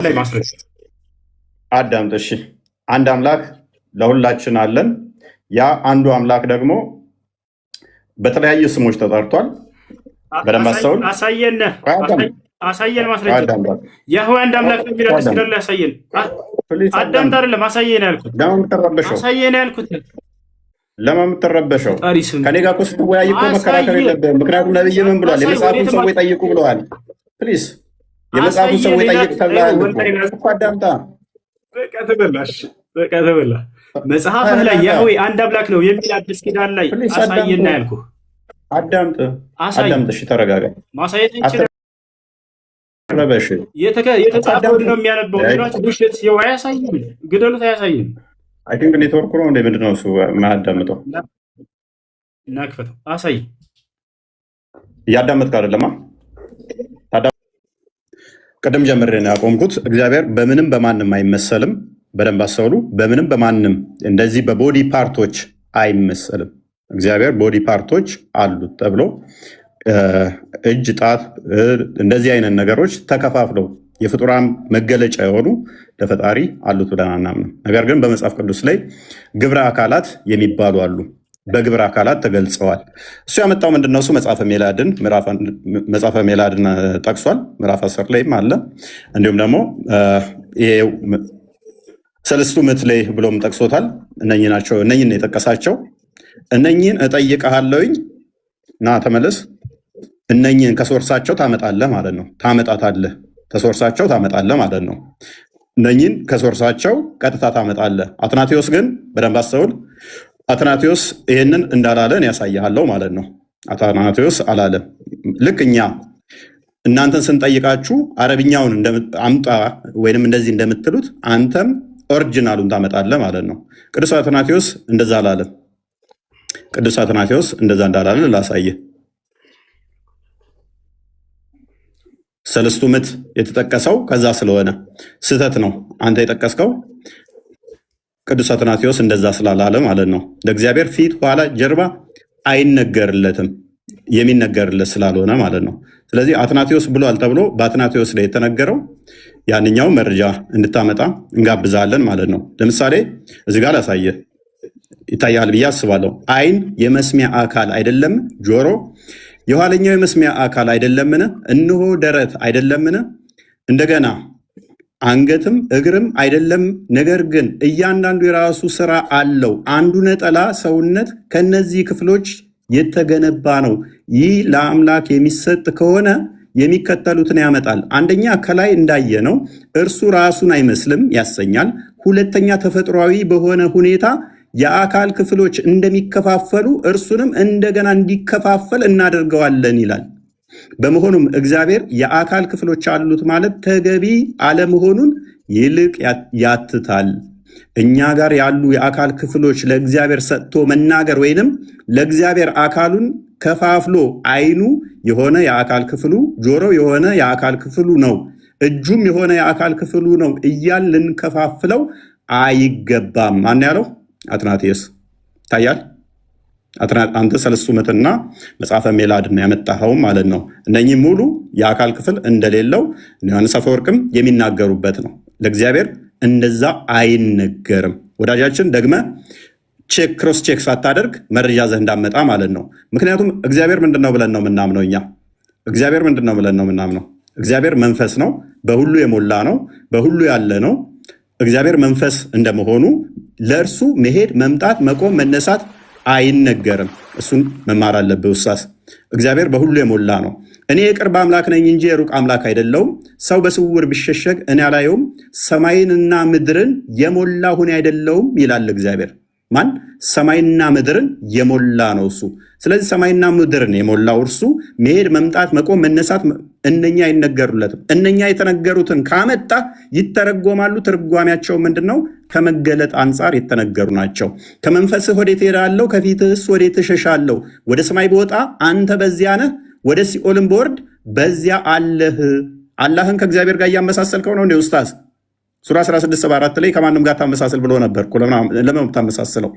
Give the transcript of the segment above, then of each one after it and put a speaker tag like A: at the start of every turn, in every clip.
A: ላይ ማስረጃ
B: አዳምጥ። እሺ አንድ አምላክ ለሁላችን አለን። ያ አንዱ አምላክ ደግሞ በተለያየ ስሞች ተጠርቷል። በደንብ አስተውል።
A: አሳየን ማስረጃ። ያህዌ አንድ አምላክ ነው የሚለው እስኪ ደል ያሳየን። አዳምጥ አይደለም አሳየን ያልኩት።
B: ለምን የምትረበሸው?
A: አሳየን ያልኩት።
B: ለምን የምትረበሸው? ከኔ ጋር እኮ ስትወያይ እኮ መከራከር የለብህም። ምክንያቱም ነብይ ምን ብሏል? የመጽሐፉን ሰዎች ጠይቁ ብለዋል። ፕሊዝ የመጽሐፉን ሰዎች ጠይቁ ተብለሃል እኮ አዳምጣ።
A: በቃ ተበላ። መጽሐፍህ ላይ ያህዌ አንድ አምላክ ነው የሚል አዲስ ኪዳን ላይ አሳየና ያልኩህ።
B: አዳምጥ። እሺ ተረጋጋ።
A: ማሳየት እንችላለን። የተጻፈውን ነው የሚያነበው። ውሸት አያሳይም። ግደሉት፣ አያሳይም።
B: አይ ቲንክ ኔትወርክ ነው እንደ ምንድን ነው እሱ የማያዳምጠው?
A: እናክፈተው። አሳይ።
B: እያዳመጥክ አይደለማ? ቅድም ጀምሬ ነው ያቆምኩት። እግዚአብሔር በምንም በማንም አይመሰልም። በደንብ አስተውሉ። በምንም በማንም እንደዚህ በቦዲ ፓርቶች አይመሰልም። እግዚአብሔር ቦዲ ፓርቶች አሉት ተብሎ እጅ፣ ጣት፣ እንደዚህ አይነት ነገሮች ተከፋፍለው የፍጡራን መገለጫ የሆኑ ለፈጣሪ አሉት ብለን አናምንም። ነገር ግን በመጽሐፍ ቅዱስ ላይ ግብረ አካላት የሚባሉ አሉ። በግብረ አካላት ተገልጸዋል። እሱ ያመጣው ምንድነው? እሱ መጽሐፈ ሜላድን ጠቅሷል። ምዕራፍ 10 ላይም አለ። እንዲሁም ደግሞ ሰለስቱ ምዕት ላይ ብሎም ጠቅሶታል። እነኝን የጠቀሳቸው እነኝን እጠይቅሃለሁኝ ና ተመለስ፣ እነኝን ከሶርሳቸው ታመጣለህ ማለት ነው። ታመጣታለህ፣ ከሶርሳቸው ታመጣለህ ማለት ነው። እነኝን ከሶርሳቸው ቀጥታ ታመጣለህ። አትናቴዎስ ግን በደንብ አስተውል። አትናቴዎስ ይህንን እንዳላለን ያሳያለው ማለት ነው። አትናቴዎስ አላለም። ልክ እኛ እናንተን ስንጠይቃችሁ አረብኛውን አምጣ ወይንም እንደዚህ እንደምትሉት አንተም ኦሪጂናሉን ታመጣለህ ማለት ነው። ቅዱስ አትናቴዎስ እንደዛ አላለም። ቅዱስ አትናቴዎስ እንደዛ እንዳላለ ላሳየ። ሰለስቱ ምዕት የተጠቀሰው ከዛ ስለሆነ ስህተት ነው አንተ የጠቀስከው። ቅዱስ አትናቴዎስ እንደዛ ስላላለ ማለት ነው። ለእግዚአብሔር ፊት፣ ኋላ፣ ጀርባ አይነገርለትም፣ የሚነገርለት ስላልሆነ ማለት ነው። ስለዚህ አትናቴዎስ ብሏል ተብሎ በአትናቴዎስ ላይ የተነገረው ያንኛው መረጃ እንድታመጣ እንጋብዛለን ማለት ነው። ለምሳሌ እዚህ ጋር ላሳየ፣ ይታያል ብዬ አስባለሁ። አይን የመስሚያ አካል አይደለም? ጆሮ የኋለኛው የመስሚያ አካል አይደለምን? እነሆ ደረት አይደለምን? እንደገና አንገትም እግርም አይደለም? ነገር ግን እያንዳንዱ የራሱ ስራ አለው። አንዱ ነጠላ ሰውነት ከነዚህ ክፍሎች የተገነባ ነው። ይህ ለአምላክ የሚሰጥ ከሆነ የሚከተሉትን ያመጣል። አንደኛ ከላይ እንዳየነው እርሱ ራሱን አይመስልም ያሰኛል። ሁለተኛ ተፈጥሯዊ በሆነ ሁኔታ የአካል ክፍሎች እንደሚከፋፈሉ እርሱንም እንደገና እንዲከፋፈል እናደርገዋለን ይላል። በመሆኑም እግዚአብሔር የአካል ክፍሎች አሉት ማለት ተገቢ አለመሆኑን ይልቅ ያትታል። እኛ ጋር ያሉ የአካል ክፍሎች ለእግዚአብሔር ሰጥቶ መናገር ወይንም ለእግዚአብሔር አካሉን ከፋፍሎ አይኑ የሆነ የአካል ክፍሉ፣ ጆሮ የሆነ የአካል ክፍሉ ነው፣ እጁም የሆነ የአካል ክፍሉ ነው እያል ልንከፋፍለው አይገባም። ማን ያለው? አትናቴዎስ። ታያል። አንተ ሰለስቱ ምዕትና መጽሐፈ ሜላድን ያመጣኸው ማለት ነው። እነኚህ ሙሉ የአካል ክፍል እንደሌለው ዮሐንስ አፈወርቅም የሚናገሩበት ነው። ለእግዚአብሔር እንደዛ አይነገርም። ወዳጃችን ደግመ ክሮስ ቼክ ሳታደርግ መረጃ ዘህ እንዳመጣ ማለት ነው። ምክንያቱም እግዚአብሔር ምንድነው ብለን ነው የምናምነው እኛ? እግዚአብሔር ምንድነው ብለን ነው የምናምነው? እግዚአብሔር መንፈስ ነው፣ በሁሉ የሞላ ነው፣ በሁሉ ያለ ነው። እግዚአብሔር መንፈስ እንደመሆኑ ለእርሱ መሄድ፣ መምጣት፣ መቆም፣ መነሳት አይነገርም። እሱን መማር አለብህ ውሳስ። እግዚአብሔር በሁሉ የሞላ ነው። እኔ የቅርብ አምላክ ነኝ እንጂ የሩቅ አምላክ አይደለውም። ሰው በስውር ቢሸሸግ እኔ አላየውም። ሰማይንና ምድርን የሞላ ሁኔ አይደለውም ይላል እግዚአብሔር። ማን? ሰማይና ምድርን የሞላ ነው እሱ። ስለዚህ ሰማይና ምድርን የሞላው እርሱ መሄድ፣ መምጣት፣ መቆም፣ መነሳት እነኛ አይነገሩለትም። እነኛ የተነገሩትን ካመጣ ይተረጎማሉ። ትርጓሜያቸው ምንድን ነው? ከመገለጥ አንጻር የተነገሩ ናቸው። ከመንፈስህ ወዴት እሄዳለሁ? ከፊትህስ ወዴት እሸሻለሁ? ወደ ሰማይ ብወጣ አንተ በዚያ ነህ፣ ወደ ሲኦልም ብወርድ በዚያ አለህ። አላህን ከእግዚአብሔር ጋር እያመሳሰልከው ነው እንዴ ኡስታዝ? ሱራ 16:4 ላይ ከማንም ጋር ታመሳሰል ብሎ ነበር። ለምን ታመሳስለው?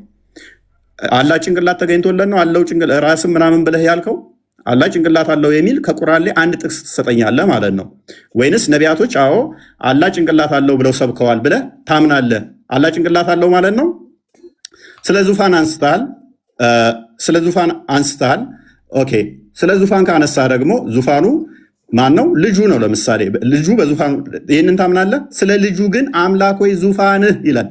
B: አላህ ጭንቅላት ተገኝቶለት ነው አለው ራስም ምናምን ብለህ ያልከው አላህ ጭንቅላት አለው የሚል ከቁርአን ላይ አንድ ጥቅስ ትሰጠኛለህ ማለት ነው? ወይንስ ነቢያቶች አዎ አላህ ጭንቅላት አለው ብለው ሰብከዋል ብለህ ታምናለህ? አላህ ጭንቅላት አለው ማለት ነው? ስለ ዙፋን አንስተሃል። ኦኬ፣ ስለ ዙፋን ካነሳ ደግሞ ዙፋኑ ማን ነው? ልጁ ነው። ለምሳሌ ልጁ በዙፋኑ ይህንን ታምናለህ? ስለ ልጁ ግን አምላክ ወይ ዙፋንህ ይላል።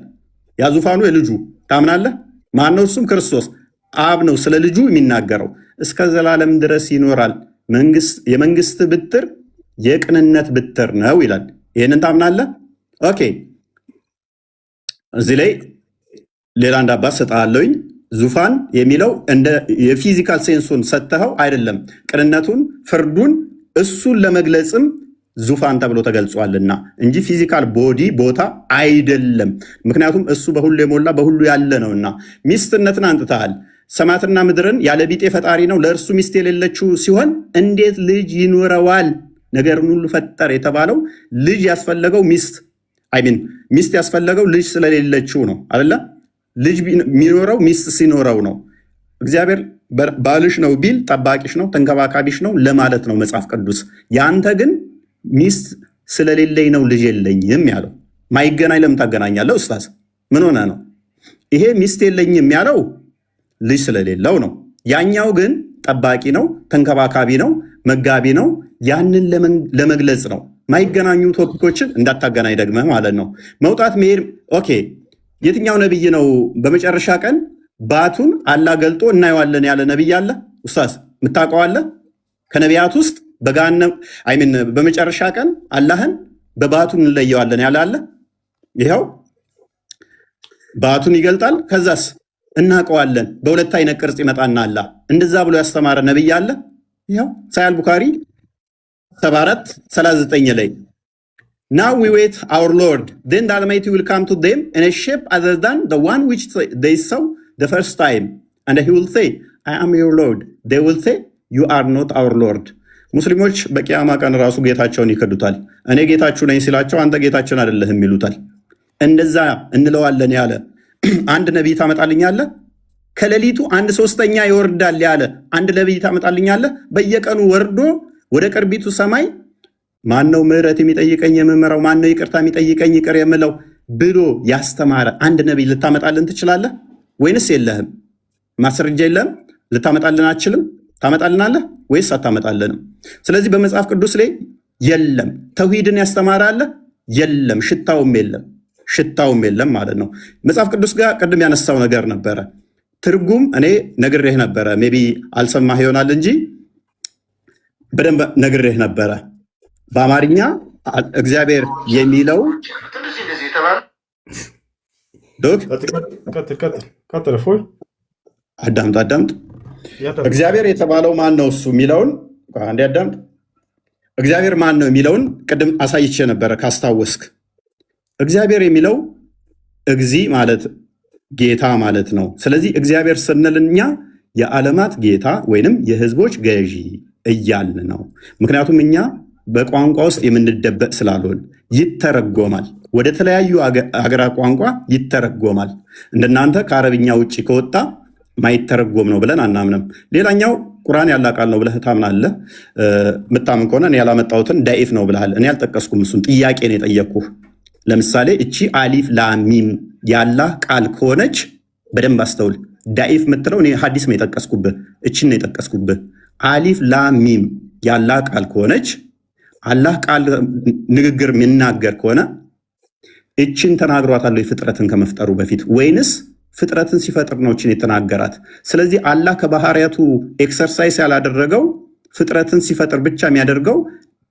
B: ያ ዙፋኑ የልጁ ታምናለህ? ማን ነው? እሱም ክርስቶስ አብ ነው ስለ ልጁ የሚናገረው። እስከ ዘላለም ድረስ ይኖራል፣ የመንግስት ብትር የቅንነት ብትር ነው ይላል። ይህንን ታምናለህ? ኦኬ፣ እዚህ ላይ ሌላ አንድ አባት ሰጥሃለሁኝ። ዙፋን የሚለው እንደ የፊዚካል ሴንሱን ሰጥተኸው አይደለም፣ ቅንነቱን፣ ፍርዱን እሱን ለመግለጽም ዙፋን ተብሎ ተገልጿልና እንጂ ፊዚካል ቦዲ ቦታ አይደለም። ምክንያቱም እሱ በሁሉ የሞላ በሁሉ ያለ ነውና። ሚስትነትን አንጥተሃል። ሰማያትና ምድርን ያለ ቢጤ ፈጣሪ ነው፣ ለእርሱ ሚስት የሌለችው ሲሆን እንዴት ልጅ ይኖረዋል? ነገርን ሁሉ ፈጠረ የተባለው ልጅ ያስፈለገው ሚስት ያስፈለገው ልጅ ስለሌለችው ነው አይደለ? ልጅ የሚኖረው ሚስት ሲኖረው ነው። እግዚአብሔር ባልሽ ነው ቢል ጠባቂሽ ነው ተንከባካቢሽ ነው ለማለት ነው መጽሐፍ ቅዱስ። ያንተ ግን ሚስት ስለሌለኝ ነው ልጅ የለኝም ያለው። ማይገናኝ ለምን ታገናኛለህ ኡስታዝ? ምን ሆነ ነው? ይሄ ሚስት የለኝም ያለው ልጅ ስለሌለው ነው። ያኛው ግን ጠባቂ ነው፣ ተንከባካቢ ነው፣ መጋቢ ነው። ያንን ለመግለጽ ነው። ማይገናኙ ቶፒኮችን እንዳታገናኝ ደግመህ ማለት ነው። መውጣት መሄድ ኦኬ። የትኛው ነብይ ነው በመጨረሻ ቀን ባቱን አላህ ገልጦ እናየዋለን ያለ ነብይ አለ? ኡስታዝ የምታውቀው አለ? ከነቢያት ውስጥ በመጨረሻ ቀን አላህን በባቱን እንለየዋለን ያለ አለ? ይኸው ባቱን ይገልጣል። ከዛስ እናውቀዋለን በሁለት አይነት ቅርጽ ይመጣና አላህ እንደዛ ብሎ ያስተማረ ነብይ አለ? ይኸው ሳሂህ ቡኻሪ 74:39 ላይ Now we wait our Lord, then the Almighty will come to them in a shape other than the one which they saw the first time, and he will say, I am your Lord. They will say, you are not our Lord. ሙስሊሞች በቂያማ ቀን ራሱ ጌታቸውን ይከዱታል። እኔ ጌታችሁ ነኝ ሲላቸው አንተ ጌታችን አይደለህም ይሉታል። እንደዛ እንለዋለን ያለ አንድ ነቢይ ታመጣልኛለህ? ከሌሊቱ 1/3 ይወርዳል ያለ አንድ ነቢይ ታመጣልኛለህ? በየቀኑ ወርዶ ወደ ቅርቢቱ ሰማይ ማን ነው ምህረት የሚጠይቀኝ የምምረው? ማን ነው ይቅርታ የሚጠይቀኝ ይቅር የምለው ብሎ ያስተማረ አንድ ነቢይ ልታመጣልን ትችላለህ ወይንስ የለህም? ማስረጃ የለህም? ልታመጣልን አትችልም? ታመጣልናለህ ወይስ አታመጣልንም? ስለዚህ በመጽሐፍ ቅዱስ ላይ የለም። ተውሂድን ያስተማረ አለ? የለም። ሽታውም የለም ማለት ነው። መጽሐፍ ቅዱስ ጋር ቅድም ያነሳው ነገር ነበረ። ትርጉም እኔ ነግሬህ ነበረ። ሜይ ቢ አልሰማህ ይሆናል እንጂ በደንብ ነግሬህ ነበረ። በአማርኛ እግዚአብሔር የሚለው አዳምጥ። እግዚአብሔር የተባለው ማን ነው? እሱ የሚለውን አንዴ አዳምጥ። እግዚአብሔር ማን ነው የሚለውን ቅድም አሳይቼ ነበረ ካስታወስክ። እግዚአብሔር የሚለው እግዚ ማለት ጌታ ማለት ነው። ስለዚህ እግዚአብሔር ስንል እኛ የዓለማት ጌታ ወይንም የህዝቦች ገዢ እያልን ነው። ምክንያቱም እኛ በቋንቋ ውስጥ የምንደበቅ ስላልሆን ይተረጎማል። ወደ ተለያዩ ሀገራት ቋንቋ ይተረጎማል። እንደናንተ ከአረብኛ ውጭ ከወጣ ማይተረጎም ነው ብለን አናምንም። ሌላኛው ቁርአን ያላ ቃል ነው ብለህ ታምናለህ። ምታምን ከሆነ እኔ ያላመጣሁትን ዳኢፍ ነው ብለሃል። እኔ አልጠቀስኩም። እሱን ጥያቄ ነው የጠየቅኩህ። ለምሳሌ እቺ አሊፍ ላሚም ያላህ ቃል ከሆነች በደንብ አስተውል። ዳኢፍ የምትለው እኔ ሐዲስ ነው የጠቀስኩብህ፣ እችን ነው የጠቀስኩብህ። አሊፍ ላሚም ያላህ ቃል ከሆነች አላህ ቃል ንግግር የሚናገር ከሆነ እችን ተናግሯታል ፍጥረትን ከመፍጠሩ በፊት ወይንስ ፍጥረትን ሲፈጥር ነው እችን የተናገራት? ስለዚህ አላህ ከባህሪያቱ ኤክሰርሳይዝ ያላደረገው ፍጥረትን ሲፈጥር ብቻ የሚያደርገው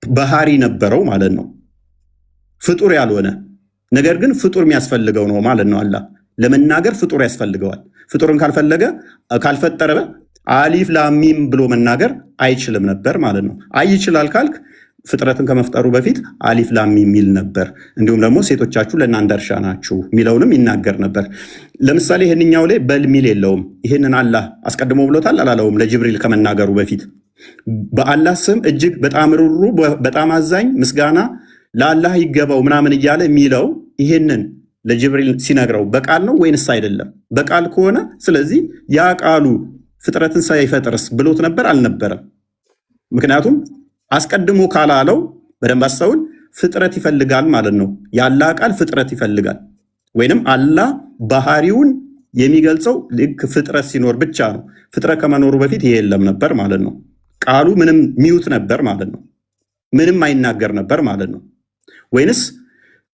B: ባህሪ ነበረው ማለት ነው። ፍጡር ያልሆነ ነገር ግን ፍጡር የሚያስፈልገው ነው ማለት ነው። አላህ ለመናገር ፍጡር ያስፈልገዋል። ፍጡርን ካልፈጠረ አሊፍ ላሚም ብሎ መናገር አይችልም ነበር ማለት ነው። ይችላል ካልክ ፍጥረትን ከመፍጠሩ በፊት አሊፍ ላሚም የሚል ነበር። እንዲሁም ደግሞ ሴቶቻችሁ ለእናንተ እርሻ ናችሁ የሚለውንም ይናገር ነበር። ለምሳሌ ይህንኛው ላይ በል ሚል የለውም። ይህንን አላህ አስቀድሞ ብሎታል አላለውም? ለጅብሪል ከመናገሩ በፊት በአላህ ስም እጅግ በጣም ሩሩ በጣም አዛኝ ምስጋና ለአላህ ይገባው ምናምን እያለ የሚለው ይህንን ለጅብሪል ሲነግረው በቃል ነው ወይንስ አይደለም? በቃል ከሆነ ስለዚህ ያ ቃሉ ፍጥረትን ሳይፈጥርስ ብሎት ነበር አልነበረም? ምክንያቱም አስቀድሞ ካላለው በደንብ አስተውል፣ ፍጥረት ይፈልጋል ማለት ነው። የአላህ ቃል ፍጥረት ይፈልጋል፣ ወይንም አላህ ባህሪውን የሚገልጸው ልክ ፍጥረት ሲኖር ብቻ ነው። ፍጥረት ከመኖሩ በፊት ይሄ የለም ነበር ማለት ነው። ቃሉ ምንም ሚውት ነበር ማለት ነው። ምንም አይናገር ነበር ማለት ነው። ወይንስ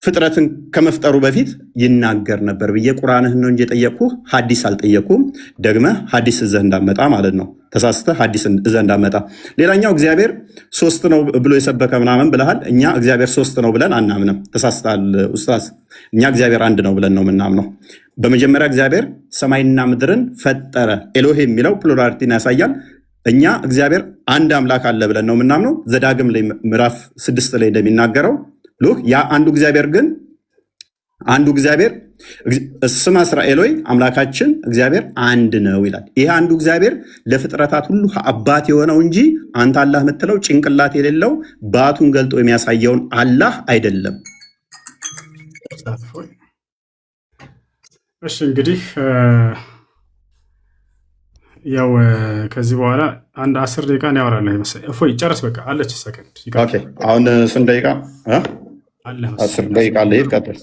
B: ፍጥረትን ከመፍጠሩ በፊት ይናገር ነበር ብዬ ቁርአንህን ነው እንጂ የጠየቅኩህ ሐዲስ አልጠየቅኩም። ደግመህ ሐዲስ እዘህ እንዳመጣ ማለት ነው። ተሳስተህ ሐዲስ እዘህ እንዳመጣ። ሌላኛው እግዚአብሔር ሶስት ነው ብሎ የሰበከ ምናምን ብለሃል። እኛ እግዚአብሔር ሶስት ነው ብለን አናምንም። ተሳስተሃል ኡስታዝ። እኛ እግዚአብሔር አንድ ነው ብለን ነው የምናምነው። በመጀመሪያ እግዚአብሔር ሰማይና ምድርን ፈጠረ። ኤሎሄ የሚለው ፕሉራሊቲን ያሳያል። እኛ እግዚአብሔር አንድ አምላክ አለ ብለን ነው የምናምነው። ዘዳግም ላይ ምዕራፍ 6 ላይ እንደሚናገረው ሉክ ያ አንዱ እግዚአብሔር ስማ እስራኤል ሆይ አምላካችን እግዚአብሔር አንድ ነው ይላል። ይሄ አንዱ እግዚአብሔር ለፍጥረታት ሁሉ አባት የሆነው እንጂ አንተ አላህ የምትለው ጭንቅላት የሌለው ባቱን ገልጦ የሚያሳየውን አላህ አይደለም።
A: እሺ እንግዲህ ያው ከዚህ በኋላ አንድ 10 ደቂቃ ነው ያወራለሁ መሰለኝ። እፎይ ጨርስ፣ በቃ አለች ሰከንድ።
B: ኦኬ አሁን ስንት ደቂቃ
A: አለ?
B: 10 ደቂቃ አለ። ይሄድ ቀጥል።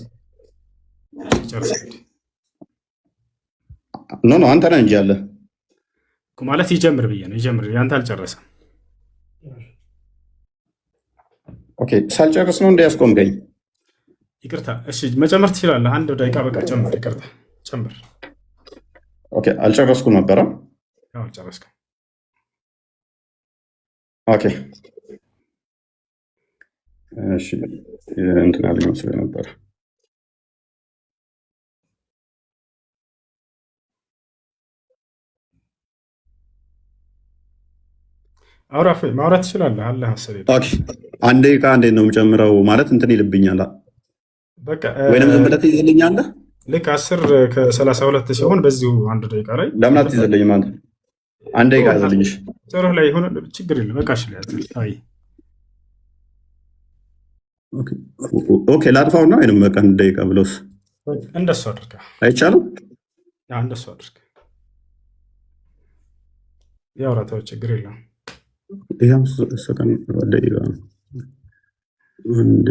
A: ጨርስ።
B: ኖ አንተ ነህ እንጂ አለ
A: ማለት ይጀምር ብዬ ነው። ይጀምር፣ ያንተ አልጨረሰም።
B: ኦኬ ሳልጨርስ ነው እንዲያስቆምገኝ።
A: ይቅርታ። እሺ መጨመር ትችላለህ። አንድ ደቂቃ በቃ ጨምር። ይቅርታ ጨምር።
B: ኦኬ አልጨረስኩም ነበረ።
A: አዎ ጨረስኩ።
B: ኦኬ እሺ እንትን አለኝ መስሎኝ ነበር።
A: አውራፍ ማውራት ትችላለህ አለ መሰለኝ።
B: ኦኬ አንድ ደቂቃ እንዴት ነው የምጨምረው? ማለት እንትን ይልብኛል።
A: በቃ
B: ወይንም ዝም ብለህ ትይዝልኛለህ።
A: ልክ 10 ከ32 ሲሆን በዚሁ አንድ ደቂቃ ላይ
B: ለምን አትይዝልኝም አንተ? አንድ ደቂቃ ያዘልኝሽ
A: ዞሮ ላይ ሆነ ችግር የለም። በቃ እሺ አይ
B: ኦኬ ላጥፋውና ወይንም በቃ አንድ ደቂቃ ብሎስ
A: እንደሱ አድርጋ
B: አይቻልም?
A: ያ እንደሱ አድርጋ ያውራታው ችግር የለም።
B: ይሄም ሰከን ደቂቃ እንደ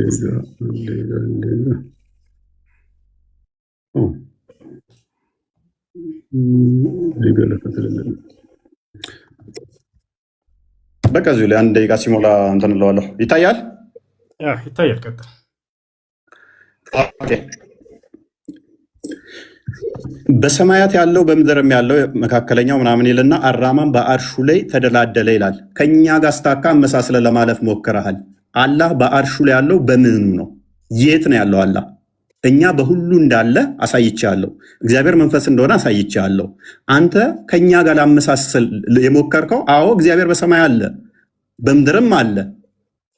B: በቃ እዚሁ ላይ አንድ ደቂቃ ሲሞላ እንትን እለዋለሁ። ይታያል?
A: ይታያል። ቀጥል።
B: በሰማያት ያለው በምድርም ያለው መካከለኛው ምናምን ይልና አራማን በአርሹ ላይ ተደላደለ ይላል። ከኛ ጋር ስታካ አመሳስለ ለማለፍ ሞክረሃል። አላህ በአርሹ ላይ ያለው በምኑ ነው? የት ነው ያለው አላህ? እኛ በሁሉ እንዳለ አሳይቻለሁ። እግዚአብሔር መንፈስ እንደሆነ አሳይቻለሁ። አንተ ከኛ ጋር ላመሳሰል የሞከርከው አዎ እግዚአብሔር በሰማይ አለ በምድርም አለ።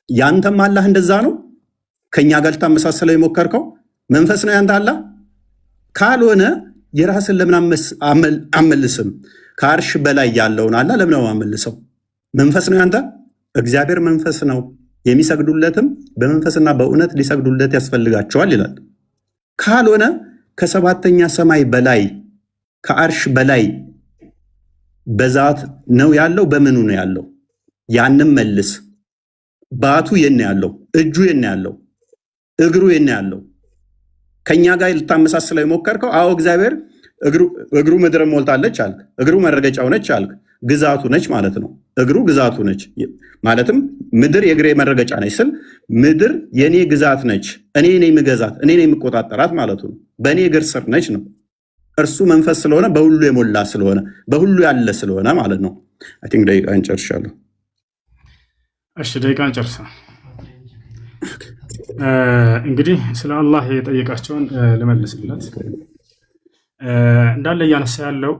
B: ያንተም አላህ እንደዛ ነው። ከኛ ጋር ልታመሳሰለው የሞከርከው መንፈስ ነው ያንተ አላህ። ካልሆነ የራስን ለምን አመልስም? ከአርሽ በላይ ያለውን አላህ ለምን አመልሰው? መንፈስ ነው ያንተ። እግዚአብሔር መንፈስ ነው፣ የሚሰግዱለትም በመንፈስና በእውነት ሊሰግዱለት ያስፈልጋቸዋል ይላል። ካልሆነ ከሰባተኛ ሰማይ በላይ ከአርሽ በላይ በዛት ነው ያለው። በምኑ ነው ያለው? ያንም መልስ። ባቱ የነ ያለው፣ እጁ የነ ያለው፣ እግሩ የነ ያለው። ከኛ ጋር ልታመሳስለው የሞከርከው አዎ እግዚአብሔር እግሩ ምድር ሞልታለች አልክ። እግሩ መረገጫው ነች አልክ። ግዛቱ ነች ማለት ነው። እግሩ ግዛቱ ነች ማለትም ምድር የእግሬ መረገጫ ነች ስል ምድር የኔ ግዛት ነች፣ እኔ ነኝ የምገዛት፣ እኔ ነኝ የምቆጣጠራት ማለቱ ነው። በእኔ እግር ስር ነች ነው። እርሱ መንፈስ ስለሆነ በሁሉ የሞላ ስለሆነ በሁሉ ያለ ስለሆነ ማለት ነው። አይ ቲንክ ደቂቃን ጨርሻለሁ።
A: እሺ ደቂቃን ጨርሳ እንግዲህ ስለ አላህ የጠየቃቸውን ልመልስለት። እንዳለ እያነሳ ያለው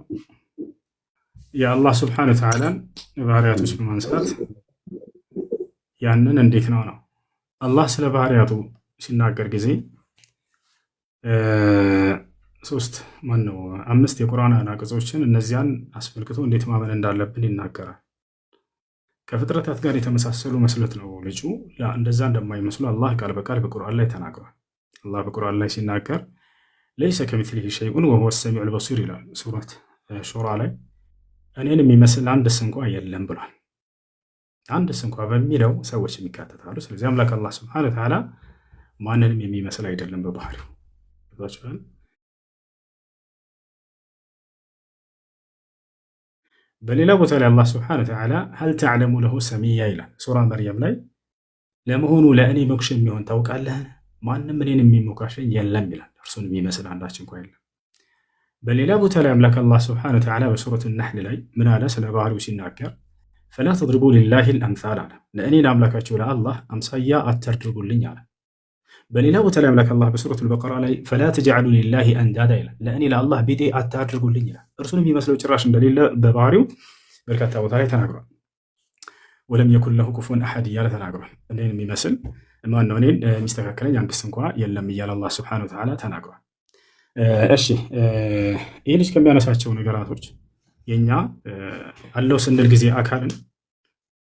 A: የአላህ ስብሐነ ወተዓላን ባህሪያቶች በማንሳት ያንን እንዴት ነው አላህ ስለ ባህሪያቱ ሲናገር ጊዜ 5 የቁርአን አንቀጾችን እነዚያን አስመልክቶ እንዴት ማመን እንዳለብን ይናገራል። ከፍጥረታት ጋር የተመሳሰሉ መስሎት ነው ልጁ። እንደዛ እንደማይመስሉ አላህ ቃል በቃል በቁርአን ላይ ተናግሯል። አላህ በቁርአን ላይ ሲናገር ለይሰ ከሚስሊሂ ሸይኡን ወሁወ ሰሚዑል በሲር ይላል ሱረት ሹራ ላይ። እኔን የሚመስል አንድስ እንኳ የለም ብሏል። አንድስ እንኳ በሚለው ሰዎች የሚካተታሉ። ስለዚህ አምላክ አላህ ሱብሓነሁ ወተዓላ ማንንም የሚመስል አይደለም በባህሪው። በሌላ ቦታ ላይ አላህ ሱብሓነሁ ወተዓላ ሀል ተዕለሙ ለሁ ሰሚያ ይላል ሱራ መርየም ላይ። ለመሆኑ ለእኔ ሞክሽ የሚሆን ታውቃለህን? ማንም እኔን የሚሞካሸኝ የለም ይላል። እርሱን የሚመስል አንዳች እንኳ የለም። በሌላ ቦታ ላይ አምላክ አላህ ሱብሓነሁ ወተዓላ በሱረቱ ነሕል ላይ ምን አለ? ስለ ባህሪው ሲናገር ፈላ ተድሪቡ ሊላሂ አልአምሳል አለ። ለእኔ ለአምላካቸው ለአላህ አምሳያ አታድርጉልኝ አለ። በሌላ ቦታ ላይ አምላክ አላህ በሱረቱል በቀራ ላይ ፈላ ተጅዐሉ ሊላሂ አንዳዳ ይላል። ለእኔ ለአላህ ቢጤ አታድርጉልኝ ይላል። እርሱን የሚመስለው ጭራሽ እንደሌለ በባህሪው በርካታ ቦታ ላይ ተናግሯል። ወለም የኩን ለሁ ኩፉወን አሐድ እያለ ተናግሯል። እኔን የሚመስል ማነው? እኔን የሚስተካከለኝ አንድስ እንኳ የለም እያለ አላህ ሱብሓነሁ ወተዓላ ተናግሯል። እሺ ይህ ልጅ ከሚያነሳቸው ነገራቶች የኛ አለው ስንል ጊዜ አካልን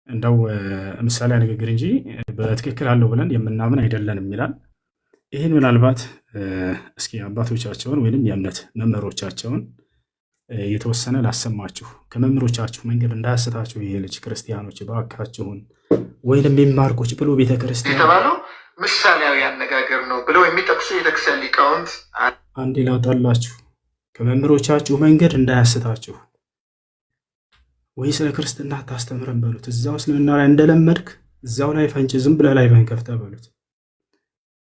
A: እንደው ምሳሌ ንግግር እንጂ በትክክል አለው ብለን የምናምን አይደለንም ይላል። ይህን ምናልባት እስኪ አባቶቻቸውን ወይንም የእምነት መምህሮቻቸውን የተወሰነ ላሰማችሁ፣ ከመምህሮቻችሁ መንገድ እንዳያስታችሁ ይሄ ልጅ ክርስቲያኖች እባካችሁን፣ ወይንም የሚማር ቁጭ ብሎ ቤተክርስቲያን
C: የተባለው ምሳሌያዊ አነጋገር ነው ብለው የሚጠቅሱ የቤተክርስቲያን ሊቃውንት
A: አንዴ ላውጣላችሁ፣ ከመምህሮቻችሁ መንገድ እንዳያስታችሁ። ወይ ስለ ክርስትና አታስተምረን በሉት። እዛው እስልምና ላይ እንደለመድክ እዛው ላይ ፈንጭ፣ ዝም ብለህ ላይ ከፍተህ በሉት።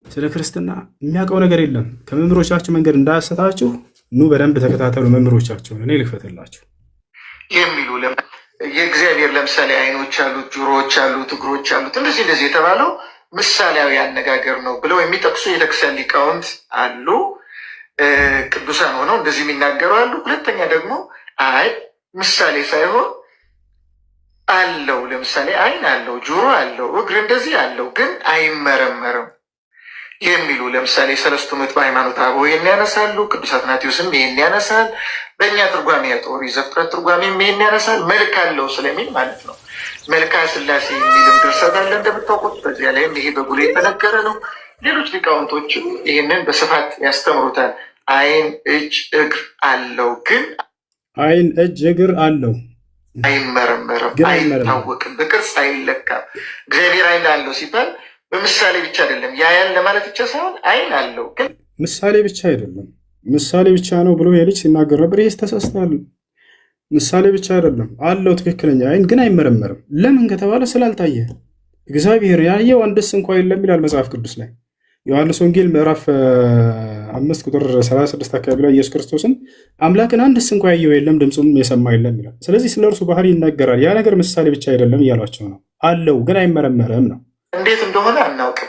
A: ስለ ክርስትና የሚያውቀው ነገር የለም። ከመምህሮቻችሁ መንገድ እንዳያስታችሁ ኑ በደንብ ተከታተሉ መምህሮቻችሁን፣ እኔ ልክፈትላችሁ
C: የሚሉ የእግዚአብሔር ለምሳሌ አይኖች አሉት፣ ጆሮዎች አሉት፣ እግሮች አሉት፣ እንደዚህ የተባለው ምሳሌያዊ አነጋገር ነው ብለው የሚጠቅሱ የቤተክርስቲያን ሊቃውንት አሉ። ቅዱሳን ሆነው እንደዚህ የሚናገሩ አሉ። ሁለተኛ ደግሞ አይ ምሳሌ ሳይሆን አለው፣ ለምሳሌ አይን አለው፣ ጆሮ አለው፣ እግር እንደዚህ አለው፣ ግን አይመረመርም የሚሉ ለምሳሌ ሰለስቱ ምዕት በሃይማኖተ አበው ይህን ያነሳሉ። ቅዱስ አትናቴዎስም ይህን ያነሳል። በእኛ ትርጓሜ ኦሪት ዘፍጥረት ትርጓሜም ይህን ያነሳል። መልክ አለው ስለሚል ማለት ነው። መልክአ ሥላሴ የሚልም ድርሰት አለ እንደምታውቁት። በዚያ ላይም ይሄ በጉሌ የተነገረ ነው። ሌሎች ሊቃውንቶችም ይህንን በስፋት ያስተምሩታል። አይን፣ እጅ፣ እግር አለው፣ ግን
A: አይን፣ እጅ፣ እግር አለው፣
C: አይመረመርም፣ አይታወቅም፣ በቅርጽ አይለካም። እግዚአብሔር አይን አለው ሲባል በምሳሌ ብቻ አይደለም፣ ያያል ለማለት ብቻ ሳይሆን አይን አለው፣ ግን
A: ምሳሌ ብቻ አይደለም። ምሳሌ ብቻ ነው ብሎ የልጅ ሲናገር ነበር። ይህ ተሳስተዋል። ምሳሌ ብቻ አይደለም አለው ትክክለኛ አይን፣ ግን አይመረመርም። ለምን ከተባለ ስላልታየ። እግዚአብሔር ያየው አንድስ እንኳ የለም ይላል መጽሐፍ ቅዱስ ላይ። ዮሐንስ ወንጌል ምዕራፍ 5 ቁጥር 36 አካባቢ ላይ ኢየሱስ ክርስቶስን አምላክን አንድስ እንኳ ያየው የለም ድምፁም የሰማ የለም ይላል። ስለዚህ ስለ እርሱ ባህሪ ይናገራል። ያ ነገር ምሳሌ ብቻ አይደለም እያሏቸው ነው። አለው ግን አይመረመርም ነው።
C: እንዴት እንደሆነ አናውቅም።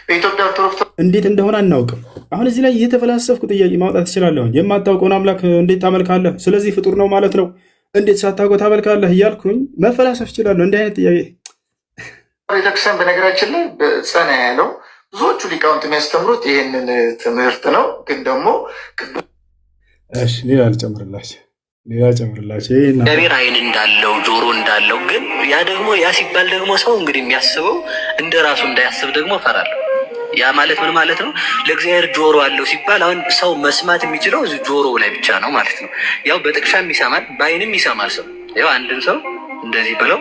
C: በኢትዮጵያ ኦርቶዶክስ
A: እንዴት እንደሆነ አናውቅም። አሁን እዚህ ላይ እየተፈላሰፍኩ ጥያቄ ማውጣት ትችላለሁ። የማታውቀውን አምላክ እንዴት ታመልካለህ? ስለዚህ ፍጡር ነው ማለት ነው። እንዴት ሳታውቀው ታመልካለህ እያልኩኝ መፈላሰፍ እችላለሁ። እንዲህ አይነት ጥያቄ
C: ቤተክርስቲያን በነገራችን ላይ ጸና ያለው ብዙዎቹ ሊቃውንት የሚያስተምሩት ይህንን ትምህርት ነው። ግን ደግሞ
A: ሌላ ልጨምርላቸው
D: እግዚአብሔር አይን እንዳለው ጆሮ እንዳለው፣ ግን ያ ሲባል ደግሞ ሰው እንግዲህ የሚያስበው እንደ ራሱ እንዳያስብ ደግሞ እፈራለሁ። ያ ማለት ምን ማለት ነው? ለእግዚአብሔር ጆሮ አለው ሲባል አሁን ሰው መስማት የሚችለው ጆሮ ላይ ብቻ ነው ማለት ነው። ያው በጥቅሻም ይሰማል፣ በአይንም ይሰማል። ሰው ያው አንድን ሰው እንደዚህ ብለው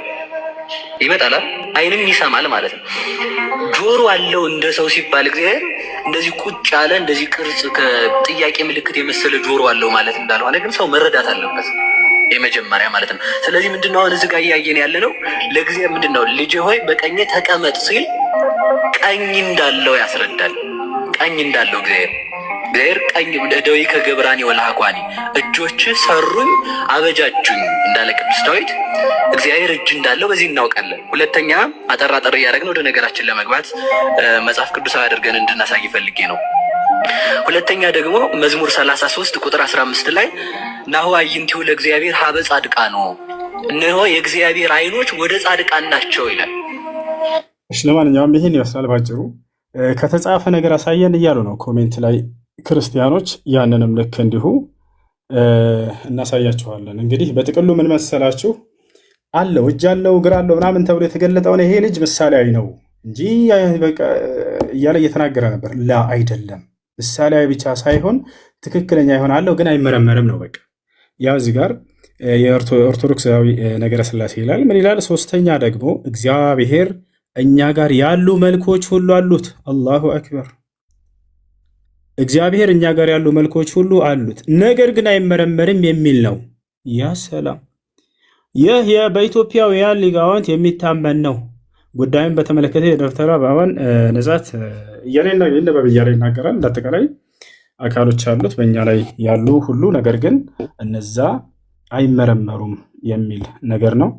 D: ይመጣል፣ አይንም ይሰማል ማለት ነው። ጆሮ አለው እንደ ሰው ሲባል እግዚአብሔር እንደዚህ ቁጭ ያለ እንደዚህ ቅርጽ ከጥያቄ ምልክት የመሰለ ጆሮ አለው ማለት እንዳልሆነ ግን ሰው መረዳት አለበት የመጀመሪያ ማለት ነው። ስለዚህ ምንድነው አሁን እዚህ ጋር እያየን ያለ ነው። ለእግዚአብሔር ምንድነው ልጄ ሆይ በቀኜ ተቀመጥ ሲል ቀኝ እንዳለው ያስረዳል። ቀኝ እንዳለው እግዚአብሔር ቀኝ ደዊ ከገብራኒ ወላኳኒ እጆች ሰሩኝ አበጃጁኝ እንዳለ ቅዱስ ዳዊት እግዚአብሔር እጅ እንዳለው በዚህ እናውቃለን። ሁለተኛ አጠራጠር እያደረግን ወደ ነገራችን ለመግባት መጽሐፍ ቅዱሳዊ አድርገን እንድናሳይ ፈልጌ ነው። ሁለተኛ ደግሞ መዝሙር 33 ቁጥር 15 ላይ ናሁ አዕይንቲሁ ለእግዚአብሔር ሀበ ጻድቃኑ፣ እነሆ የእግዚአብሔር አይኖች ወደ ጻድቃን ናቸው ይላል።
A: እሺ ለማንኛውም ይህን ይመስላል ባጭሩ። ከተጻፈ ነገር አሳየን እያሉ ነው ኮሜንት ላይ ክርስቲያኖች። ያንንም ልክ እንዲሁ እናሳያችኋለን። እንግዲህ በጥቅሉ ምን መሰላችሁ? አለው እጅ አለው እግር አለው ምናምን ተብሎ የተገለጠውን ይሄ ልጅ ምሳሌያዊ ነው እንጂ እያለ እየተናገረ ነበር። ላ አይደለም፣ ምሳሌያዊ ብቻ ሳይሆን ትክክለኛ ይሆን አለው ግን አይመረመርም ነው። በቃ ያው እዚህ ጋር የኦርቶዶክሳዊ ነገረ ሥላሴ ይላል። ምን ይላል? ሶስተኛ ደግሞ እግዚአብሔር እኛ ጋር ያሉ መልኮች ሁሉ አሉት። አላሁ አክበር። እግዚአብሔር እኛ ጋር ያሉ መልኮች ሁሉ አሉት፣ ነገር ግን አይመረመርም የሚል ነው። ያ ሰላም! ይህ በኢትዮጵያውያን ሊቃውንት የሚታመን ነው። ጉዳዩን በተመለከተ የዶክተር አበባን ነጻት ይነበብ እያለ ይናገራል። እንዳጠቃላይ አካሎች አሉት በእኛ ላይ ያሉ ሁሉ፣ ነገር ግን እነዛ አይመረመሩም የሚል ነገር ነው።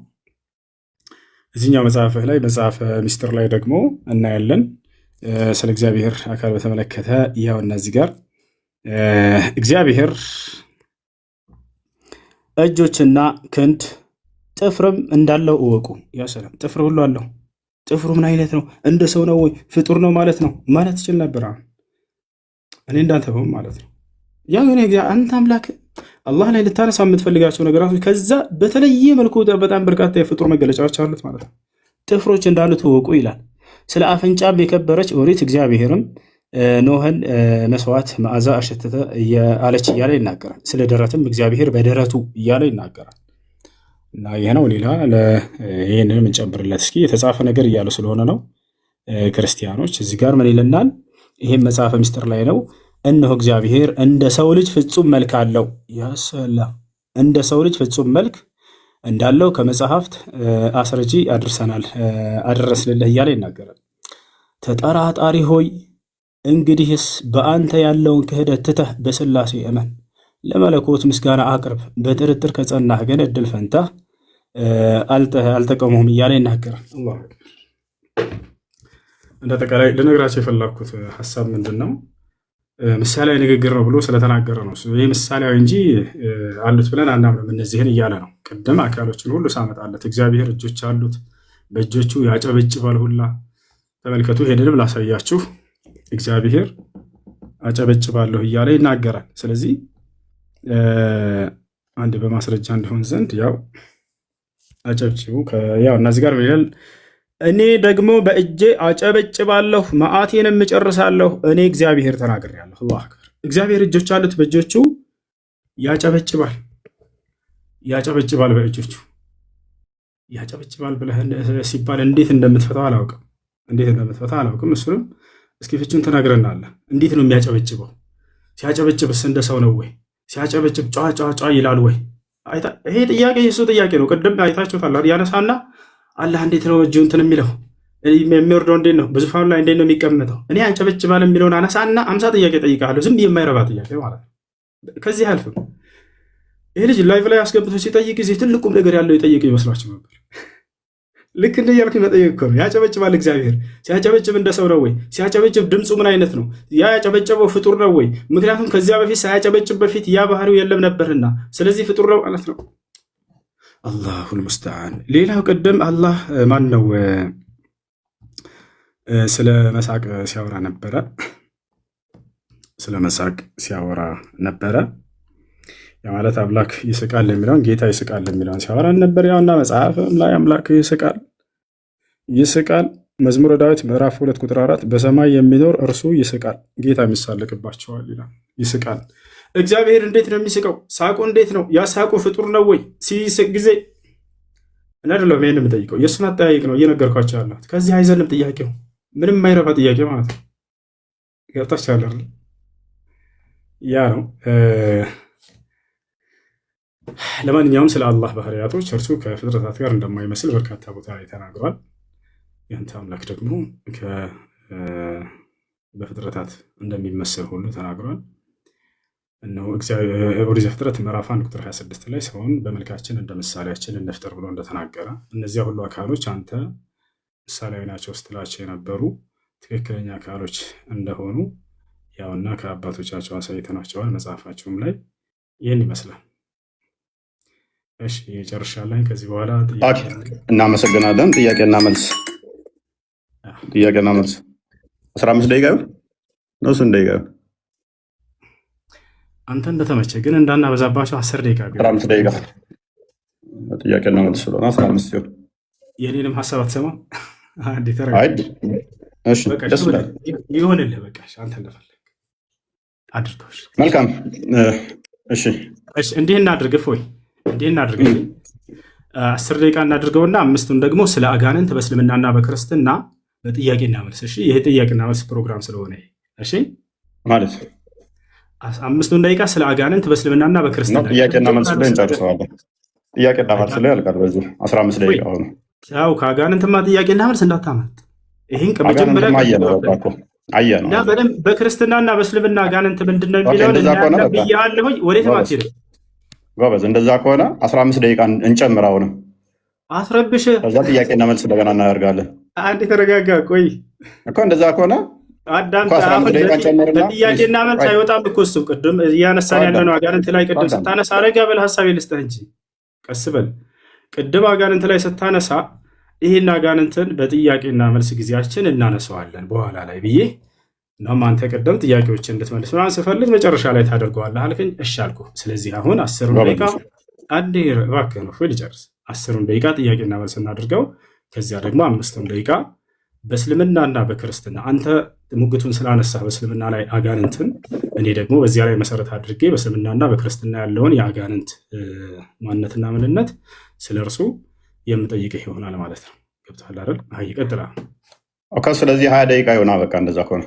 A: እዚህኛው መጽሐፍህ ላይ መጽሐፈ ሚስጥር ላይ ደግሞ እናያለን ስለ እግዚአብሔር አካል በተመለከተ። ያው እነዚህ ጋር እግዚአብሔር እጆችና ክንድ ጥፍርም እንዳለው እወቁ። ያ ሰላም! ጥፍር ሁሉ አለው። ጥፍሩ ምን አይነት ነው? እንደ ሰው ነው ወይ ፍጡር ነው ማለት ነው ማለት ትችል ነበር። እኔ እንዳንተ በሆን ማለት ነው። ያ ግን አንተ አምላክ አላህ ላይ ልታነሳ የምትፈልጋቸው ነገራቶች ከዛ በተለየ መልኩ በጣም በርካታ የፍጡር መገለጫዎች አሉት ማለት ነው። ጥፍሮች እንዳሉት እወቁ ይላል። ስለ አፍንጫም የከበረች ኦሪት እግዚአብሔርም ኖህን መስዋዕት መዓዛ አሸተተ አለች እያለ ይናገራል። ስለ ደረትም እግዚአብሔር በደረቱ እያለ ይናገራል። እና ይህ ነው። ሌላ ይህንን የምንጨምርለት እስኪ የተጻፈ ነገር እያሉ ስለሆነ ነው ክርስቲያኖች። እዚህ ጋር ምን ይለናል? ይህም መጽሐፈ ምስጢር ላይ ነው። እነሆ እግዚአብሔር እንደ ሰው ልጅ ፍጹም መልክ አለው። ያሰላም! እንደ ሰው ልጅ ፍጹም መልክ እንዳለው ከመጽሐፍት አስረጂ አደረስንልህ እያለ ይናገራል። ተጠራጣሪ ሆይ እንግዲህስ በአንተ ያለውን ክህደት ትተህ በሥላሴ እመን፣ ለመለኮት ምስጋና አቅርብ። በጥርጥር ከጸናህ ግን እድል ፈንታ አልጠቀሙህም እያለ ይናገራል። እንደ አጠቃላይ ልነግራቸው የፈለኩት ሀሳብ ምንድን ነው? ምሳሌያዊ ንግግር ነው ብሎ ስለተናገረ ነው። ይህ ምሳሌያዊ እንጂ አሉት ብለን አናምንም እነዚህን እያለ ነው። ቅድም አካሎችን ሁሉ ሳመጣለት እግዚአብሔር እጆች አሉት፣ በእጆቹ ያጨበጭባል ሁላ። ተመልከቱ፣ ይሄንንም ላሳያችሁ። እግዚአብሔር አጨበጭባለሁ እያለ ይናገራል። ስለዚህ አንድ በማስረጃ እንዲሆን ዘንድ ያው አጨብጭቡ። ያው እነዚህ ጋር ይላል እኔ ደግሞ በእጄ አጨበጭባለሁ መዓቴንም እጨርሳለሁ፣ እኔ እግዚአብሔር ተናግሬአለሁ። አላሁ አክበር። እግዚአብሔር እጆች አሉት፣ በእጆቹ ያጨበጭባል በእጆቹ ያጨበጭባል ብለህ ሲባል እንዴት እንደምትፈታው አላውቅም። እሱንም እስኪ ፍቹን ትነግረናለህ። እንዴት ነው የሚያጨበጭበው? ሲያጨበጭብስ እንደ ሰው ነው ወይ? ሲያጨበጭብ ጫጫጫ ይላል ወይ? ይሄ ጥያቄ የሱ ጥያቄ ነው። ቅድም አይታችሁታል። ያነሳና አላህ እንዴት ነው እጁ እንትን የሚለው የሚወርደው እንዴት ነው? በዙፋኑ ላይ እንዴት ነው የሚቀመጠው? እኔ አንጨበጭባል የሚለውን አነሳና 50 ጥያቄ ጠይቃለሁ። ዝም የማይረባ ጥያቄ ማለት ነው። ከዚህ አልፍም። ይሄ ልጅ ላይቭ ላይ አስገብቶ ሲጠይቅ ጊዜ ትልቁም ነገር ያለው የጠየቀ ይመስላችሁ ነበር። ልክ እንደ እያልኩኝ መጠየቅ እኮ ነው። ያጨበጭባል እግዚአብሔር። ሲያጨበጭብ እንደ ሰው ነው ወይ? ሲያጨበጭብ ድምፁ ምን አይነት ነው? ያ ያጨበጨበው ፍጡር ነው ወይ? ምክንያቱም ከዚያ በፊት ሳያጨበጭብ በፊት ያ ባህሪው የለም ነበርና፣ ስለዚህ ፍጡር ነው ማለት ነው። አላሁል ሙስተዓን። ሌላው ቅድም አላህ ማን ነው ስለ መሳቅ ሲያወራ ነበረ። ማለት አምላክ ይስቃል የሚለውን ጌታ ይስቃል የሚለውን ሲያወራ ነበር። ያውና መጽሐፍም ላይ አምላክ ይስቃል። መዝሙረ ዳዊት ምዕራፍ 2 ቁጥር 4 በሰማይ የሚኖር እርሱ ይስቃል፣ ጌታ የሚሳለቅባቸዋል ይላል። ይስቃል። እግዚአብሔር እንዴት ነው የሚስቀው? ሳቁ እንዴት ነው? ያ ሳቁ ፍጡር ነው ወይ? ሲስቅ ጊዜ አይደለም ይሄን የምጠይቀው፣ የእሱን አጠያየቅ ነው እየነገርኳቸው ያለሁት። ከዚህ አይዘልም ጥያቄው፣ ምንም የማይረባ ጥያቄ ማለት ነው። ገብታችኋል አይደል? ያ ነው። ለማንኛውም ስለ አላህ ባህሪያቶች እርሱ ከፍጥረታት ጋር እንደማይመስል በርካታ ቦታ ላይ ተናግሯል። ያንተ አምላክ ደግሞ በፍጥረታት እንደሚመስል ሁሉ ተናግሯል። እነሆ ኦሪት ዘፍጥረት ምዕራፍ 1 ቁጥር 26 ላይ ሰውን በመልካችን እንደ ምሳሌያችን እንፍጠር ብሎ እንደተናገረ እነዚያ ሁሉ አካሎች አንተ ምሳሌያዊ ናቸው ስትላቸው የነበሩ ትክክለኛ አካሎች እንደሆኑ ያውና ከአባቶቻቸው አሳይተናቸዋል። መጽሐፋቸውም ላይ ይህን ይመስላል። እሺ ጨርሻለሁ። ከዚህ በኋላ
B: እናመሰግናለን። ጥያቄና መልስ 15 ደቂቃ ነው። ስንት ደቂቃ
A: አንተ እንደተመቸ ግን እንዳናበዛባቸው 10 ደቂቃ
B: 15 ደቂቃ ጥያቄና መልስ ስለሆነ 15 ሲሆን
A: የኔንም ሀሳብ አትሰማ። ይሆንልህ በቃ አንተ እንደፈለግ አድርገው።
B: መልካም። እሺ
A: እንዲህ እናድርግ። እፎይ እንዲህ እናድርግ። 10 ደቂቃ እናድርገውና 5ቱን ደግሞ ስለ አጋንንት በእስልምናና በክርስትና በጥያቄና መልስ። እሺ፣ ይሄ ጥያቄና መልስ ፕሮግራም ስለሆነ እሺ፣
B: ማለት
A: 5ቱን ደቂቃ ስለ አጋንንት በእስልምናና በክርስትና
B: ጥያቄና መልስ ላይ እንጨርሰዋለን። ጥያቄና መልስ ላይ ያልቃል በዚህ 15 ደቂቃ ሆነ።
A: ያው ከአጋንንትማ ጥያቄና መልስ እንዳታመልጥ። ይሄን ከመጀመሪያ አየነው። በደንብ በክርስትናና በእስልምና አጋንንት ምንድነው የሚለው ብያለሁኝ። ወዴት ማትሄድ
B: ጎበዝ። እንደዛ ከሆነ 15 ደቂቃ እንጨምር። አሁንም
A: አስረብሽ።
B: ከዛ ጥያቄና መልስ እንደገና እናደርጋለን።
A: አንድ የተረጋጋ ቆይ
B: እኮ እንደዛ ከሆነ
A: አዳም ጥያቄና መልስ አይወጣም እኮ እሱ ቅድም እያነሳን ያለ ነው። አጋንንት ላይ ቅድም ስታነሳ አረጋ በል ሀሳብ ልስጥህ እንጂ ቀስ በል። ቅድም አጋንንት ላይ ስታነሳ ይህን አጋንንትን በጥያቄና መልስ ጊዜያችን እናነሳዋለን በኋላ ላይ ብዬ እናም አንተ ቅድም ጥያቄዎችን እንድትመልስ ምናምን ስፈልግ መጨረሻ ላይ ታደርገዋለህ አልከኝ። እሺ አልኩ። ስለዚህ አሁን 10 ደቂቃ አንዴ እባክህ ነው ልጨርስ። 10 ደቂቃ ጥያቄና መልስ እናድርገው። ከዚያ ደግሞ 5 ደቂቃ በእስልምናና በክርስትና አንተ ሙግቱን ስላነሳ በእስልምና ላይ አጋንንትን፣ እኔ ደግሞ በዚያ ላይ መሰረት አድርጌ በእስልምናና በክርስትና ያለውን የአጋንንት ማንነትና ምንነት ስለ እርሱ የምጠይቅህ ይሆናል ማለት ነው። ገብቶሃል አይደል? ይቀጥላል።
B: ኦኬ። ስለዚህ 20 ደቂቃ ይሆናል። በቃ እንደዛ ከሆነ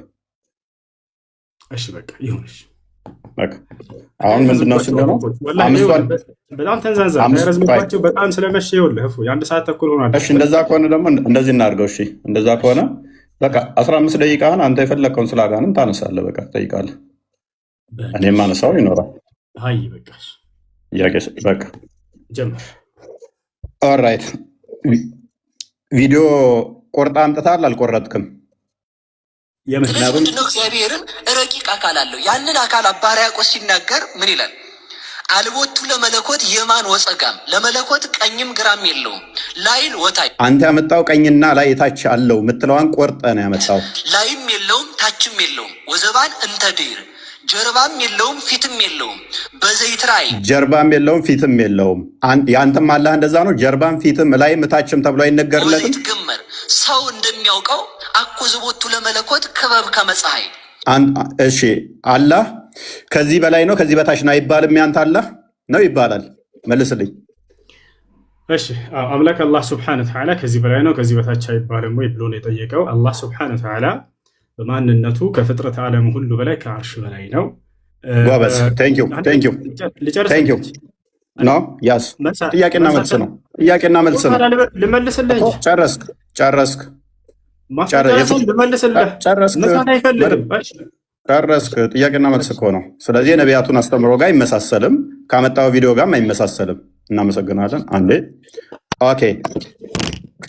A: እሺ በቃ ይሁንሽ።
B: በቃ አሁን ምንድነው ስለሆነ
A: በጣም ተንዛንዛ ረዝምባቸው በጣም ስለመሸ ይኸውልህ የአንድ ሰዓት ተኩል ሆኗል።
B: እሺ እንደዛ ከሆነ ደግሞ እንደዚህ እናድርገው። እሺ እንደዛ ከሆነ በቃ 15 ደቂቃን አንተ የፈለግከውን ስለ አጋንንት ታነሳለህ። በቃ ትጠይቃለህ፣ እኔም አነሳው ይኖራል።
A: አይ በቃ
B: ጥያቄ በቃ
A: ጀምር።
B: ኦልራይት። ቪዲዮ ቆርጣ አምጥታል አልቆረጥክም?
D: ምክንያቱም እግዚአብሔርን ረቂቅ አካል አለው። ያንን አካል አባ ሕርያቆስ ሲናገር ምን ይላል? አልቦቱ ለመለኮት የማን ወፀጋም፣ ለመለኮት ቀኝም ግራም የለውም ላይል ወታይ።
B: አንተ ያመጣው ቀኝና ላይ ታች አለው ምትለዋን ቆርጠ ነው ያመጣው።
D: ላይም የለውም ታችም የለውም ወዘባን እንተድር፣ ጀርባም የለውም ፊትም የለውም በዘይት ራእይ።
B: ጀርባም የለውም ፊትም የለውም። ያንተም አላህ እንደዛ ነው። ጀርባም ፊትም ላይም ታችም ተብሎ አይነገርለትም።
D: ገመር ሰው እንደሚያውቀው አኮዝቦቱ ለመለኮት ክበብ ከመፀሐይ።
B: እሺ አላህ ከዚህ በላይ ነው ከዚህ በታች ነው አይባልም። ያንተ አላህ ነው ይባላል። መልስልኝ።
A: እሺ አምላክ አላህ ስብሐነ ወተዓላ ከዚህ በላይ ነው ከዚህ በታች አይባልም ወይ ብሎ ነው የጠየቀው። አላህ ስብሐነ ወተዓላ በማንነቱ ከፍጥረት ዓለም ሁሉ በላይ ከአርሽ በላይ ነው።
B: ጎበዝ። ቴንኪው ኖ ያስ ጥያቄና መልስ ነው። ጥያቄና መልስ ነው።
A: ልመልስልህ።
B: ጨረስክ? ጨረስክ? ጥያቄና መልስ እኮ ነው። ስለዚህ የነቢያቱን አስተምሮ ጋር አይመሳሰልም፣ ካመጣው ቪዲዮ ጋርም አይመሳሰልም። እናመሰግናለን። አንዴ ኦኬ።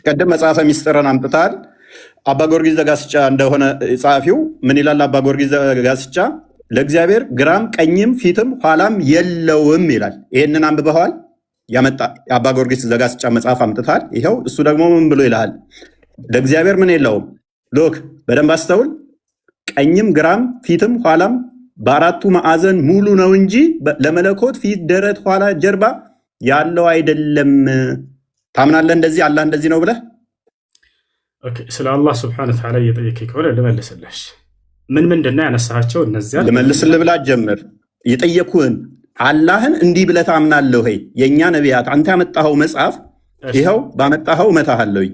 B: ቅድም መጽሐፈ ሚስጥርን አምጥታል። አባ ጊዮርጊስ ዘጋስጫ እንደሆነ ጸሐፊው ምን ይላል? አባ ጊዮርጊስ ዘጋስጫ ለእግዚአብሔር ግራም ቀኝም ፊትም ኋላም የለውም ይላል። ይህንን አንብበዋል? ያመጣ አባ ጊዮርጊስ ዘጋስጫ መጽሐፍ አምጥታል። ይኸው እሱ ደግሞ ምን ብሎ ይልሃል? ለእግዚአብሔር ምን የለውም? ሎክ በደንብ አስተውል። ቀኝም ግራም ፊትም ኋላም በአራቱ ማዕዘን ሙሉ ነው እንጂ ለመለኮት ፊት፣ ደረት፣ ኋላ፣ ጀርባ ያለው አይደለም። ታምናለህ? እንደዚህ አላህ እንደዚህ ነው ብለህ
A: ስለ አላህ ስብሐነሁ ወተዓላ እየጠየቀኝ ከሆነ ልመልስልህ። ምንድን ነው ያነሳቸው? እነዚያ
B: ልመልስልህ ብላ ጀምር። የጠየኩህን አላህን እንዲህ ብለህ ታምናለህ ወይ? የእኛ ነቢያት አንተ ያመጣኸው መጽሐፍ ይኸው ባመጣኸው እመታሃለሁኝ።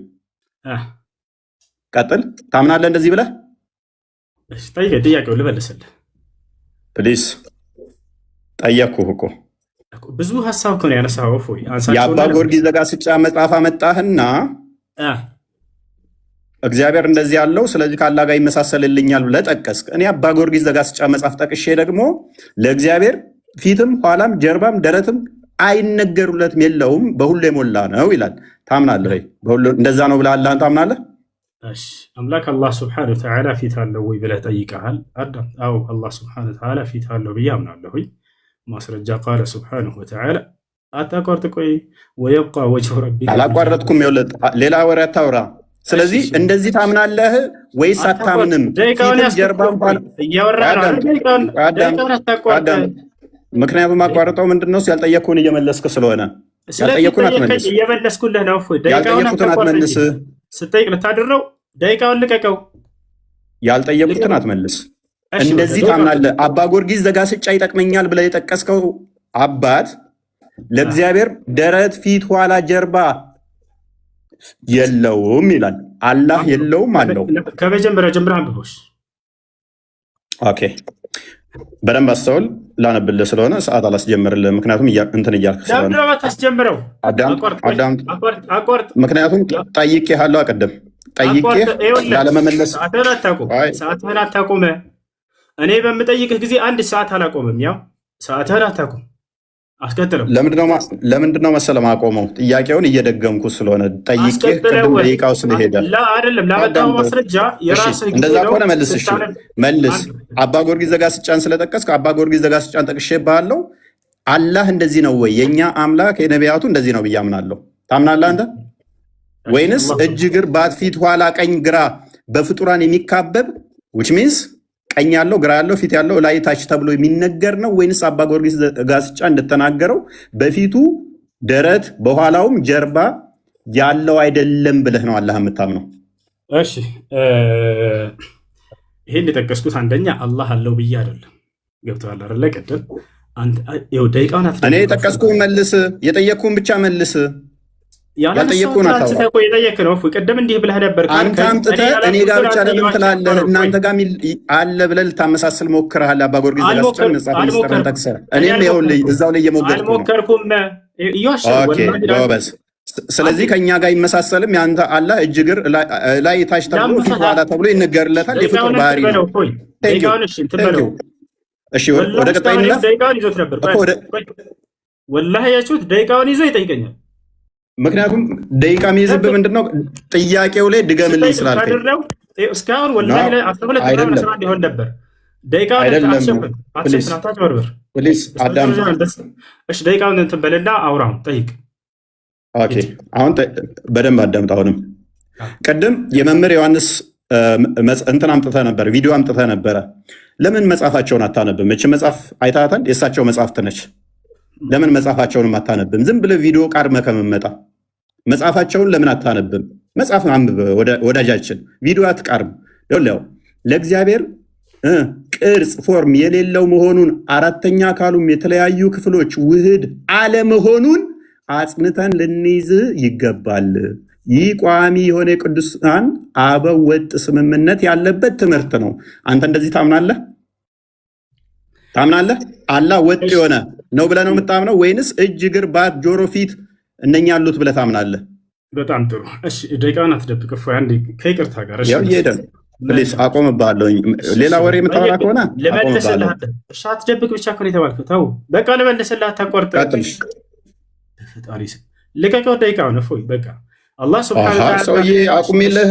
B: ቀጥል። ታምናለህ እንደዚህ ብለህ?
A: ጥያቄው ልመልስልህ
B: ፕሊዝ። ጠየቅኩህ እኮ
A: ብዙ ሀሳብ እኮ ነው ያነሳኸው።
B: የአባ ጊዮርጊስ ዘጋስጫ መጽሐፍ አመጣህና እግዚአብሔር እንደዚህ ያለው ስለዚህ ከአላህ ጋር ይመሳሰልልኛል ብለህ ጠቀስክ። እኔ አባ ጊዮርጊስ ዘጋስጫ መጽሐፍ ጠቅሼ ደግሞ ለእግዚአብሔር ፊትም ኋላም ጀርባም ደረትም አይነገሩለትም የለውም በሁሉ የሞላ ነው ይላል። ታምናለህ ወይ? በሁሉ እንደዛ ነው ብለህ አላህን ታምናለህ?
A: እሺ አምላክ አላህ ስብሐነሁ ወተዓላ ፊት አለው ወይ ብለህ ጠይቀሃል። አዳም አዎ አላህ ስብሐነሁ ወተዓላ ፊት አለው ብዬ አምናለሁ። ማስረጃ ቃለ ስብሐነሁ ወተዓላ አታቋርጥ። ቆይ ወየብቃ ወጅሁ ረቢከ
B: አላቋረጥኩም። ሌላ ወሬ አታውራ። ስለዚህ እንደዚህ ታምናለህ ወይስ አታምንም? ምክንያቱም አቋርጠው ምንድነው ያልጠየቅኩህን እየመለስክ ስለሆነ ያልጠየቅኩህን አትመልስ።
A: እየመለስኩልህ ነው።
B: ያልጠየቅኩትን አትመልስ።
A: ስጠይቅ ልታድረው ደቂቃውን ልቀቀው።
B: ያልጠየቅኩትን አትመልስ። እንደዚህ ታምናለህ? አባ ጊዮርጊስ ዘጋስጫ ይጠቅመኛል ብለህ የጠቀስከው አባት ለእግዚአብሔር ደረት፣ ፊት፣ ኋላ፣ ጀርባ የለውም ይላል። አላህ የለውም አለው።
A: ከመጀመሪያ ጀምረህ አንብቦሽ።
B: ኦኬ በደንብ አስተውል። ላነብልህ ስለሆነ ሰዓት አላስጀምርልህ፣ ምክንያቱም እንትን እያልክ ስለሆነ
A: ታስጀምረው። አቋርጥ።
B: ምክንያቱም ጠይቄሃለሁ፣ አቀደም ጠይቄህ ላለመመለስ
A: ሰዓትህን አታቁም። እኔ በምጠይቅህ ጊዜ አንድ ሰዓት አላቆምም። ያው ሰዓትህን አታቁም። አስከትለው።
B: ለምንድነው መሰለህ ማቆመው? ጥያቄውን እየደገምኩ ስለሆነ ጠይቄህ ቅድም ደቂቃው ስለሄደ
A: አይደለም። ላመጣው ማስረጃ የራስህ
B: እንደዛ ከሆነ መልስ። እሺ መልስ። አባ ጊዮርጊስ ዘጋስጫን ስለጠቀስክ አባ ጊዮርጊስ ዘጋስጫን ጠቅሼብሃለሁ። አላህ እንደዚህ ነው ወይ? የእኛ አምላክ የነቢያቱ እንደዚህ ነው ብዬ አምናለሁ። ታምናለህ አንተ? ወይንስ እጅ፣ እግር፣ ባት፣ ፊት፣ ኋላ፣ ቀኝ፣ ግራ በፍጡራን የሚካበብ which means ቀኝ ያለው ግራ ያለው ፊት ያለው ላይ ታች ተብሎ የሚነገር ነው? ወይንስ አባ ጊዮርጊስ ዘጋስጫ እንደተናገረው በፊቱ ደረት በኋላውም ጀርባ ያለው አይደለም ብለህ ነው አላህ የምታምነው?
A: እሺ ይሄን የጠቀስኩት አንደኛ አላህ አለው ብዬ አይደለም። ገብቶሃል አይደለ? ቅድም ደቂቃውን
B: እኔ የጠቀስኩህን መልስ፣ የጠየቅኩህን ብቻ መልስ። ያልጠየቅኩህን አታውቅም።
A: የጠየቅህ ነው። ቅድም እንዲህ ብለህ ነበር።
B: አንተ አምጥተህ እኔ ጋር ብቻ ለምን ትላለህ? እናንተ ጋር አለ ብለህ ልታመሳስል ሞክረሃል። አባ ጊዮርጊስ ዘጋስጫን መጽሐፍ ሚስጥርን ጠቅሰህ እኔም ይኸውልህ እዛው ላይ እየሞገድኩ ነው። ጎበዝ። ስለዚህ ከእኛ ጋር ይመሳሰልም። የአንተ አላህ እጅ፣ እግር፣ ላይ ታች ተብሎ ፊት ኋላ ተብሎ ይነገርለታል። የፍጡር ባህሪ ነው። እሺ ወደ ቀጣይ እንለፍ።
A: ወላሂ ያችሁት ደቂቃውን ይዞ ይጠይቀኛል።
B: ምክንያቱም ደቂቃ የሚይዝብህ ምንድነው? ጥያቄው ላይ ድገምልኝ ስላልከኝ
A: እስካሁን ወላሂ ላይ 12 ሊሆን ነበር። ደቂቃውን እንትን በልና አውራው ጠይቅ።
B: አሁን በደንብ አዳምጥ። አሁንም ቅድም የመምህር ዮሐንስ እንትን አምጥተህ ነበር፣ ቪዲዮ አምጥተህ ነበረ። ለምን መጽሐፋቸውን አታነብም? እች መጽሐፍ አይታታል፣ የእሳቸው መጽሐፍት ነች። ለምን መጽሐፋቸውንም አታነብም? ዝም ብለህ ቪዲዮ ቃርመህ ከመመጣ መጽሐፋቸውን ለምን አታነብም? መጽሐፍ አንብብ ወዳጃችን፣ ቪዲዮ አትቃርም። ይኸውልህ ለእግዚአብሔር ቅርጽ ፎርም የሌለው መሆኑን፣ አራተኛ አካሉም የተለያዩ ክፍሎች ውህድ አለመሆኑን አጽንተን ልንይዝ ይገባል። ይህ ቋሚ የሆነ የቅዱሳን አበው ወጥ ስምምነት ያለበት ትምህርት ነው። አንተ እንደዚህ ታምናለህ? አላህ ወጥ የሆነ ነው ብለህ ነው የምታምነው? ወይንስ እጅ፣ እግር፣ ባት፣ ጆሮ፣ ፊት እነኛ ያሉት ብለህ ታምናለህ?
A: በጣም ጥሩ። እሺ ደቂቃውን አትደብቅ። ከይቅርታ ጋር
B: ፕሊስ አቆምብሃለሁ። ሌላ ወሬ የምታወራ ከሆነ
A: ልመልስልህ። እሺ አትደብቅ ብቻ እኮ ነው የተባልከው። ተው በቃ ልመልስልህ። አታቋርጥ። ልቀቀው ደቂቃውን። እፎይ በቃ አላህ ሱብሓነሁ ወተዓላ
B: ሰውዬ አቁሜልህ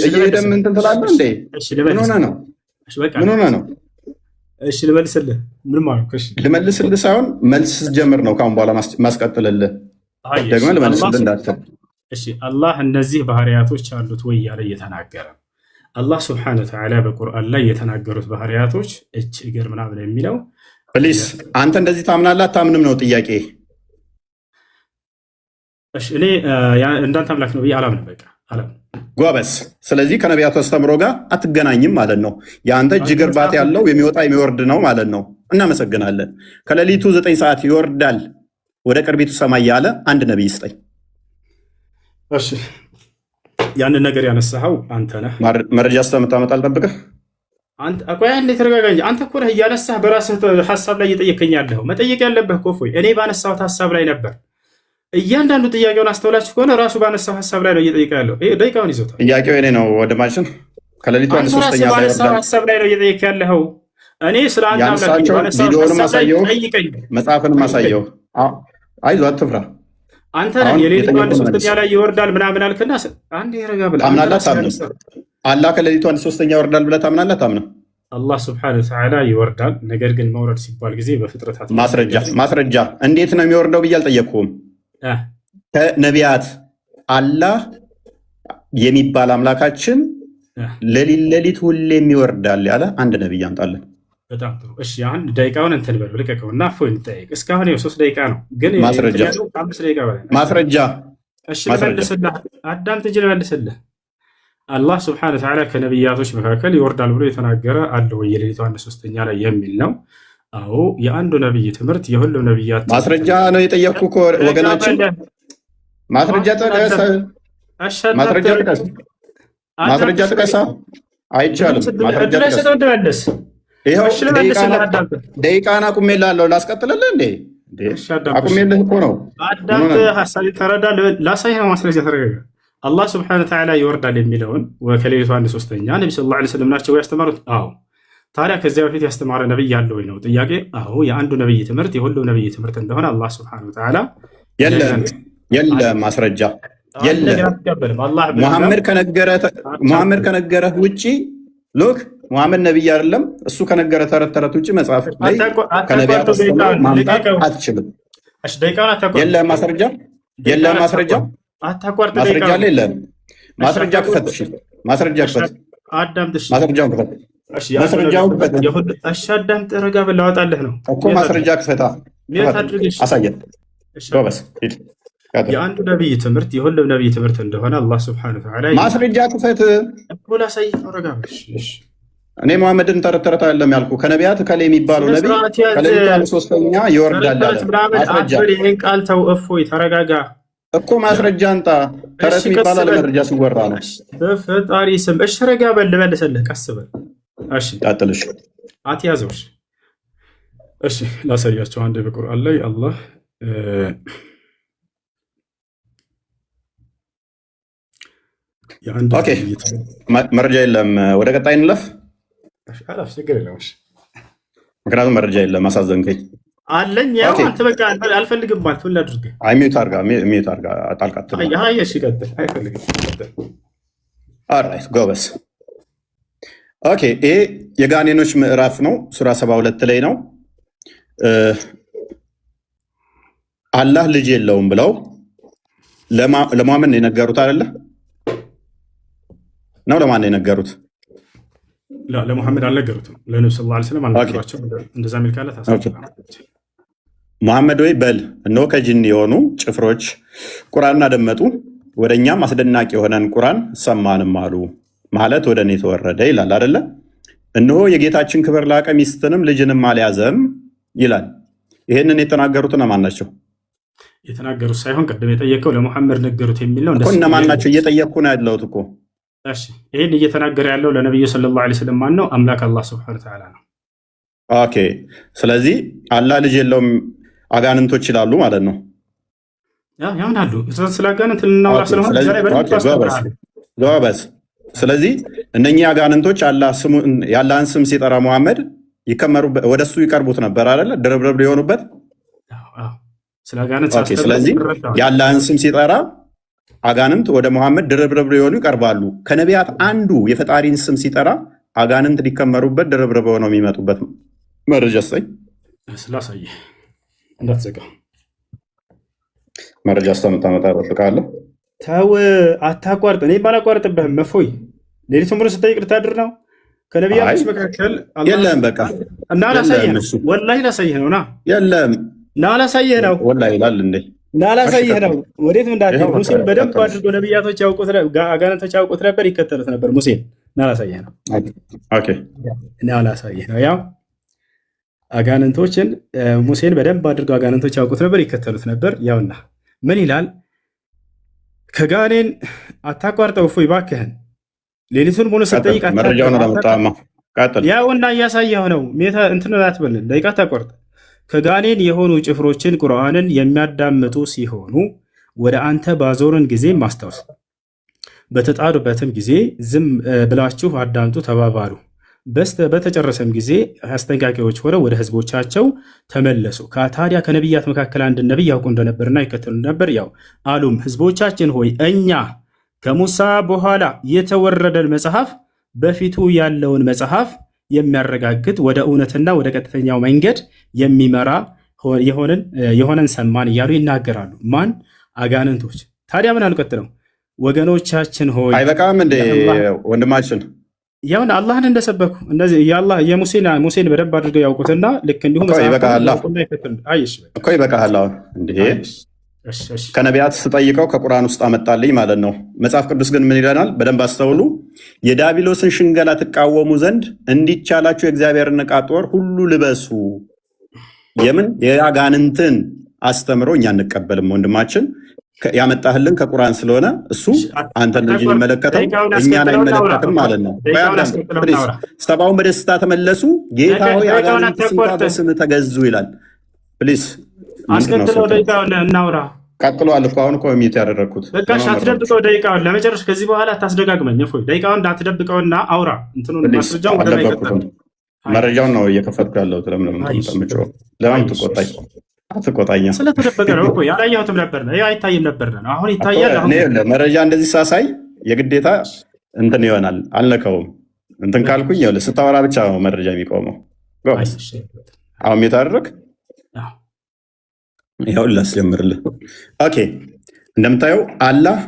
B: እየሄደም እንትን ትላለህ እንዴ? ምን ሆነህ ነው? ምን ሆነህ ነው?
A: እሺ ልመልስልህ። ምን ማለት ነው?
B: ልመልስልህ ሳይሆን መልስ ጀምር ነው ካሁን በኋላ ማስቀጥልልህ። ደግሞ ልመልስልህ እንዳትል።
A: እሺ አላህ እነዚህ ባህሪያቶች አሉት ወይ ያለ እየተናገረ አላህ ሱብሓነሁ ወተዓላ በቁርአን ላይ የተናገሩት ባህሪያቶች እጅ፣ እግር ምናምን የሚለው
B: ፕሊስ አንተ እንደዚህ ታምናለህ አታምንም ነው ጥያቄ።
A: እሺ እኔ እንዳንተ አምላክ ነው ብዬ አላምንም። በቃ አላምንም።
B: ጎበዝ። ስለዚህ ከነቢያቱ አስተምሮ ጋር አትገናኝም ማለት ነው። የአንተ እጅ፣ እግር፣ ባት ያለው የሚወጣ የሚወርድ ነው ማለት ነው። እናመሰግናለን። ከሌሊቱ 9 ሰዓት ይወርዳል ወደ ቅርቢቱ ሰማይ ያለ አንድ ነቢይ ስጠኝ።
A: እሺ ያንን ነገር ያነሳኸው አንተ ነህ።
B: መረጃ ስለምታመጣ አልጠብቅህ።
A: ተረጋጋኝ። አንተ እኮ ነህ እያነሳህ በራስህ ሀሳብ ላይ እየጠየቀኝ ያለኸው። መጠየቅ ያለብህ እኮ እፎይ እኔ ባነሳሁት ሀሳብ ላይ ነበር። እያንዳንዱ ጥያቄውን አስተውላችሁ ከሆነ ራሱ ባነሳው ሀሳብ ላይ ነው እየጠየቀ ያለው። ደቂቃውን ይዞታል።
B: ጥያቄው እኔ ነው ወንድማችን። ከሌሊቱ 1/3
A: ባነሳው ሀሳብ ላይ ነው እየጠየቀ ያለኸው። እኔ ስለ አንተ
B: ቪዲዮንም አሳየው፣ መጽሐፍንም አሳየው። አይዞህ አትፍራ።
A: አንተ ነህ የሌሊቱ 1/3 ላይ ይወርዳል ምናምን አልክና አንዴ ረጋ ብለህ
B: ታምናለህ? አታምንም? አላህ ከሌሊቱ 1/3 ይወርዳል ብለህ ታምናለህ? አታምንም?
A: አላህ ስብሐነሁ ወተዓላ ይወርዳል። ነገር ግን መውረድ ሲባል ጊዜ በፍጥረታት
B: ማስረጃ እንዴት ነው የሚወርደው ብዬ አልጠየቅኩም። ከነቢያት አላህ የሚባል አምላካችን ሌሊት ሁሌም ይወርዳል ያለ አንድ ነቢይ አምጣለን።
A: በጣም ጥሩ። እሺ አሁን ደቂቃውን እንትን በለው ልቀቀው እና እፎይ እንጠይቅ። እስካሁን 3 ደቂቃ ነው፣ ግን
B: ማስረጃ
A: 5 ደቂቃ በላይ
B: ማስረጃ።
A: እሺ ልመልስልህ፣ አዳምጥ እንጂ ልመልስልህ። አላህ ስብሐነሁ ወተዓላ ከነቢያቶች መካከል ይወርዳል ብሎ የተናገረ አለ ወይ? የሌሊቱ 1/3 ላይ የሚል ነው። አዎ የአንዱ ነብይ ትምህርት የሁሉም ነብያት
B: ማስረጃ ነው የጠየቅኩ እኮ ወገናችን። ማስረጃ ጥቀስ፣ ማስረጃ ጥቀስ፣ ማስረጃ ጥቀስ። አይቻልም። ማስረጃ ጥቀስ። ይኸው ደቂቃን አቁሜልሃለሁ። ላስቀጥልልህ እንዴ? አቁሜልህ እኮ ነው።
A: አዳምጥ፣ ሀሳቤን ተረዳ። ላሳይህ ነው ማስረጃ። ተረጋጋ። አላህ ስብሐነ ወተዓላ ይወርዳል የሚለውን ከሌሊቱ 1/3 ነቢ ሰለላሁ ዐለይሂ ወሰለም ናቸው ያስተማሩት። አዎ ታዲያ ከዚያ በፊት ያስተማረ ነብይ ያለ ወይ ነው ጥያቄ። አዎ የአንዱ ነብይ ትምህርት የሁሉም ነብይ ትምህርት እንደሆነ አላህ ስብሐነ ወተዓላ
B: የለም ማስረጃ የለም። ሙሐመድ ከነገረህ ውጪ ሉክ ሙሐመድ ነብይ አይደለም። እሱ ከነገረ ተረት ተረት ውጪ መጽሐፍ ላይ ከነቢያት ማምጣት አትችልም። የለም ማስረጃ፣ የለም ማስረጃ፣ ማስረጃ የለም። ማስረጃ ክፈት፣ ማስረጃ ክፈት፣ ማስረጃውን ክፈት፣ ማስረጃውን ክፈት።
A: እሺ አዳምጥ፣ ረጋ ብለህ ላወጣልህ ነው
B: እኮ ማስረጃ ክፈታ፣ አሳየን። ጎበዝ ሂድ።
A: የአንዱ ነብይ ትምህርት የሁሉም ነብይ ትምህርት እንደሆነ አላህ ስብሐነሁ ወተዓላ
B: ማስረጃ ክፈት
A: እኮ ላሳይህ ነው። ረጋ ብለህ
B: እኔ መሐመድን ተረት ተረት አይደለም ያልኩ። ከነቢያት ከሌ የሚባለው ነቢ ከሌሊቱ 3ኛ ይወርዳል አለ። ማስረጃ
A: ይሄን ቃል ተው፣ እፎይ ተረጋጋ
B: እኮ ማስረጃ አንጣ። ተረት የሚባለው መረጃ ሲወራ ነው።
A: በፈጣሪ ስም እሺ፣ ረጋ በል ልመልስልህ፣ ቀስ በል እሺ።
B: ቀጥልሽ
A: አትያዘው። እሺ ላሳያቸው አንድ በቁርአን ላይ አላህ
B: ኦኬ፣ መረጃ የለም። ወደ ቀጣይ እንለፍ። ምክንያቱም መረጃ የለም። አሳዘንከኝ።
A: አለኝ ያው አንተ በቃ አልፈልግም ማለት ምን ላድርግ?
B: ሚዩት አድርጋ ጣልቃት።
A: እሺ ቀጥል። አይፈልግም።
B: ኦልራይት ጎበስ። ኦኬ ይሄ የጋኔኖች ምዕራፍ ነው። ሱራ 72 ላይ ነው። አላህ ልጅ የለውም ብለው ለሙሐመድ ነው የነገሩት አይደለ? ነው ለማን ነው የነገሩት?
A: ለሙሐመድ አልነገሩትም። ለነብዩ ሰለላሁ ዐለይሂ ወሰለም አልነገሯቸው። እንደዛ ሚል ካለ
B: ሙሐመድ ወይ በል እነሆ ከጅን የሆኑ ጭፍሮች ቁርአንን አደመጡ፣ ወደ እኛም አስደናቂ የሆነን ቁርአን ሰማንም አሉ ማለት ወደ እኔ ተወረደ ይላል አይደለ? እነሆ የጌታችን ክብር ላቀ፣ ሚስትንም ልጅንም አልያዘም ይላል። ይህንን የተናገሩት እነማን ናቸው?
A: የተናገሩት ሳይሆን ቅድም የጠየቀው ለሙሐመድ ነገሩት የሚል ነው።
B: እነማን ናቸው? እየጠየቅኩ ነው ያለሁት እኮ።
A: ይህን እየተናገረ ያለው ለነቢዩ ሰለላሁ ዐለይሂ ወሰለም ማን ነው? አምላክ አላህ ሱብሓነሁ ወተዓላ ነው።
B: ኦኬ ስለዚህ አላህ ልጅ የለውም አጋንንቶች ይላሉ ማለት ነው።
A: ያምናሉ። ስለ አጋንንት ልናወራ ስለሆነ
B: ጎበዝ። ስለዚህ እነኚህ አጋንንቶች የአላህን ስም ሲጠራ ሙሐመድ ወደ እሱ ይቀርቡት ነበር አይደለ? ድርብርብ ሊሆኑበት። ስለዚህ የአላህን ስም ሲጠራ አጋንንት ወደ ሙሐመድ ድርብርብ ሊሆኑ ይቀርባሉ። ከነቢያት አንዱ የፈጣሪን ስም ሲጠራ አጋንንት ሊከመሩበት ድርብርብ ሆነው የሚመጡበት መረጃ ስጠኝ።
A: ስላሳየህ እንዳትዘጋ
B: መረጃ እስከምታመጣ እጠብቅሃለሁ።
A: ተው አታቋርጥ። እኔ ባላቋርጥብህም መፎይ ሌሊቱን ሙሉ ስጠይቅ ልታድር ነው። ከነቢያቶች መካከል
B: የለም። በቃ
A: እና ላሳየህ ነው። ወላሂ ላሳየህ ነው። ና
B: የለም
A: ና ላሳየህ ነው።
B: ወላሂ ይላል እንዴ?
A: ና ላሳየህ ነው። ወዴት እንዳትሄድ ሙሴን በደንብ አድርጎ ነቢያቶች ያውቁት፣ አጋንንቶች ያውቁት ነበር፣ ይከተሉት ነበር ሙሴን። ና ላሳየህ ነው።
B: ኦኬ
A: ና ላሳየህ ነው። ያው አጋንንቶችን ሙሴን በደንብ አድርገው አጋንንቶች ያውቁት ነበር፣ ይከተሉት ነበር። ያውና ምን ይላል? ከጋኔን አታቋርጠው እፎይ እባክህን። ሌሊቱን ሙሉ ስጠይቅ ያውና እያሳየው ነው። እንትን አትበልን፣ ደቂቃ አታቋርጥ። ከጋኔን የሆኑ ጭፍሮችን ቁርአንን የሚያዳምጡ ሲሆኑ ወደ አንተ ባዞርን ጊዜ ማስታወስ፣ በተጣዱበትም ጊዜ ዝም ብላችሁ አዳምጡ ተባባሉ። በተጨረሰም ጊዜ አስጠንቃቂዎች ሆነው ወደ ህዝቦቻቸው ተመለሱ። ታዲያ ከነቢያት መካከል አንድ ነቢይ ያውቁ እንደነበርና ይከተሉ ነበር። ያው አሉም ህዝቦቻችን ሆይ እኛ ከሙሳ በኋላ የተወረደን መጽሐፍ በፊቱ ያለውን መጽሐፍ የሚያረጋግጥ ወደ እውነትና ወደ ቀጥተኛው መንገድ የሚመራ የሆነን ሰማን እያሉ ይናገራሉ። ማን? አጋንንቶች። ታዲያ ምን አልቀጥለው? ወገኖቻችን ሆይ
B: አይበቃም እንደ ወንድማችን
A: ያውን አላህን እንደሰበኩ እነዚህ ሙሴን በደንብ አድርገው ያውቁትና ልክ እንዲሁም
B: ይበቃሃል። ከነቢያት ስጠይቀው ከቁርአን ውስጥ አመጣልኝ ማለት ነው። መጽሐፍ ቅዱስ ግን ምን ይለናል? በደንብ አስተውሉ። የዲያብሎስን ሽንገላ ትቃወሙ ዘንድ እንዲቻላችሁ የእግዚአብሔርን ዕቃ ጦር ሁሉ ልበሱ የምን የአጋንንትን አስተምሮ እኛ እንቀበልም። ወንድማችን ያመጣህልን ከቁርአን ስለሆነ እሱ አንተ እንጂ የሚመለከተው እኛን አይመለከትም ማለት ነው። ሰባውን በደስታ ተመለሱ፣ ጌታ ሆይ አጋንንት ሲንኳ በስምህ ተገዙ ይላል። ፕሊዝ
A: አስከትለው ደቂቃውን እናውራ።
B: ቀጥሏል እኮ አሁን እኮ ሚት ያደረግኩት
A: በቃሽ። አትደብቀው ደቂቃውን ለመጨረሻ ከዚህ በኋላ አታስደጋግመኝ። እፎይ ደቂቃውን እንዳትደብቀውና አውራ። እንትኑን ማስረጃውን ወደ ላይ ቀጥል።
B: መረጃውን ነው እየከፈትኩ ያለሁት። ለምን ትቆጣኝ? አትቆጣኝ።
A: ስለተደበቀ ነው እኮ ያላየሁትም ነበር ነው አይታይም ነበር ነው። አሁን ይታያል። አሁን
B: መረጃ እንደዚህ ሳሳይ የግዴታ እንትን ይሆናል። አልነካውም። እንትን ካልኩኝ ስታወራ ብቻ ነው መረጃ የሚቆመው። አሁን የታደረግ ይኸው ላስጀምርልህ። ኦኬ እንደምታየው አላህ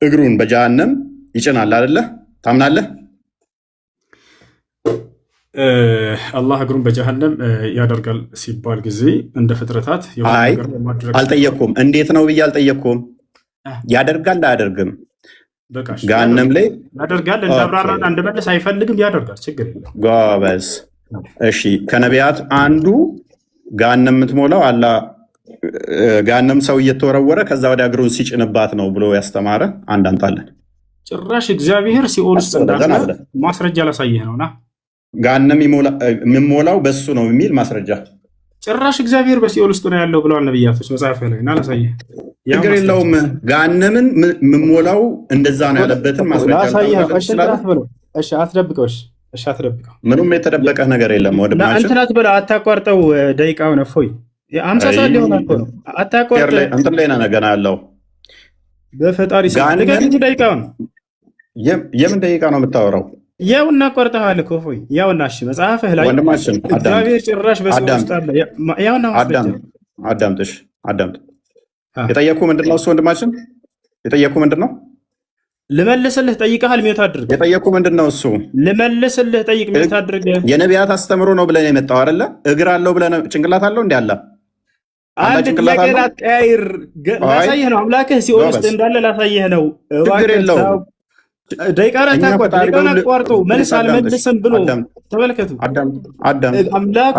B: እግሩን በጀሃነም ይጭናል አይደለ? ታምናለህ?
A: አላህ እግሩን በጀሃነም ያደርጋል ሲባል ጊዜ እንደ ፍጥረታት
B: አልጠየቅኩም። እንዴት ነው ብዬ አልጠየቅኩም። ያደርጋል አያደርግም? ገሃነም ላይ
A: ያደርጋል። እንዳብራራና እንድመልስ አይፈልግም። ያደርጋል፣ ችግር የለም።
B: ጎበዝ። እሺ ከነቢያት አንዱ ገሃነም የምትሞላው አላህ ገሃነም ሰው እየተወረወረ ከዛ ወደ እግሩን ሲጭንባት ነው ብሎ ያስተማረ አንድ አንጣለን።
A: ጭራሽ እግዚአብሔር ሲኦል ውስጥ እንዳለ ማስረጃ ላሳየህ ነውና
B: ገሃነም የሚሞላው በሱ ነው የሚል ማስረጃ።
A: ጭራሽ እግዚአብሔር በሲኦል ውስጥ ነው ያለው ብለዋል ነብያቶች መጽሐፍ ላይ እና ላሳየህ።
B: ችግር የለውም። ገሃነምን የምሞላው እንደዛ ነው ያለበትን ማስረጃ
A: እሺ አትደብቀው። እሺ አትደብቀው።
B: ምንም የተደበቀ ነገር የለም። ወድማችን
A: እንትን አትበለው። አታቋርጠው ደቂቃውን። እፎይ 50 ሰዓት ሊሆን እኮ ነው። አታቋርጠው።
B: እንትን ላይ ነው ገና ያለው።
A: በፈጣሪ ሰው ደቂቃውን
B: የምን ደቂቃ ነው የምታወራው?
A: ያው እናቋርጠዋል እኮ እፎይ። ያውና እሺ መጽሐፍህ ላይ
B: ወንድማችን
A: እግዚአብሔር ጭራሽ በሰው ውስጥ አለ። ያውና
B: አዳምጥ። የጠየኩ ምንድን ነው እሱ? ወንድማችን የጠየኩ ምንድን ነው?
A: ልመልስልህ ጠይቀሃል። ሚውት አድርግ።
B: የጠየኩ ምንድን ነው እሱ?
A: ልመልስልህ ጠይቅ። ሚውት አድርግ።
B: የነቢያት አስተምሮ ነው ብለን የመጣው አይደለ? እግር አለው ብለን ጭንቅላት አለው እንዲ አለ
A: አንድ ጥያቄ ላትቀያይር ላሳየህ ነው። አምላክህ ሲኦል ውስጥ እንዳለ ላሳየህ ነው።
B: ችግር የለውም።
A: ደቂቃውን አቋርጦ መልስ አልመልስም ብሎ ተመልከቱ። አምላኩ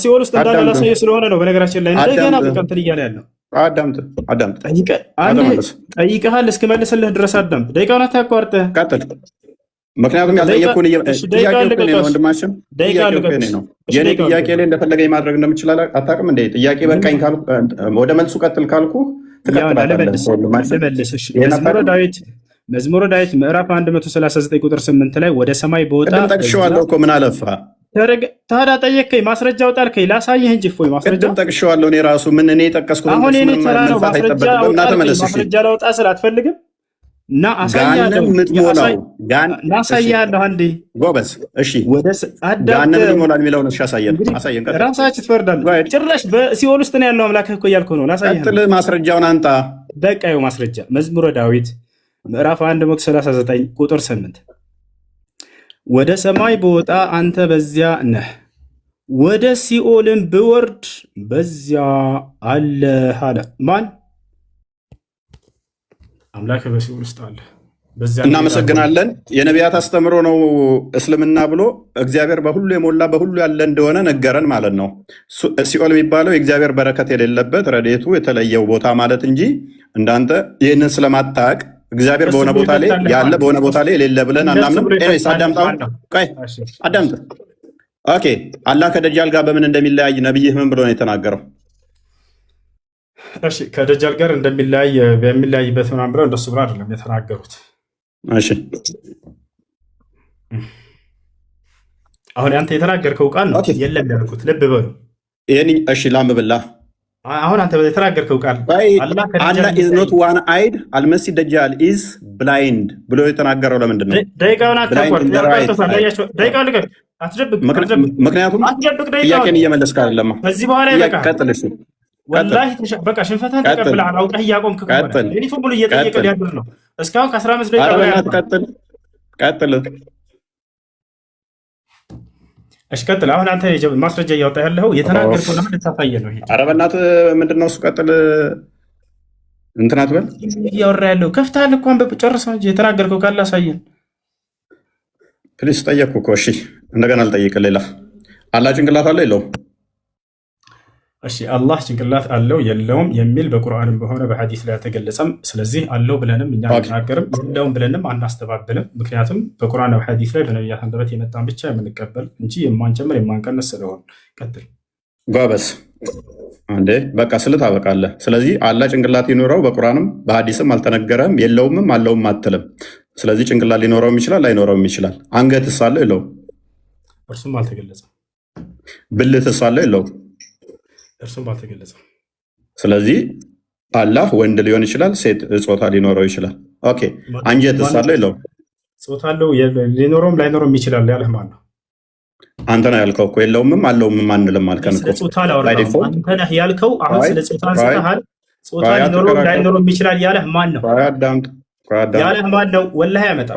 A: ሲኦል ውስጥ እንዳለ ላሳየህ ስለሆነ ነው። በነገራችን ላይ እንደገና እንትን እያለ ያለው ጠይቀሃል እስክመልስልህ ድረስ አዳምጥ። ደቂቃውን አታቋርጠህ
B: ቀጥል። ምክንያቱም ያልጠየኩህን ወንድማችን የኔ ጥያቄ ላይ እንደፈለገ ማድረግ እንደምችል አታውቅም እንዴ? ጥያቄ በቃኝ ካልኩ ወደ መልሱ ቀጥል ካልኩ ትቀጥላለህ። መዝሙረ ዳዊት ምዕራፍ 139 ቁጥር 8 ላይ ወደ ሰማይ በወጣ ጠቅሼዋለሁ እኮ ምን አለፋ
A: ታዲያ ጠየቅከኝ፣ ማስረጃ አውጣልከኝ፣ ላሳየህ እንጂ እፎይ ማስረጃ
B: ጠቅሼዋለሁ። እኔ ራሱ ምን እኔ ጠቀስኩት።
A: አሁን እኔ ተራ ነው ማስረጃ ላውጣ ስል አትፈልግም? እና አሳያለሁ። አንዴ
B: ጎበዝ። እሺ ገሃነም ይሞላል የሚለውን አሳየን።
A: ራሳችሁ ትፈርዳለህ። ጭራሽ በሲኦል ውስጥ ነው ያለው አምላክህ እኮ እያልኩ ነው። ላሳየህ።
B: ማስረጃውን አንጣ።
A: በቃ ይኸው ማስረጃ መዝሙረ ዳዊት ምዕራፍ 139 ቁጥር 8 ወደ ሰማይ በወጣ አንተ በዚያ ነህ፣ ወደ ሲኦልም ብወርድ በዚያ አለህ አለ። ማን? አምላክ በሲኦል ውስጥ አለ።
B: እናመሰግናለን። የነቢያት አስተምሮ ነው እስልምና ብሎ እግዚአብሔር በሁሉ የሞላ በሁሉ ያለ እንደሆነ ነገረን ማለት ነው። ሲኦል የሚባለው የእግዚአብሔር በረከት የሌለበት ረድኤቱ የተለየው ቦታ ማለት እንጂ እንዳንተ ይህንን ስለማታቅ እግዚአብሔር በሆነ ቦታ ላይ ያለ በሆነ ቦታ ላይ የሌለ ብለን አናምንም። አዳምጥ። ኦኬ አላህ ከደጃል ጋር በምን እንደሚለያይ ነብይህ ምን ብሎ ነው የተናገረው?
A: እሺ ከደጃል ጋር እንደሚለያይ በሚለያይበት ምናምን ብለው እንደሱ ብሎ አይደለም የተናገሩት።
B: እሺ
A: አሁን አንተ የተናገርከው ቃል ነው የለም ያልኩት። ልብ በሉ።
B: እሺ ላምብላ
A: አሁን አንተ የተናገርከው ቃል
B: አላህ ኢዝ ኖት ዋን አይድ አልመሲ ደጃል ኢዝ ብላይንድ ብሎ የተናገረው ለምንድን ነው?
A: ደቂቃውን አታቋርጥ።
B: ምክንያቱም ጥያቄን እየመለስክ አይደለም።
A: ከዚህ በኋላ ይበቃል።
B: ቀጥል።
A: ወላሂ በቃ ሽንፈትህን ተቀብለሃል። አውቀህ እያቆምክ ከሆነ ዩኒፎርም ብሎ እየጠየቀ ሊያድር ነው እስካሁን ከ15 ደቂቃ።
B: ቀጥል።
A: እሺ ቀጥል። አሁን አንተ ማስረጃ እያወጣ ያለው የተናገርከው ለምን ልታሳየን ነው?
B: ኧረ በእናትህ ምንድን ነው እሱ? ቀጥል። እንትን አትበል።
A: እያወራ ያለው ከፍተሃል እኮ ጨርሰው እንጂ የተናገርከው ካለ አሳየን
B: ፕሊስ። ጠየቅኩ እኮ። እሺ እንደገና ልጠይቅ። ሌላ አላህ ጭንቅላት አለ የለውም?
A: እሺ አላህ ጭንቅላት አለው የለውም የሚል በቁርአንም በሆነ በሐዲስ ላይ አልተገለጸም። ስለዚህ አለው ብለንም እኛ አንናገርም፣ የለውም ብለንም አናስተባብልም። ምክንያቱም በቁርአን በሐዲስ ላይ በነቢያት አንደበት የመጣን ብቻ የምንቀበል እንጂ የማንጨምር የማንቀነስ ስለሆነ። ቀጥል
B: ጎበዝ። አንዴ በቃ ስልት አበቃለህ። ስለዚህ አላህ ጭንቅላት ይኖረው በቁርአንም በሐዲስም አልተነገረም፣ የለውምም አለውም አትልም። ስለዚህ ጭንቅላት ሊኖረውም ይችላል ላይኖረውም ይችላል። አንገትስ አለው የለውም?
A: እርሱም አልተገለጸም።
B: ብልትስ አለው የለውም?
A: እርሱም አልተገለጸም።
B: ስለዚህ አላህ ወንድ ሊሆን ይችላል፣ ሴት ጾታ ሊኖረው ይችላል። ኦኬ አንጀትስ አለው የለውም?
A: ጾታ አለው ሊኖረውም ላይኖረውም ይችላል ያለህ ማን ነው?
B: አንተ ነህ ያልከው እኮ የለውምም አለውም አንልም አልከን እኮ።
A: ስለ ጾታ ላወራህ አንተ ነህ ያልከው። አሁን ስለ ጾታ አንስተሃል። ጾታ ሊኖረውም ላይኖረውም ይችላል ያለህ ማን ነው? ያለህ ማን ነው? ወላሂ ያመጣው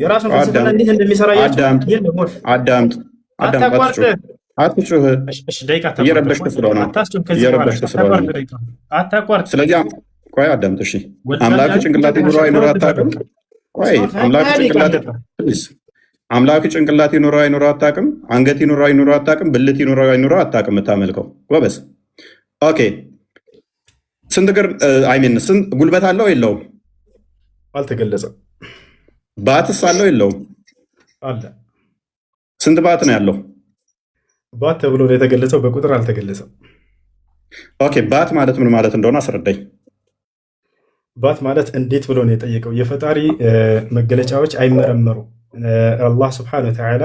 A: የራሱን ፍልስፍና እንዴት እንደሚሰራ
B: አዳምጥ። አትጩህ፣ እየረበሽክ ስለሆነ
A: አታቋርጥ።
B: ስለዚህ ቆይ አዳምጥ። እሺ አምላክ ጭንቅላት ይኑረው አይኑረው አታውቅም? ቆይ አምላክ ጭንቅላት ይኑረው አይኑረው አታውቅም? አንገት ይኑረው አይኑረው አታውቅም? ብልት ይኑረው አይኑረው አታውቅም? የምታመልከው ጎበዝ። ኦኬ ስንት እግር ስንት ጉልበት አለው የለውም?
A: አልተገለጸም።
B: ባትስ አለው የለውም?
A: አለ።
B: ስንት ባት ነው ያለው?
A: ባት ተብሎ ነው የተገለጸው፣ በቁጥር አልተገለጸም።
B: ኦኬ ባት ማለት ምን ማለት እንደሆነ አስረዳኝ።
A: ባት ማለት እንዴት ብሎ ነው የጠየቀው? የፈጣሪ መገለጫዎች አይመረመሩ። አላህ ስብሐነሁ ወተዓላ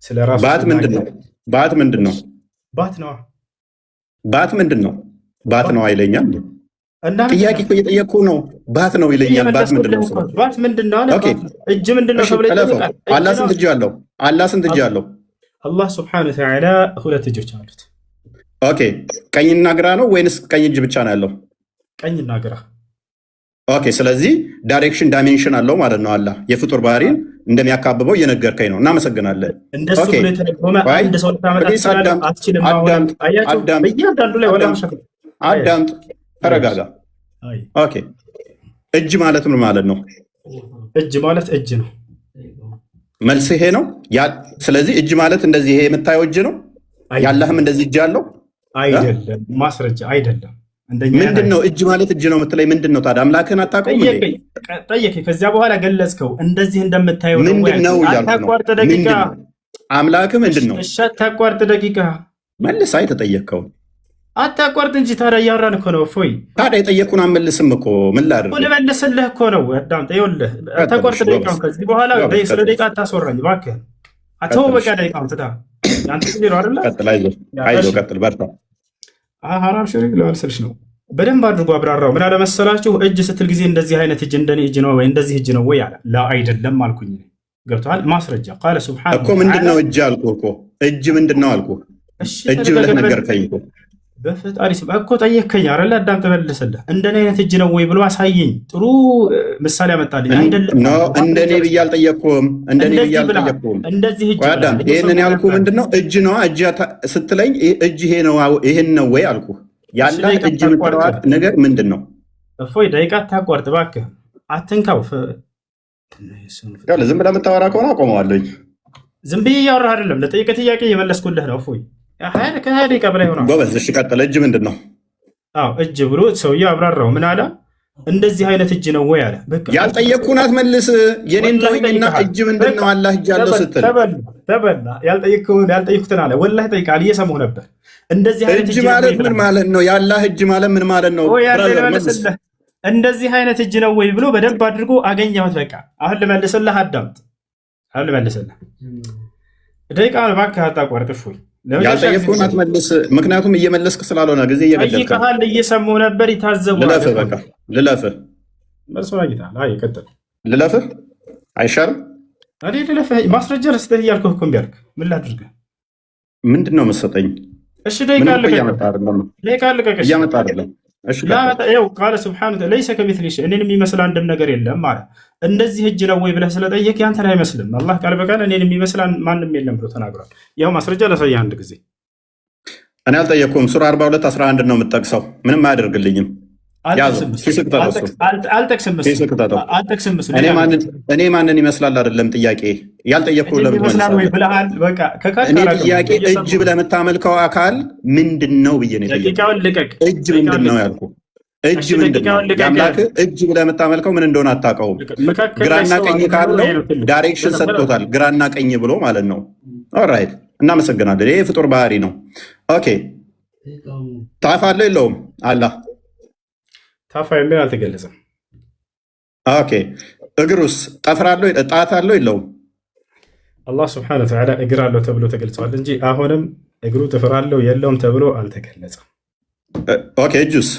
A: ስለ ራሱ
B: ባት ምንድን ነው? ባት ምንድን ነው?
A: ባት ነው።
B: ባት ምንድን ነው? ባት ነው አይለኛል። ጥያቄ እኮ እየጠየቅኩ ነው። ባት ነው ይለኛል። ባት ምንድን ነው?
A: ባት ምንድን ነው? እጅ ምንድን ነው ተብሎ ይጠየቃል።
B: አላህ ስንት እጅ አለው? አላህ ስንት እጅ አለው?
A: አላህ ስብሐነሁ ወተዓላ ሁለት እጆች አሉት።
B: ኦኬ ቀኝና ግራ ነው ወይንስ ቀኝ እጅ ብቻ ነው ያለው?
A: ቀኝና ግራ።
B: ኦኬ ስለዚህ ዳይሬክሽን ዳይሜንሽን አለው ማለት ነው። አላህ የፍጡር ባህሪን እንደሚያካብበው እየነገርከኝ ነው። እናመሰግናለን።
A: እንደሱ ብሎ የተረጎመ አንድ ሰው ልታመጣ ትችላለህ? አትችልም። በእያንዳንዱ ላይ ወላ
B: አዳምጥ፣ ተረጋጋ። ኦኬ እጅ ማለት ምን ማለት ነው?
A: እጅ ማለት እጅ ነው።
B: መልስ ይሄ ነው። ስለዚህ እጅ ማለት እንደዚህ ይሄ የምታየው እጅ ነው። ያለህም እንደዚህ እጅ አለው
A: አይደለም? ማስረጃ አይደለም።
B: ምንድን ነው እጅ ማለት እጅ ነው የምትለኝ ምንድን ነው ታዲያ? አምላክህን አታውቀውም?
A: ጠየቀኝ። ከዚያ በኋላ ገለጽከው። እንደዚህ እንደምታየው
B: ምንድን ነው
A: አታቋርጥ ደቂቃ።
B: አምላክህ ምንድን ነው?
A: እሺ አታቋርጥ ደቂቃ።
B: መልስ። አይ ተጠየቅከው
A: አታቋርጥ እንጂ ታዲያ እያወራን እኮ ነው። እፎይ
B: ታዲያ የጠየቁን አመልስም እኮ ምን ላድርግ?
A: ልመልስልህ እኮ ነው። አዳምጥ። ይኸውልህ አታቋርጥ ደቂቃውን። ከዚህ በኋላ ስለ ደቂቃ አታስወራኝ እባክህ። አተው በቃ ደቂቃውን ትታ ያንተ ጊዜ ነው አይደለ?
B: ቀጥል። አይዞህ ቀጥል፣ በርታ።
A: ሐራም ሽሪክ ለመልሰልሽ ነው። በደንብ አድርጎ አብራራው። ምን አለመሰላችሁ? እጅ ስትል ጊዜ እንደዚህ አይነት እጅ እንደኔ እጅ ነው ወይ እንደዚህ እጅ ነው ወይ አለ። ላ አይደለም አልኩኝ። ገብቶሃል? ማስረጃ ቃለ ሱብሃነሁ
B: እኮ ምንድን ነው እጅ አልኩህ እኮ። እጅ ምንድን ነው አልኩህ። እጅ ብለህ ነገርከኝ እኮ።
A: በፈጣሪ ስም እኮ ጠየከኝ አይደለ? አዳም ተመልሰልህ እንደኔ አይነት እጅ ነው ወይ ብሎ አሳየኝ። ጥሩ ምሳሌ አመጣልኝ። አይደለም
B: እንደኔ ብዬ አልጠየቅኩም። እንደኔ ብዬ አልጠየቅኩም።
A: እንደዚህ እጅ
B: አዳም ይሄንን ያልኩህ ምንድን ነው? እጅ ነው እጅ ስትለኝ እጅ ይሄ ነው ይሄን ነው ወይ አልኩህ። ያለ እጅ የምትለዋ ነገር ምንድን ነው?
A: እፎይ ደቂቃ አታቋርጥ እባክህ፣ አትንካው።
B: ዝም ብለህ የምታወራ ከሆነ አቆመዋለኝ።
A: ዝም ብዬ እያወራህ አይደለም፣ ለጠየቀ ጥያቄ የመለስኩልህ ነው። እፎይ ከሀያ ደቂቃ በላይ ሆኗል።
B: ጎበዝ። እሺ ቀጥል። እጅ ምንድን ነው?
A: አዎ እጅ ብሎ ሰውዬው አብራራው። ምን አለ? እንደዚህ አይነት እጅ ነው ወይ አለ።
B: ያልጠየቅኩህን አትመልስ። የኔን ተወኝና እጅ ምንድን ነው? አላህ እጅ አለው ስትል
A: ተበላ። ያልጠየቅኩትን አለ። ወላሂ ጠይቃል፣ እየሰማሁ ነበር። እንደዚህ አይነት
B: እጅ ማለት ምን ማለት ነው? የአላህ እጅ ማለት ምን ማለት ነው?
A: እንደዚህ አይነት እጅ ነው ወይ ብሎ በደንብ አድርጎ አገኘሁት። በቃ አሁን ልመልስልህ፣ አዳምጥ። አሁን ልመልስልህ። ደቂቃውን እባክህ አታቋርጥ። እፎይ
B: ያልጠየቅኩህን አትመልስ። ምክንያቱም እየመለስክ ስላልሆነ ጊዜ እየገደልክ
A: ነው። እየሰማሁ ነበር። ይታዘቡ።
B: ልለፍህ፣ በቃ ልለፍህ።
A: መልሶ አግኝተሃል። አይ ቀጥል።
B: ልለፍህ አይሻልም?
A: እኔ ልለፍህ ማስረጃ ልስጥህ እያልኩህ እኮ እምቢ አልክ። ምን ላድርግህ?
B: ምንድን ነው የምትሰጠኝ?
A: እሺ ደቂቃ ልቀቅ።
B: እያመጣ አይደለም።
A: ቃለ ሱብሓነሁ ለይሰ ከሚስሊሂ ሸይእ፣ እኔን የሚመስል አንድም ነገር የለም አለ። እንደዚህ እጅ ነው ወይ ብለህ ስለጠየቅ ያንተን አይመስልም። አላህ ቃል በቃል እኔን የሚመስል ማንም የለም ብሎ ተናግሯል። ያው ማስረጃ ላሳየህ አንድ ጊዜ።
B: እኔ አልጠየቅኩም። ሱራ 42 11 ነው የምጠቅሰው። ምንም አያደርግልኝም። እኔ ማንን ይመስላል አይደለም ጥያቄ ያልጠየቅኩ እኔ ጥያቄ እጅ ብለህ የምታመልከው አካል ምንድን ነው ብዬ ነው የጠየቅኩት። እጅ ምንድን ነው ያልኩ። እጅ ምንድን ነው? የአምላክህ እጅ ብለህ የምታመልከው ምን እንደሆነ አታውቀውም። ግራና ቀኝ ካለው ዳይሬክሽን ሰጥቶታል፣ ግራና ቀኝ ብሎ ማለት ነው። ኦራይት፣ እናመሰግናለን። ይሄ የፍጡር ባህሪ ነው። ኦኬ፣ ታፍ አለው የለውም? አላህ
A: ታፋ የሚል አልተገለጸም።
B: ኦኬ፣ እግሩስ ጠፍር አለው ጣት አለው የለውም?
A: አላህ ስብሐነሁ ወተዓላ እግር አለው ተብሎ ተገልጿል እንጂ አሁንም እግሩ ጥፍር አለው የለውም ተብሎ አልተገለጸም።
B: ኦኬ፣ እጁስ?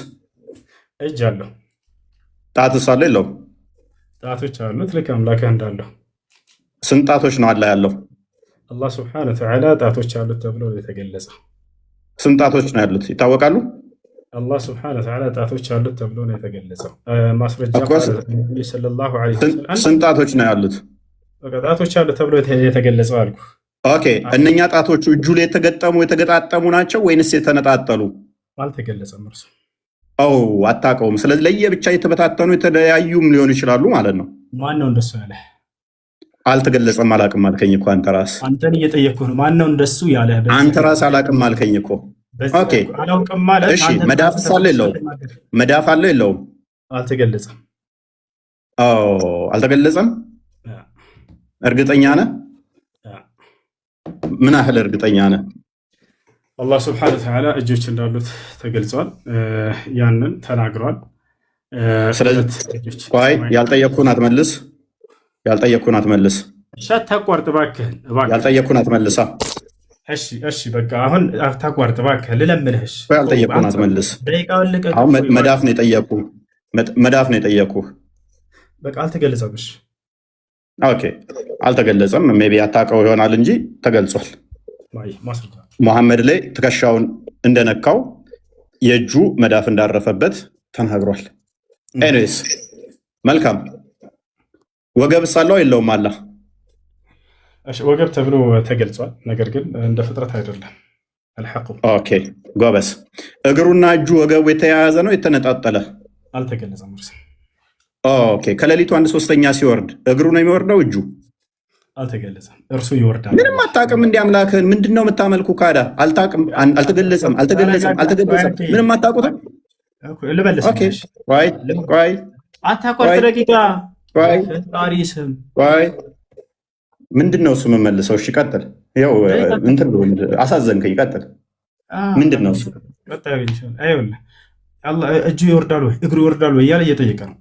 A: እጅ አለው።
B: ጣትስ አለው የለውም?
A: ጣቶች አሉት ልክ አምላክህ እንዳለው።
B: ስንት ጣቶች ነው አላህ ያለው?
A: አላህ ስብሐነሁ ወተዓላ ጣቶች አሉት ተብሎ የተገለጸው።
B: ስንት ጣቶች ነው ያሉት ይታወቃሉ?
A: አላህ ስብሐነሁ ወተዓላ ጣቶች አሉት ተብሎ ነው የተገለጸው። ማስረጃ ሰለላሁ ዐለይሂ ወሰለም
B: ስንት ጣቶች ነው ያሉት?
A: ጣቶች አሉት ተብሎ የተገለጸው አልኩ።
B: ኦኬ፣ እነኛ ጣቶቹ እጁ ላይ የተገጣጠሙ ናቸው ወይንስ የተነጣጠሉ?
A: አልተገለጸም እርሱ።
B: አታውቀውም። ስለዚህ ለየብቻ የተበታተኑ የተለያዩም ሊሆኑ ይችላሉ ማለት ነው።
A: ማን ነው እንደሱ ያለ?
B: አልተገለጸም። አላቅም አልከኝ እኮ አንተ ራስህ።
A: አንተን እየጠየቅኩህ ነው። ማን ነው እንደሱ ያለ?
B: አንተ ራስህ አላቅም አልከኝ እኮ። ኦኬ፣ እሺ፣ መዳፍ አለው የለውም? መዳፍ አለው የለውም?
A: አልተገለጸም።
B: አልተገለጸም። እርግጠኛ ነህ? ምን ያህል እርግጠኛ ነህ?
A: አላህ ስብሐነሁ ወተዓላ እጆች እንዳሉት ተገልጿል። ያንን ተናግሯል።
B: ስለዚህ ቆይ ያልጠየቅኩህን አትመልስ። እሺ፣
A: አታቋርጥ እባክህን።
B: ያልጠየቅኩህን አትመልሳ።
A: እሺ፣ በቃ አሁን አታቋርጥ እባክህን፣ ልለምንህ። እሺ፣
B: ያልጠየቅኩህን አትመልስ። አሁን መዳፍ ነው የጠየቅኩህ።
A: በቃ አልተገለጸም። እሺ፣
B: ኦኬ፣ አልተገለጸም። ሜይ ቢ አታውቀው ይሆናል እንጂ ተገልጿል።
A: ማስረጃ
B: መሐመድ ላይ ትከሻውን እንደነካው የእጁ መዳፍ እንዳረፈበት ተናግሯል። ኤኒዌይስ መልካም። ወገብ ሳለው የለውም? አላህ
A: ወገብ ተብሎ ተገልጿል። ነገር ግን እንደ ፍጥረት አይደለም። አልሐቁ። ኦኬ፣
B: ጎበስ። እግሩና እጁ ወገቡ የተያያዘ ነው የተነጣጠለ?
A: አልተገለጸም።
B: ኦኬ፣ ከሌሊቱ 1/3 ሲወርድ እግሩ ነው የሚወርደው? እጁ?
A: አልተገለጸም። እርሱ ይወርዳል።
B: ምንም አታውቅም። እንዲህ አምላክህን ምንድን ነው የምታመልኩ? ካዳ አልታውቅም። አልተገለጸም። ምንም አታውቁትም።
A: ልመልስ።
B: ቆይ
A: አታቋርጥ። ደቂቃ
B: ምንድን ነው እሱ የምመልሰው? እሺ ቀጥል። ያው እንትን አሳዘንከኝ። ቀጥል። ምንድን ነው እሱ?
A: እጁ ይወርዳል ወይ እግሩ ይወርዳል ወይ እያለ እየጠየቀ ነው።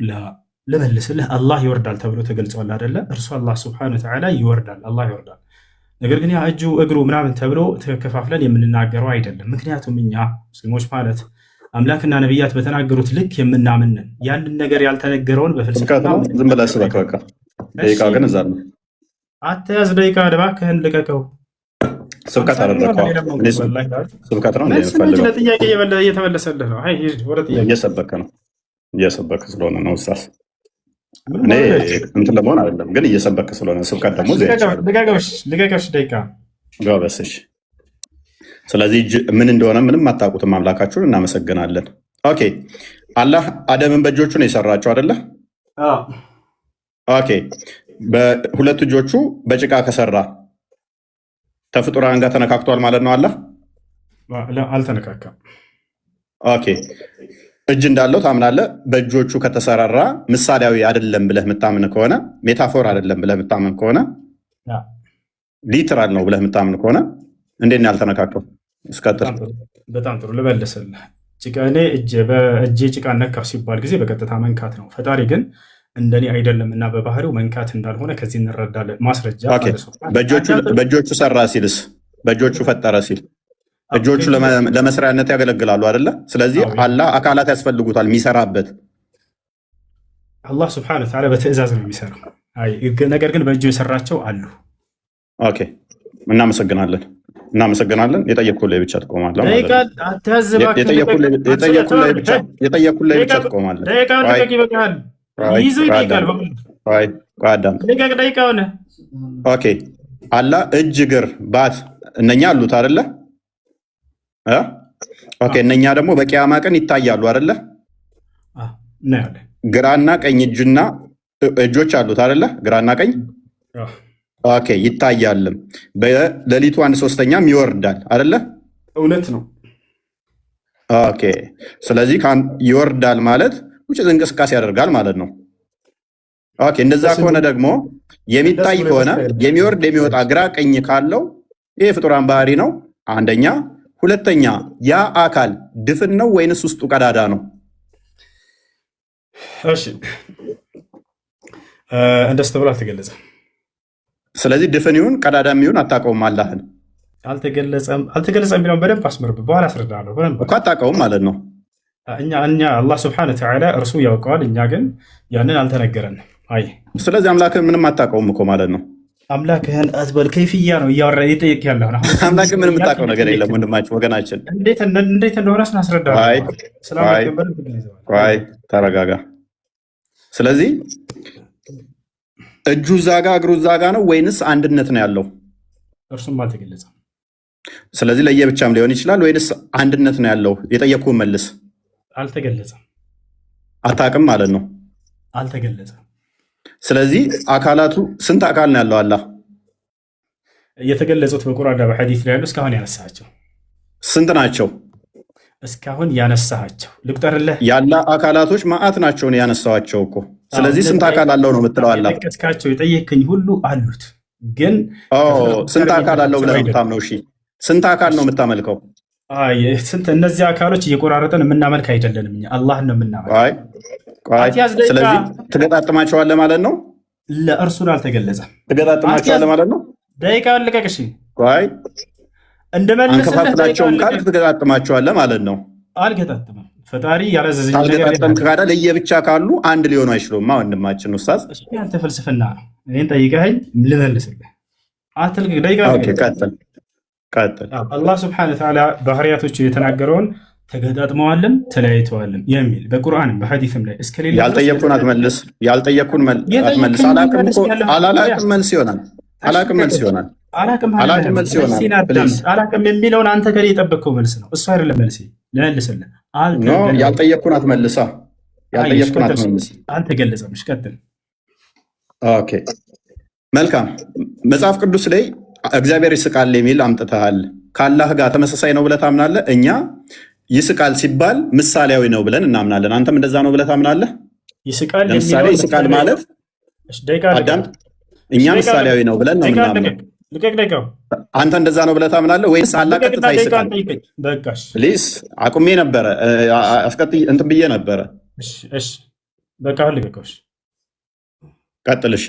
A: ልመልስልህ፣ አላህ ይወርዳል ተብሎ ተገልጿል አይደለ? እርሱ አላህ ስብሐነሁ ወተዓላ ይወርዳል፣ አላህ ይወርዳል። ነገር ግን ያ እጁ እግሩ ምናምን ተብሎ ተከፋፍለን የምንናገረው አይደለም። ምክንያቱም እኛ ሙስሊሞች ማለት አምላክና ነቢያት በተናገሩት ልክ የምናምንን ያንን ነገር ያልተነገረውን በፍልስፍና
B: ዝም ብለህ ስበክ። በቃ ደቂቃ ግን እዛ ነው።
A: አትያዝ ደቂቃ፣ እባክህን ልቀቀው።
B: ስብከት አደረግከው። ስብከት ነው
A: ለጥያቄ እየተመለሰልህ ነው። ወደ ጥያቄ
B: እየሰበክ ስለሆነ ነው ኡስታዝ። እኔ እንትን ለመሆን አይደለም ግን እየሰበክ ስለሆነ ስብከት ደግሞ
A: ልቀቀሽ ደቂቃ
B: ጎበስሽ። ስለዚህ ምን እንደሆነ ምንም አታውቁትም አምላካችሁን። እናመሰግናለን። ኦኬ፣ አላህ አደምን በእጆቹ ነው የሰራቸው አይደለ? ኦኬ፣ በሁለት እጆቹ በጭቃ ከሰራ ከፍጡራን ጋር ተነካክቷል ማለት ነው። አላህ
A: አልተነካካም።
B: ኦኬ፣ እጅ እንዳለው ታምናለህ። በእጆቹ ከተሰራራ ምሳሌያዊ አይደለም ብለህ የምታምን ከሆነ፣ ሜታፎር አይደለም ብለህ የምታምን ከሆነ፣ ሊትራል ነው ብለህ የምታምን ከሆነ እንዴት ነው ያልተነካከው? እስከጥር
A: በጣም ጥሩ ልመልስልህ። እኔ በእጄ ጭቃ ነካው ሲባል ጊዜ በቀጥታ መንካት ነው። ፈጣሪ ግን እንደኔ አይደለም እና በባህሪው መንካት እንዳልሆነ ከዚህ እንረዳለን። ማስረጃ
B: በእጆቹ ሰራ ሲልስ፣ በእጆቹ ፈጠረ ሲል እጆቹ ለመስሪያነት ያገለግላሉ አይደለ? ስለዚህ አላህ አካላት ያስፈልጉታል የሚሰራበት።
A: አላህ ስብሐነሁ ወተዓላ በትዕዛዝ ነው የሚሰራው። ነገር ግን በእጁ የሰራቸው አሉ።
B: ኦኬ፣ እናመሰግናለን። የጠየኩህ ላይ ብቻ ትቆማለህ። የጠየኩህ ላይ ብቻ ትቆማለህ። ኦኬ፣ አላህ እጅ፣ እግር፣ ባት እነኛ አሉት አይደለ? ኦኬ፣ እነኛ ደግሞ በቂያማ ቀን ይታያሉ አይደለ?
A: እናያለን።
B: ግራና ቀኝ እጆች አሉት አይደለ? ግራና ቀኝ ኦኬ፣ ይታያልም። በሌሊቱ 1/3 ይወርዳል አይደለ?
A: እውነት ነው።
B: ኦኬ፣ ስለዚህ ይወርዳል ማለት ውጭ እንቅስቃሴ ያደርጋል ማለት ነው። ኦኬ፣ እንደዛ ከሆነ ደግሞ የሚታይ ከሆነ የሚወርድ የሚወጣ ግራ ቀኝ ካለው ይሄ ፍጡራን ባህሪ ነው አንደኛ። ሁለተኛ ያ አካል ድፍን ነው ወይንስ ውስጡ ቀዳዳ ነው?
A: እሺ፣ እንደሱ ተብሎ አልተገለጸም።
B: ስለዚህ ድፍን ይሁን ቀዳዳም ይሁን አታውቀውም። አላህን
A: አልተገለጸም የሚለውን በደንብ አስመርብ፣ በኋላ አስረዳለሁ።
B: እኮ አታውቀውም ማለት ነው።
A: እኛ አላህ ስብሐነ ወተዓላ እርሱ ያውቀዋል፣ እኛ ግን ያንን አልተነገረንም። አይ
B: ስለዚህ አምላክህን ምንም አታውቀውም እኮ ማለት ነው።
A: አምላክህን አትበል፣ ከይፍያ ነው እያወራ እየጠየቅ ያለሁ።
B: አምላክህ ምንም የምታውቀው ነገር የለም ወንድማችን፣ ወገናችን።
A: እንዴት እንደሆነ ስናስረዳለሁ።
B: ተረጋጋ። ስለዚህ እጁ እዛ ጋ እግሩ እዛ ጋ ነው ወይንስ አንድነት ነው ያለው?
A: እርሱም አልተገለጸም።
B: ስለዚህ ለየብቻም ሊሆን ይችላል ወይንስ አንድነት ነው ያለው? የጠየቅኩህን መልስ።
A: አልተገለጸም።
B: አታውቅም ማለት ነው።
A: አልተገለጸም።
B: ስለዚህ አካላቱ ስንት አካል ነው ያለው? አላህ
A: የተገለጹት በቁርአንና በሐዲስ ላይ ያሉ እስካሁን ያነሳቸው
B: ስንት ናቸው?
A: እስካሁን ያነሳቸው ልቁጠርልህ።
B: ያለ አካላቶች ማአት ናቸው ያነሳዋቸው እኮ። ስለዚህ ስንት አካል አለው ነው የምትለው? አላህ
A: የጠቀስካቸው የጠየከኝ ሁሉ አሉት፣ ግን
B: ስንት አካል አለው ብለህ ነው የምታምነው? እሺ ስንት አካል ነው የምታመልከው?
A: እነዚህ አካሎች እየቆራረጠን የምናመልክ አይደለንም። እኛ አላህን ነው የምናመልክ።
B: ስለዚህ ትገጣጥማቸዋለህ ማለት ነው።
A: ለእርሱን አልተገለጸም።
B: ትገጣጥማቸዋለህ ማለት ነው።
A: ደቂቃ ልቀቅ። እሺ
B: አንከፋፍላቸውን ካልክ ትገጣጥማቸዋለህ ማለት ነው።
A: አልገጣጥምም። ፈጣሪ ያለዘዘኝ
B: አልገጣጠምክ ካለ ለየብቻ ካሉ አንድ ሊሆኑ አይችሉም። ወንድማችን ኡስታዝ፣
A: አንተ ፍልስፍና ነው። እኔን ጠይቀኸኝ ልመልስልህ። አትልቅ። ደቂቃ
B: ቀጥል።
A: አላህ ስብሐነሁ ወተዓላ ባህሪያቶቹ የተናገረውን ተገጣጥመዋልም ተለያይተዋልም የሚል በቁርአንም በሐዲስም ላይ እስከሌለ
B: ያልጠየኩን አትመልስ። ያልጠየኩን አትመልስ። አላቅም መልስ ይሆናል። አላቅም መልስ ይሆናል።
A: አላቅም የሚለውን አንተ ከኔ የጠበቅከው መልስ ነው። እሱ አይደለም መልስ። ልመልስልህ።
B: ያልጠየኩን አትመልሳ። ያልጠየኩን አትመልስ።
A: አልተገለጸም። ቀጥል።
B: ኦኬ መልካም። መጽሐፍ ቅዱስ ላይ እግዚአብሔር ይስቃል የሚል አምጥተሃል። ከአላህ ጋር ተመሳሳይ ነው ብለህ ታምናለህ? እኛ ይስቃል ሲባል ምሳሌያዊ ነው ብለን እናምናለን። አንተም እንደዛ ነው ብለህ ታምናለህ? ለምሳሌ ይስቃል ማለት አዳም፣ እኛ ምሳሌያዊ ነው ብለን ነው የምናምነው። አንተ እንደዛ ነው ብለህ ታምናለህ ወይስ አላህ ቀጥታ ይስቃል? ፕሊዝ አቁሜ ነበረ፣ አስቀጥይ እንትን ብዬ ነበረ። ቀጥል።
A: እሺ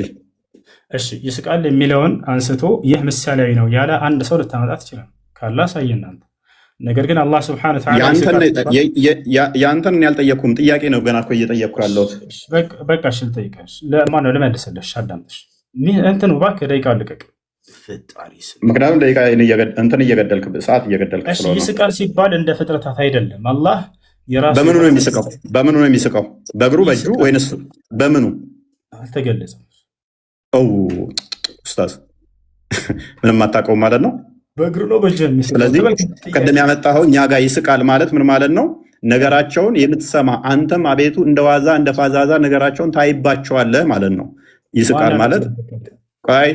A: ይስቃል የሚለውን አንስቶ ይህ ምሳሌያዊ ነው ያለ አንድ ሰው ልታመጣ ትችላል። ካላህ ሳየን አንተ። ነገር ግን አላህ ስብሐነሁ ወተዓላ ያንተን ያልጠየኩም ጥያቄ ነው ገና እኮ እየጠየቅኩ ያለሁት። በቃ እሺ ልጠይቅህ። ለማን ነው ልመልስልሽ? አዳምጥሽ እንትን እባክህ ደቂቃ ልቀቅ።
B: ምክንያቱም ደቂቃ እንትን እየገደልክ ሰዓት እየገደልክ ስለሆነ።
A: ይስቃል ሲባል እንደ ፍጥረታት አይደለም። አላህ የራሱ
B: በምኑ ነው የሚስቀው? በምኑ ነው የሚስቀው? በእግሩ በእጁ ወይንስ በምኑ?
A: አልተገለጸም።
B: ኡስታዝ ምንም አታውቀውም ማለት ነው።
A: በእግሩ ነው በእጁ የሚስቀው።
B: ስለዚህ ቅድም ያመጣኸው እኛ ጋር ይስቃል ማለት ምን ማለት ነው? ነገራቸውን የምትሰማ አንተም አቤቱ እንደ ዋዛ እንደ ፋዛዛ ነገራቸውን ታይባቸዋለህ ማለት ነው። ይስቃል ማለት ቆይ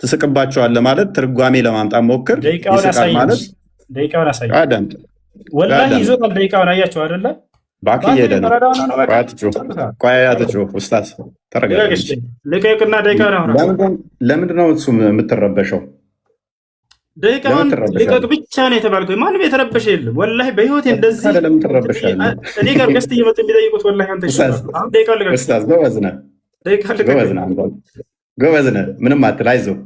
B: ትስቅባቸዋለህ ማለት ትርጓሜ ለማምጣት ሞክር። ይስቃል ማለት
A: ደቂቃውን አሳየኝ። ወላሂ ይዞታል። ደቂቃውን አያቸው አይደለ?
B: ባክ እየሄደ ነው። ቆይ አትጩህ ኡስታዝ ተረጋጋ።
A: ልቀቅና ደቂቃውን አውራ።
B: ለምንድን ነው እሱ የምትረበሸው?
A: ደቂቃውን ልቀቅ ብቻ ነው የተባልከው። ማንም የተረበሸ የለም። ወላሂ በህይወቴ እንደዚህ
B: ለምን ትረበሻለህ?
A: እኔ ጋር ገስት እየመጡ የሚጠይቁት ወላሂ አንተ አሁን ደቂቃውን ልቀቅ ኡስታዝ። ጎበዝ ነህ፣ ጎበዝ ነህ። ምንም አትል። አይዞህ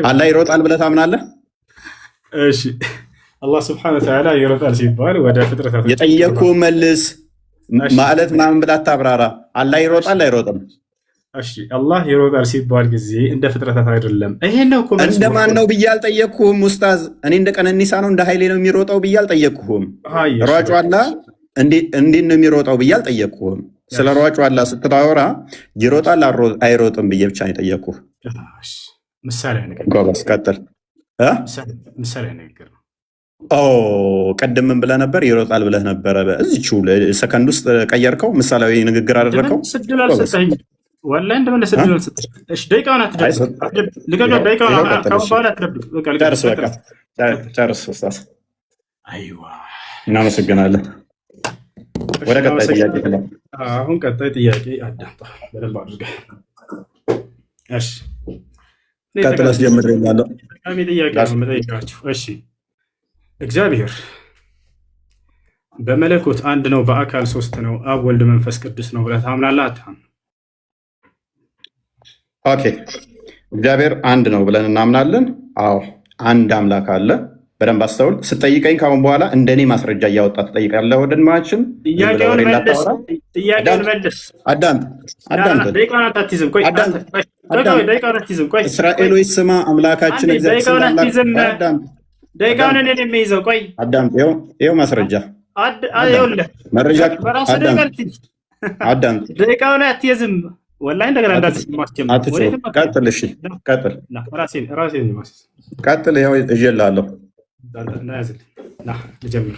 A: አላህ ይሮጣል ብለህ ታምናለህ? እሺ አላህ ስብሐነሁ ወተዓላ ይሮጣል ሲባል ወደ ፍጥረታት
B: የጠየቅኩህን መልስ ማለት ምናምን ብለህ አታብራራ። አላህ ይሮጣል አይሮጥም?
A: እሺ አላህ ይሮጣል ሲባል ጊዜ እንደ ፍጥረታት አይደለም። ይሄን ነው እኮ
B: እንደማን ነው ብዬ አልጠየቅኩህም ኡስታዝ። እኔ እንደ ቀነኒሳ ነው እንደ ኃይሌ ነው የሚሮጠው ብዬ አልጠየቅኩህም። ሯጩ አላህ እንዴት ነው የሚሮጠው ብዬ አልጠየቅኩህም። ስለ ሯጩ አላህ ስትታወራ ይሮጣል አይሮጥም ብዬ ብቻ ነው የጠየቅኩህ።
A: ምሳሌ ነገር
B: ጎበዝ ቀጥል።
A: ምሳሌ ነገር
B: ቅድም ምን ብለህ ነበር? ይሮጣል ብለህ ነበረ። እዚቹ ሰከንድ ውስጥ ቀየርከው፣ ምሳሌያዊ ንግግር አደረግከው።
A: ስድል አልሰጠኝ ወላሂ እንደመለስ ስድል አልሰጠኝ። እሺ ደቂቃውን አትደብቅ፣ ልገለው ደቂቃውን በኋላ አትደብቅ።
B: ጨርስ ኡስታዝ።
A: አይዋ
B: እናመሰግናለን። ወደ ቀጣይ ጥያቄ።
A: አሁን ቀጣይ ጥያቄ አዳምጣ በደንብ አድርገህ። እሺ
B: ቀጥል፣ አስጀምሬልሃለሁ።
A: ጥያቄ ነው የምጠይቃችሁ። እሺ እግዚአብሔር በመለኮት አንድ ነው፣ በአካል ሶስት ነው፣ አብ ወልድ መንፈስ ቅዱስ ነው ብለህ ታምናለህ አታምንም?
B: ኦኬ እግዚአብሔር አንድ ነው ብለን እናምናለን። አዎ አንድ አምላክ አለ። በደንብ አስተውል። ስጠይቀኝ ካሁን በኋላ እንደኔ ማስረጃ እያወጣ ትጠይቃለህ። ወንድማችን
A: ጥያቄውን መልስ።
B: እስራኤሎች ስማ፣ አምላካችን
A: ደቂቃውን እኔ የሚይዘው ቆይ፣
B: ይኸው ማስረጃ መረጃ። አዳምጥ፣
A: ደቂቃውን አትይዝም። ወላሂ እንደገና
B: ቀጥል። እሺ ቀጥል። ይኸው እዤልሃለሁ።
A: ልጀምር።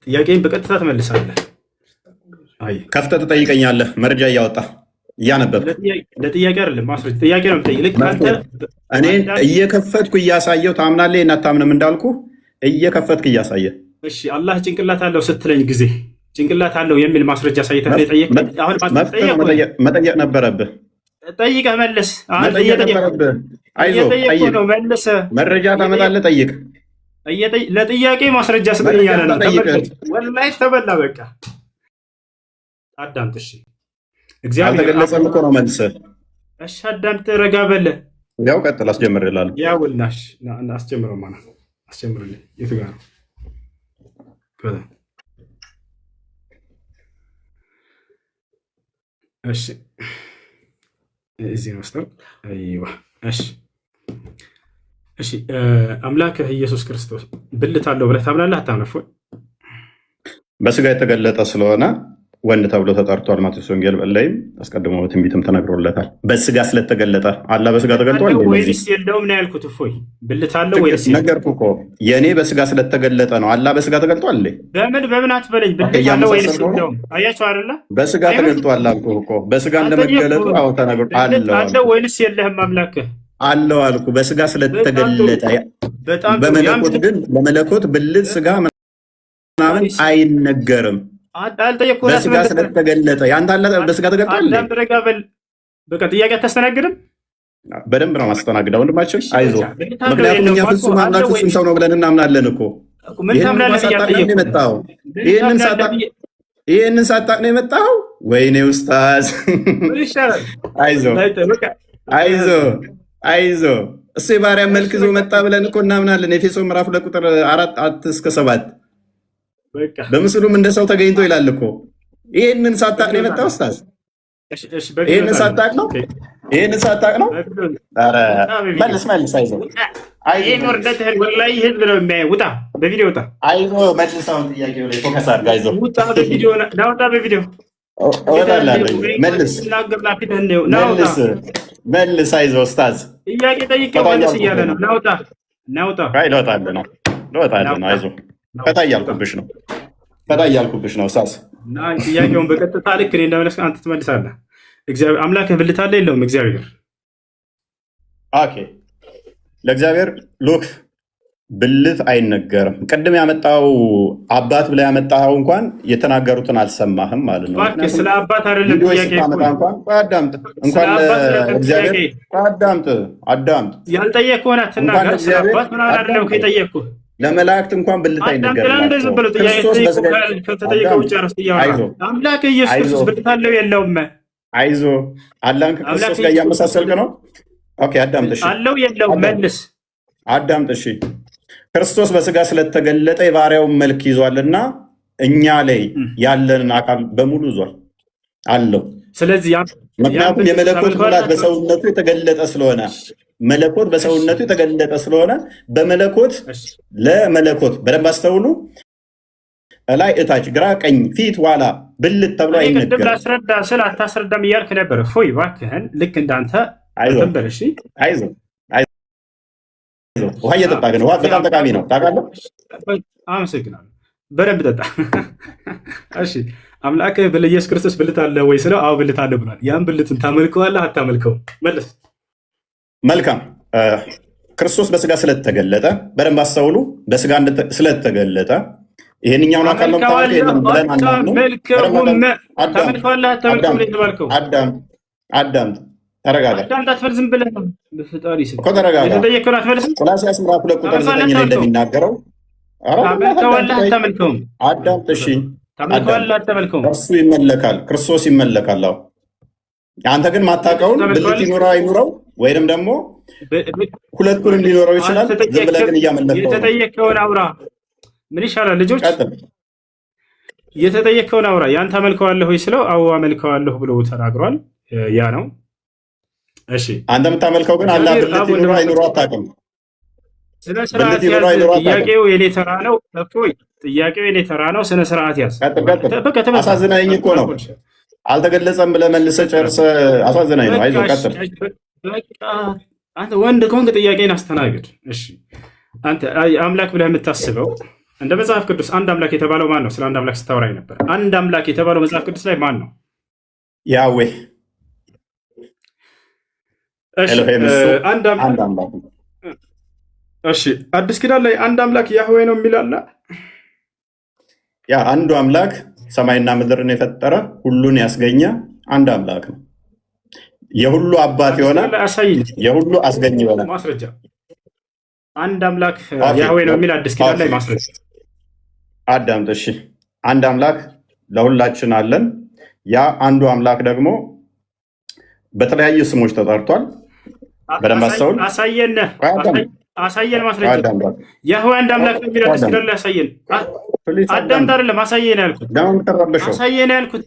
A: ጥያቄን በቀጥታ ትመልሳለህ።
B: ከፍተህ ትጠይቀኛለህ። መረጃ እያወጣ እያነበብክ።
A: ለጥያቄ አይደለም ማስረጃ፣ ጥያቄ ነው የምጠይቅህ።
B: እኔ እየከፈትኩ እያሳየው ታምናለህ እና አታምንም እንዳልኩ እየከፈትክ እያሳየህ።
A: እሺ አላህ ጭንቅላት አለው ስትለኝ ጊዜ ጭንቅላት አለው የሚል ማስረጃ ሳይተህ ጠየቅህ። አሁን
B: መጠየቅ ነበረብህ።
A: ጠይቀህ መልስ።
B: መረጃ ታመጣለህ። ጠይቅ።
A: ለጥያቄ ማስረጃ ስጠኝ እያለ ነው። ወላሂ ተበላ። በቃ አዳምጥ። እሺ እግዚአብሔር
B: አልተገለጸም እኮ ነው መልስህ።
A: እሺ አዳምጥ፣ ረጋ በለ።
B: ያው ቀጥል። አስጀምርልሃለሁ።
A: ያውልናሽ አስጀምረው። ማና አስጀምርልኝ። የቱ ጋር ነው? እሺ እዚህ ነው ስጠው። አይዋ እሺ አምላክህ ኢየሱስ ክርስቶስ ብልት አለው ብለህ ታምናለህ አታምነህ?
B: በስጋ የተገለጠ ስለሆነ ወንድ ተብሎ ተጠርቷል። ማቴዎስ ወንጌል ላይም አስቀድሞ በትንቢትም ተነግሮለታል። በስጋ ስለተገለጠ አላህ በስጋ ተገልጧል
A: ወይስ የለውም ነው ያልኩት። እፎይ ብልት አለው ወይስ
B: ነገርኩህ እኮ የኔ በስጋ ስለተገለጠ ነው። አላህ በስጋ ተገልጧል።
A: በምን አትበለኝ። ብልት አለው ወይስ የለውም? አያቸው አይደለ?
B: በስጋ ተገልጧል አልኩህ እኮ። በስጋ እንደመገለጡ አዎ ተነግሯል።
A: አለው ወይስ የለህም? አምላክህ
B: አለው አልኩህ። በስጋ ስለተገለጠ በመለኮት ግን በመለኮት ብልት ስጋ ምናምን አይነገርም። በስጋ ስለተገለጠ ያንተ አለ በስጋ ተገልጧል።
A: በቃ ጥያቄ አታስተናግድም።
B: በደንብ ነው ማስተናግደው ወንድማችን፣ አይዞህ። ምክንያቱም እኛ ፍጹም አምላክ ፍጹም ሰው ነው ብለን እናምናለን እኮ። ይህንን ሳታቅ ነው የመጣው። ወይኔ ኡስታዝ፣ አይዞህ እሱ የባሪያ መልክ ይዞ መጣ ብለን እኮ እናምናለን። ኤፌሶን ምዕራፍ 2 ቁጥር 4-7 በምስሉም እንደ ሰው ተገኝቶ ይላል እኮ። ይህንን ሳታቅ ነው የመጣው ኡስታዝ። ይህንን ሳታቅ ነው። መልስ። አይዞህ መልሳውን ጥያቄው ላይ ፎከስ አድርግ። አይዞህ መልስ። አይዞህ ኡስታዝ።
A: ጥያቄ ጠይቄው መልስ እያለ ነው። ናውጣ
B: ልወጣልህ ነው። አይዞህ ፈታ እያልኩብሽ ነው ኡስታዝ።
A: ጥያቄውን በቀጥታ ልክ እኔ እንደመለስ አንተ ትመልሳለህ። እግዚአብሔር አምላክህ ብልት አለ የለውም? እግዚአብሔር
B: ኦኬ። ለእግዚአብሔር ሉክ ብልት አይነገርም። ቅድም ያመጣው አባት ብለህ ያመጣኸው እንኳን የተናገሩትን አልሰማህም ማለት ነው።
A: ስለ አባት አይደለም ጥያቄ።
B: አዳምጥ እንኳን ለእግዚአብሔር አዳምጥ።
A: ያልጠየቅህ ሆነ አትናገር። ስለ አባት ምናምን አይደለም ከጠየቅኩህ።
B: ለመላእክት እንኳን ብልት አይነገርም።
A: አምላክ ኢየሱስ ክርስቶስ ብልት አለው የለውም?
B: አይዞህ አላህን ከክርስቶስ ጋር እያመሳሰልክ ነው። ኦኬ አዳምጥ። እሺ
A: አለው የለውም? መልስ።
B: አዳምጥ። እሺ ክርስቶስ በስጋ ስለተገለጠ የባሪያውን መልክ ይዟልና እኛ ላይ ያለንን አካል በሙሉ ይዟል አለው።
A: ስለዚህ
B: ምክንያቱም የመለኮት ሙላት በሰውነቱ የተገለጠ ስለሆነ በመለኮት ለመለኮት በደንብ አስተውሉ። ላይ እታች፣ ግራ፣ ቀኝ፣ ፊት፣ ኋላ ብልት ተብሎ አይነገርም።
A: ላስረዳ ስለ አታስረዳም እያልክ ነበር። ፎይ እባክህን ልክ እንዳንተ
B: አይዞህ ውሃ እየጠጣ ግን ውሃ በጣም ጠቃሚ ነው ታውቃለህ።
A: አመሰግናለሁ። በደንብ ጠጣ። እሺ አምላክህ በኢየሱስ ክርስቶስ ብልት አለ ወይ ስለው አዎ ብልት አለ ብሏል። ያን ብልትን ታመልከዋለህ አታመልከውም? መልስ።
B: መልካም ክርስቶስ በስጋ ስለተገለጠ በደንብ አስተውሉ። በስጋ ስለተገለጠ ይሄንኛውን አካል ነው ብለን አዳምጥ፣ ተረጋጋ።
A: ዝም ብለህ በፍጣሪ ስም
B: እኮ ተረጋጋ።
A: የተጠየቀውን አትመልስም?
B: ቆላስይስ ምዕራፍ 2 ቁጥር 9 ላይ እንደሚናገረው
A: ታመልከዋለህ አታመልከውም?
B: አዳምጥ። እሺ
A: ታመልከዋለህ አታመልከውም?
B: እርሱ ይመለካል፣ ክርስቶስ ይመለካል። አዎ አንተ ግን ማታውቀውን ብልት ይኖረው አይኖረው ወይንም ደግሞ ሁለቱንም ሊኖረው ይችላል። ዝም ብለህ ግን እያመለከው
A: የተጠየቀውን አውራ። ምን ይሻላል ልጆች? የተጠየቀውን አውራ። ያን ታመልከዋለህ ወይ ስለው አዎ አመልከዋለሁ ብሎ ተናግሯል። ያ ነው። እሺ
B: አንተ የምታመልከው ግን አላህ ብልት ይኖረው አይኖረው አታውቅም።
A: ስነ ስርዓት ያዝ። ጥያቄው የኔ ተራ ነው። እፎይ ጥያቄው የኔ ተራ ነው። ስነ ስርዓት ያዝ።
B: አሳዝናኝ እኮ ነው። አልተገለጸም ብለህ መልሰህ ጨርሰህ አሳዝናኝ ነው። አይዞህ ቀጥል።
A: አንተ ወንድ ከሆንክ ጥያቄን አስተናግድ። እሺ አንተ አምላክ ብለህ የምታስበው እንደ መጽሐፍ ቅዱስ አንድ አምላክ የተባለው ማን ነው? ስለ አንድ አምላክ ስታወራኝ ነበር። አንድ አምላክ የተባለው መጽሐፍ ቅዱስ ላይ ማን ነው?
B: ያዌ።
A: አንድ አምላክ። እሺ አዲስ ኪዳን ላይ አንድ አምላክ ያህዌ ነው የሚል አለ።
B: ያ አንዱ አምላክ ሰማይና ምድርን የፈጠረ ሁሉን ያስገኘ አንድ አምላክ ነው። የሁሉ አባት የሆነ የሁሉ አስገኝ የሆነ
A: ማስረጃ አንድ አምላክ ያህዌ ነው የሚል አዲስ ኪዳን ላይ ማስረጃ
B: አዳምጥ። እሺ አንድ አምላክ ለሁላችን አለን። ያ አንዱ አምላክ ደግሞ በተለያዩ ስሞች ተጠርቷል። በደንብ አስተውል።
A: አሳየን ማስረጃ። ያህዌ አንድ አምላክ ነው የሚል አዲስ ኪዳን ላይ አሳየን። አዳምጥ አይደለም አሳየን ያልኩት። አሳየን ያልኩት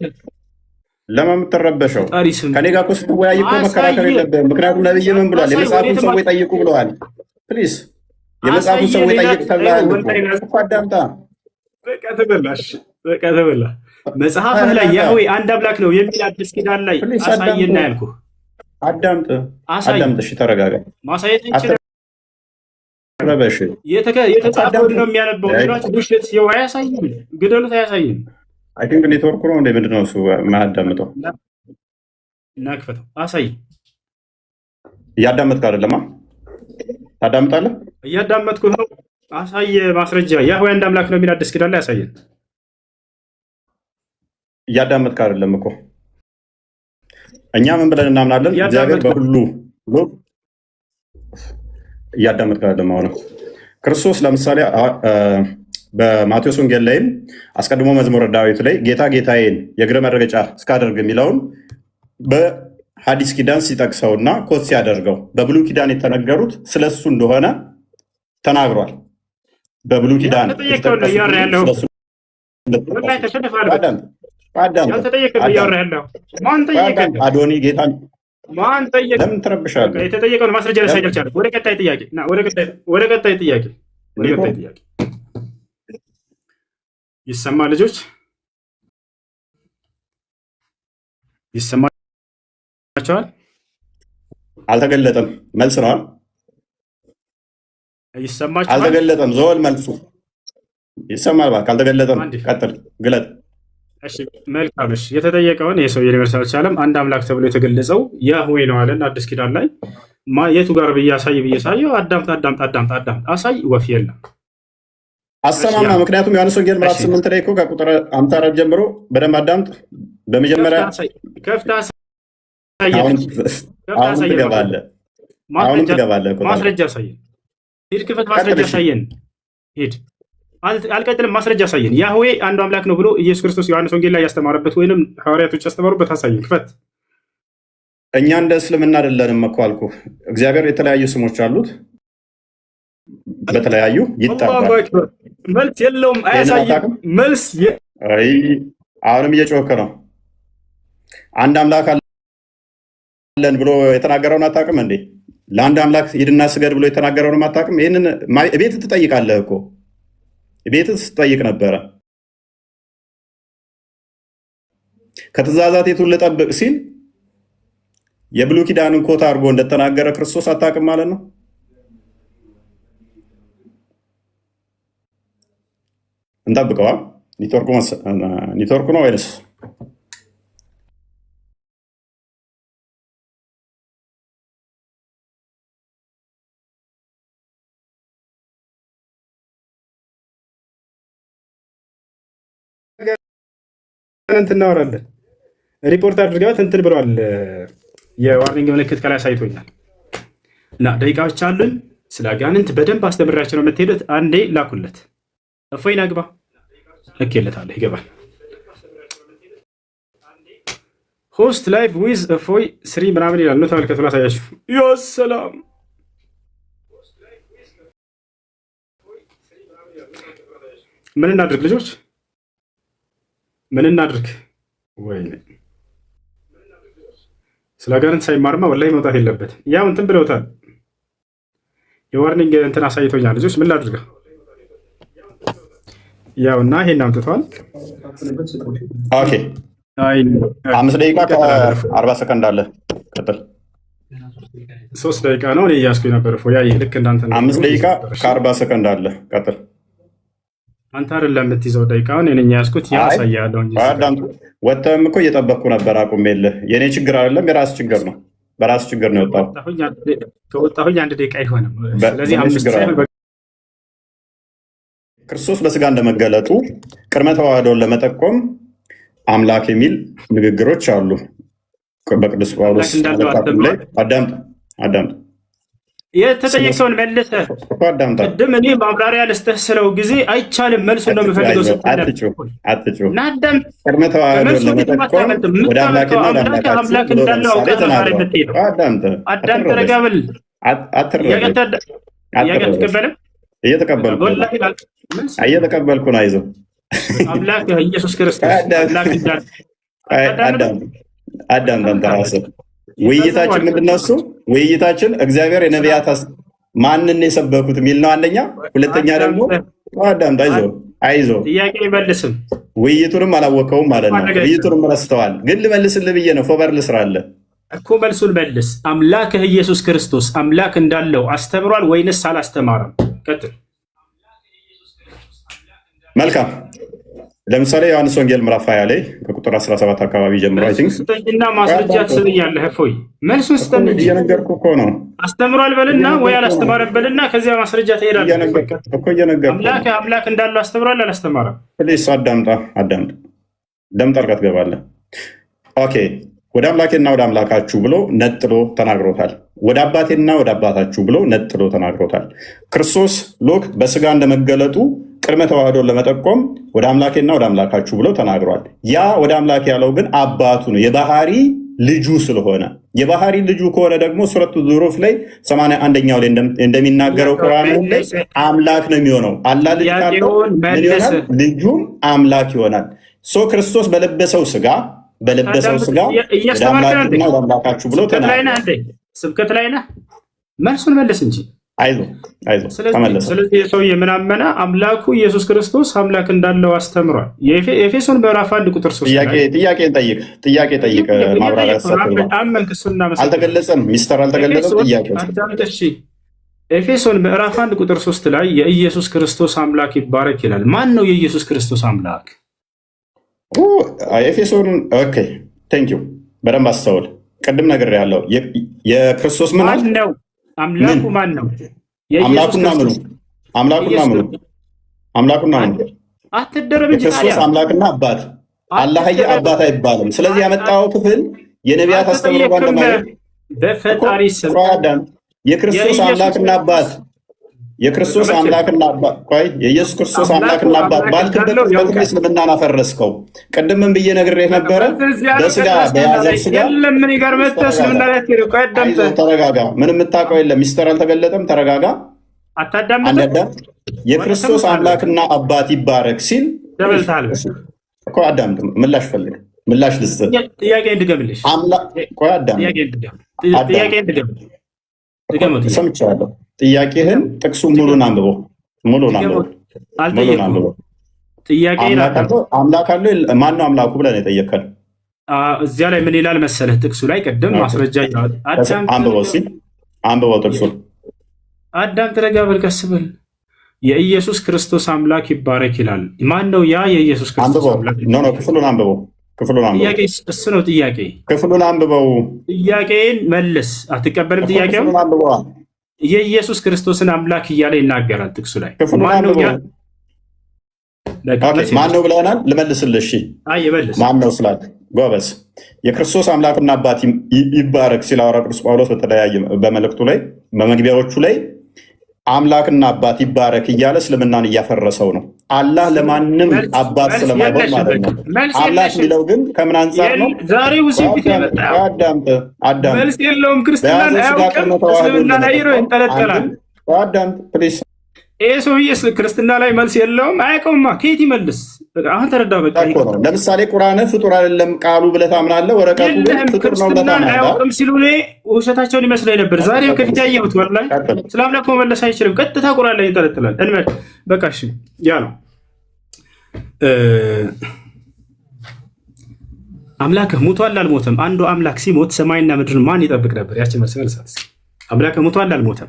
B: ለምን የምትረበሸው? ከኔ ጋር እኮ ስትወያይ እኮ መከራከር የለብህም። ምክንያቱም ነብይ ምን ብሏል? የመጽሐፉን ሰዎች ጠይቁ ብለዋል። ፕሊዝ የመጽሐፉን ሰዎች ጠይቅ ተብለሃል እኮ አዳምጣ።
A: በቃ ተበላ። መጽሐፍህ ላይ ያህዌ አንድ አምላክ ነው የሚል አዲስ ኪዳን ላይ አሳየና ያልኩህ።
B: አዳምጥ። እሺ ተረጋጋ።
A: ማሳየት እንችላለን። የተጻፈውን ነው የሚያነበው። ውሸት ሲው አያሳይም። ግደሉት አያሳይም።
B: አይ ቲንክ ኔትወርክ ነው እንደ ምንድን ነው እሱ የማያዳምጠው?
A: እናክፈተው። አሳይ።
B: እያዳመጥክ አይደለማ? ታዳምጣለህ?
A: እያዳመጥኩ ነው። አሳየ ማስረጃ። ያህዌ አንድ አምላክ ነው የሚል አዲስ ኪዳን ላይ አሳየን።
B: እያዳመጥክ አይደለም እኮ። እኛ ምን ብለን እናምናለን? እግዚአብሔር በሁሉ ብሎ። እያዳመጥክ አይደለም። አሁን ክርስቶስ ለምሳሌ በማቴዎስ ወንጌል ላይም አስቀድሞ መዝሙረ ዳዊት ላይ ጌታ ጌታዬን የእግረ መረገጫ እስካደርግ የሚለውን በሐዲስ ኪዳን ሲጠቅሰውና ኮት ሲያደርገው በብሉይ ኪዳን የተነገሩት ስለሱ እንደሆነ ተናግሯል። በብሉይ ኪዳን አዶኒ ጌታ ለምን ትረብሻለህ?
A: የተጠየቀውን ማስረጃ ላሳይ አልቻለም። ወደ ቀጣይ ጥያቄ ይሰማ ልጆች ይሰማቸዋል?
B: አልተገለጠም። መልስ ነዋል።
A: ይሰማቸዋል?
B: አልተገለጠም። ዞል መልሱ ይሰማል። እባክህ አልተገለጠም። ቀጥል፣ ግለጥ።
A: እሺ መልካም። እሺ የተጠየቀውን የሰው ዩኒቨርስ አልቻለም። አንድ አምላክ ተብሎ የተገለጸው ያህዌ ነው አለን አዲስ ኪዳን ላይ። የቱ ጋር ብያሳየው? አዳምጥ አሳይ። ወፍ የለም
B: አሰማማ። ምክንያቱም ዮሐንስ ወንጌል ምዕራፍ 8 ላይ እኮ ከቁጥር 54 ጀምሮ በደንብ አዳምጥ። በመጀመሪያ አሁንም ትገባለህ።
A: ማስረጃ አሳየን። ሂድ፣ ክፈት፣ ማስረጃ አሳየን። ሂድ። አልቀጥልም። ማስረጃ አሳየን። ያህዌ አንዱ አምላክ ነው ብሎ ኢየሱስ ክርስቶስ ዮሐንስ ወንጌል ላይ ያስተማረበት ወይንም ሐዋርያቶች ያስተማሩበት አሳየን። ክፈት።
B: እኛ እንደ እስልምና አይደለንም እኮ አልኩህ። እግዚአብሔር የተለያዩ ስሞች አሉት፣ በተለያዩ ይጠራል።
A: መልስ የለውም። አያሳይም። መልስ
B: አሁንም እየጮኸ ነው። አንድ አምላክ አለን ብሎ የተናገረውን አታውቅም እንዴ? ለአንድ አምላክ ሂድና ስገድ ብሎ የተናገረውን አታውቅም? ይህንን ቤት ትጠይቃለህ እኮ ቤት ስትጠይቅ ነበረ። ከትእዛዛት የቱን ልጠብቅ ሲል የብሉይ ኪዳንን ኮታ አድርጎ እንደተናገረ ክርስቶስ አታውቅም ማለት ነው። እንጠብቀዋ። ኔትወርኩ ነው ወይንስ
A: እንትን እናወራለን። ሪፖርት አድርገዋት እንትን ብለዋል። የዋርኒንግ ምልክት ከላይ አሳይቶኛል። እና ደቂቃዎች አሉን። ስለ አጋንንት በደንብ አስተምራቸው ነው የምትሄዱት። አንዴ ላኩለት። እፎይን አግባ ልኬለታለሁ፣ ይገባል። ሆስት ላይፍ ዊዝ እፎይ ስሪ ምናምን ይላል ነው። ተመልከቱ፣ ላሳያችሁ። ያ ሰላም ምን እናድርግ ልጆች? ምን እናድርግ? ወይ ስለ አጋንንት ሳይማርማ ወላሂ መውጣት የለበትም። ያው እንትን ብለውታል። የዋርኒንግ እንትን አሳይቶኛል። ልጆች ምን ላድርጋ? ያው እና ይሄን አምጥተዋል።
B: ኦኬ 5 ደቂቃ ከ40 ሰከንድ አለ። ቀጥል።
A: 3 ደቂቃ ነው እኔ እያስኩኝ ነበር። ያ ልክ እንዳንተ
B: 5 ደቂቃ ከ40 ሰከንድ አለ። ቀጥል።
A: አንተ አይደለም የምትይዘው ደቂቃውን እኔ ያስኩት ያሳያለሁ እንጂ
B: ወጥተህም እኮ እየጠበቅኩ ነበር። አቁሜልህ። የእኔ ችግር አይደለም፣ የራስ ችግር ነው። በራስ ችግር ነው የወጣው።
A: ከወጣሁኝ 1 ደቂቃ አይሆንም። ስለዚህ 5
B: ክርስቶስ በስጋ እንደመገለጡ ቅድመ ተዋህዶን ለመጠቆም አምላክ የሚል ንግግሮች አሉ በቅዱስ ጳውሎስ ላይ። አዳምጥ
A: የተጠየቀውን መልሰህ ቅድም እኔ ማብራሪያ ልስጥህ ስለው ጊዜ አይቻልም መልሱን ነው የምፈልገው።
B: ቅድመ ተዋህዶን ለመጠቆም ወደ አምላክና ወደ አምላክ እንዳለው አውቀህ ዛሬ የምትሄደው
A: አዳምጥ። ረጋ ብል
B: እየተቀበልኩ ነው። አይዞህ
A: አምላክ ኢየሱስ ክርስቶስ
B: አዳምጥ። ራስህ ውይይታችን ምንድን ነው? እሱ ውይይታችን እግዚአብሔር የነቢያት ማንን የሰበኩት የሚል ነው። አንደኛ። ሁለተኛ ደግሞ አዳምጥ። አይዞህ
A: ጥያቄ ይመልስም።
B: ውይይቱንም አላወቀውም ማለት ነው። ውይይቱንም ረስተዋል። ግን ልመልስልህ ብዬ ነው። ፎበር ልስራለህ
A: እኮ መልሱን መልስ። አምላክህ ኢየሱስ ክርስቶስ አምላክ እንዳለው አስተምሯል ወይንስ አላስተማረም? ቀጥል።
B: መልካም። ለምሳሌ ዮሐንስ ወንጌል ምዕራፍ 20 ላይ ከቁጥር 17 አካባቢ ጀምሮ
A: ስጠኝና ማስረጃ ትስብያለህ። እፎይ መልሱን ስጠኝ።
B: እየነገርኩህ እኮ ነው።
A: አስተምሯል በልና ወይ አላስተማረም በልና ከዚያ ማስረጃ ትሄዳለህ እኮ። እየነገርኩህ አምላክ እንዳለው አስተምሯል አላስተማረም?
B: ፕሊስ አዳምጥ። ደም ጠርቀህ ትገባለህ። ኦኬ። ወደ አምላኬና ወደ አምላካችሁ ብሎ ነጥሎ ተናግሮታል። ወደ አባቴና ወደ አባታችሁ ብሎ ነጥሎ ተናግሮታል። ክርስቶስ ሎክ በስጋ እንደመገለጡ ቅድመ ተዋህዶን ለመጠቆም ወደ አምላኬና ወደ አምላካችሁ ብሎ ተናግሯል። ያ ወደ አምላክ ያለው ግን አባቱ ነው፣ የባህሪ ልጁ ስለሆነ። የባህሪ ልጁ ከሆነ ደግሞ ሱረቱ ዙሩፍ ላይ 81ኛው ላይ እንደሚናገረው ቁርአን ላይ አምላክ ነው የሚሆነው። አላህ ልጅ ካለው ምን ይሆናል? ልጁም አምላክ ይሆናል። ክርስቶስ በለበሰው ስጋ ወደ አምላክና ወደ አምላካችሁ ብሎ ተናግሯል።
A: ስብከት ላይ ነህ። መልሱን መልስ እንጂ
B: አይዞህ
A: ተመለስ። ስለዚህ ሰውዬ ምን አመነ? አምላኩ ኢየሱስ ክርስቶስ አምላክ እንዳለው አስተምሯል። የኤፌሶን ምዕራፍ 1 ቁጥር 3
B: ጥያቄ ጠይቅ። ማብራሪያ አልተገለጸም። ሚስተር አልተገለጸም። ጥያቄ
A: ኤፌሶን ምዕራፍ 1 ቁጥር 3 ላይ የኢየሱስ ክርስቶስ አምላክ ይባረክ ይላል። ማን ነው የኢየሱስ ክርስቶስ አምላክ?
B: ኤፌሶን ኦኬ ቴንክ ዩ። በደንብ አስተውል። ቅድም ነገር ያለው የክርስቶስ
A: ማን ነው? አምላኩ ማን ነው?
B: አምላኩና ምኑ
A: አትደረብ እንጂ
B: የክርስቶስ አምላክና አባት አላህዬ አባት አይባልም። ስለዚህ ያመጣው ክፍል የነቢያት አስተምሮ ማለት
A: በፈጣሪ ስም
B: የክርስቶስ አምላክና አባት የክርስቶስ አምላክና አባት የኢየሱስ ክርስቶስ አምላክና አባት ባልክበት በክርስቶስ እስልምናን አፈረስከው። ቅድም ምን ብዬ ነግሬህ ነበረ? በስጋ በያዘው ስጋ
A: ለምን ይገርመህ? እስልምና ላይ
B: ተረጋጋ። ምንም የምታውቀው የለም። ሚስተር አልተገለጠም። ተረጋጋ።
A: አታዳምጥ።
B: የክርስቶስ አምላክና አባት ይባረክ ሲል እኮ አዳምጥ። ምላሽ ፈልግ። ምላሽ ልስጥ።
A: ጥያቄ እንድገምልሽ።
B: ሰምቻለሁ። ጥያቄህን ጥቅሱን ሙሉን አንብቦ አምላክ አለ ማነው አምላኩ ብለን የጠየቀን?
A: እዚያ ላይ ምን ይላል መሰለህ? ጥቅሱ ላይ ቅድም ማስረጃ
B: አንብቦ ጥቅሱን
A: አዳም ተረጋ በል፣ ቀስ በል። የኢየሱስ ክርስቶስ አምላክ ይባረክ ይላል። ማን ነው ያ የኢየሱስ ክርስቶስ አምላክ?
B: ክፍሉን አንብበው።
A: ጥያቄ እሱ ነው። ጥያቄ
B: ክፍሉን አንብበው።
A: ጥያቄን መልስ። አትቀበልም? ጥያቄው የኢየሱስ ክርስቶስን አምላክ እያለ ይናገራል ጥቅሱ ላይ።
B: ማን ነው ብለናል? ልመልስልሽ። ማን ነው ስላት ጎበዝ የክርስቶስ አምላክና አባት ይባረክ ሲል ሐዋርያው ቅዱስ ጳውሎስ በተለያየ በመልእክቱ ላይ በመግቢያዎቹ ላይ አምላክና አባት ይባረክ እያለ እስልምናን እያፈረሰው ነው። አላህ ለማንም አባት ስለማይሆን ማለት ነው። አላህ የሚለው ግን ከምን አንጻር ነው?
A: ዛሬ ውስጥ
B: አዳምጥ።
A: መልስ የለውም። ክርስትናን አያውቅም። እስልምና ላይ ይንጠለጠላል።
B: አዳምጥ ፕሊስ።
A: ይሄ ሰውዬ ክርስትና ላይ መልስ የለውም። አያውቀውማ። ከየት ይመልስ? አሁን ተረዳ። በቃ
B: ለምሳሌ ቁርአን ፍጡር አይደለም ቃሉ ብለህ ታምናለህ፣ ወረቀቱ ግን ፍጡር ነው ብለህ ታምናለህ።
A: አያውቅም ሲሉ እኔ ውሸታቸውን ይመስለኝ ነበር። ዛሬ ከፊት ያየሁት ወላሂ ስለ አምላክ መመለስ አይችልም። ቀጥታ ቁርአን ላይ ይንጠለጥላል። እንመል በቃ እሺ፣ ያ ነው አምላክህ ሙቷል አልሞተም? አንዱ አምላክ ሲሞት ሰማይና ምድርን ማን ይጠብቅ ነበር? ያችን መልስ መልሳት። አምላክህ ሙቷል አልሞተም?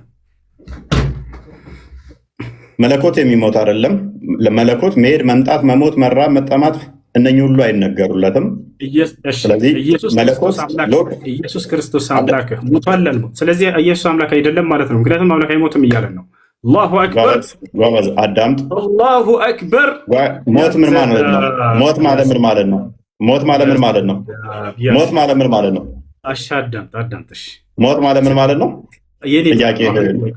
B: መለኮት የሚሞት አይደለም። ለመለኮት መሄድ፣ መምጣት፣ መሞት፣ መራብ፣ መጠማት እነኚህ ሁሉ አይነገሩለትም። ስለዚህ
A: ኢየሱስ ክርስቶስ አምላክ ሙቷል አልሞት። ስለዚህ ኢየሱስ አምላክ አይደለም ማለት ነው። ምክንያቱም አምላክ አይሞትም እያለን ነው። አላሁ አክበር።
B: አዳምጥ።
A: አላሁ አክበር።
B: ሞት ምን ማለት ነው? ሞት ማለት ምን ማለት ነው? ሞት ማለት ምን ማለት ነው? ሞት ማለት ምን ማለት ነው?
A: እሺ አዳምጥ።
B: ሞት ማለት ምን ማለት ነው? ጥያቄ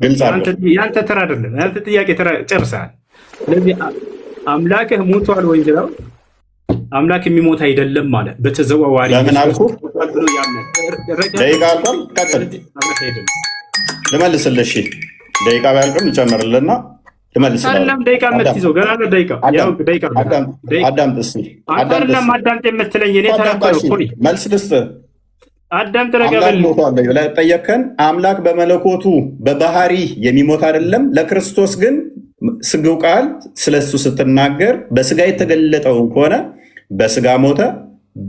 B: ግልጽ አድርገው።
A: ያንተ ተራ አይደለም። ያንተ ጥያቄ ተራ ጨርሰሃል። ስለዚህ አምላክህ ሞቷል ወይ ነው? አምላክ የሚሞት አይደለም ማለት በተዘዋዋሪ
B: ለምን አልኩ? ደቂቃ አልቋል። ቀጥል። ልመልስልህ። ደቂቃ ባያልቅም ልጨምርልና ልመልስልህ።
A: አይደለም ደቂቃ የምትይዘው ገና ነው። ደቂቃ
B: አዳምጥ እስኪ።
A: አይደለም አዳምጥ የምትለኝ እኔ ተራ እኮ
B: መልስ ልስጥህ።
A: አዳምጥ። ረጋበል
B: ብለህ ጠየቅከን። አምላክ በመለኮቱ በባህሪ የሚሞት አይደለም። ለክርስቶስ ግን ስግው ቃል ስለሱ ስትናገር በስጋ የተገለጠውን ከሆነ በስጋ ሞተ፣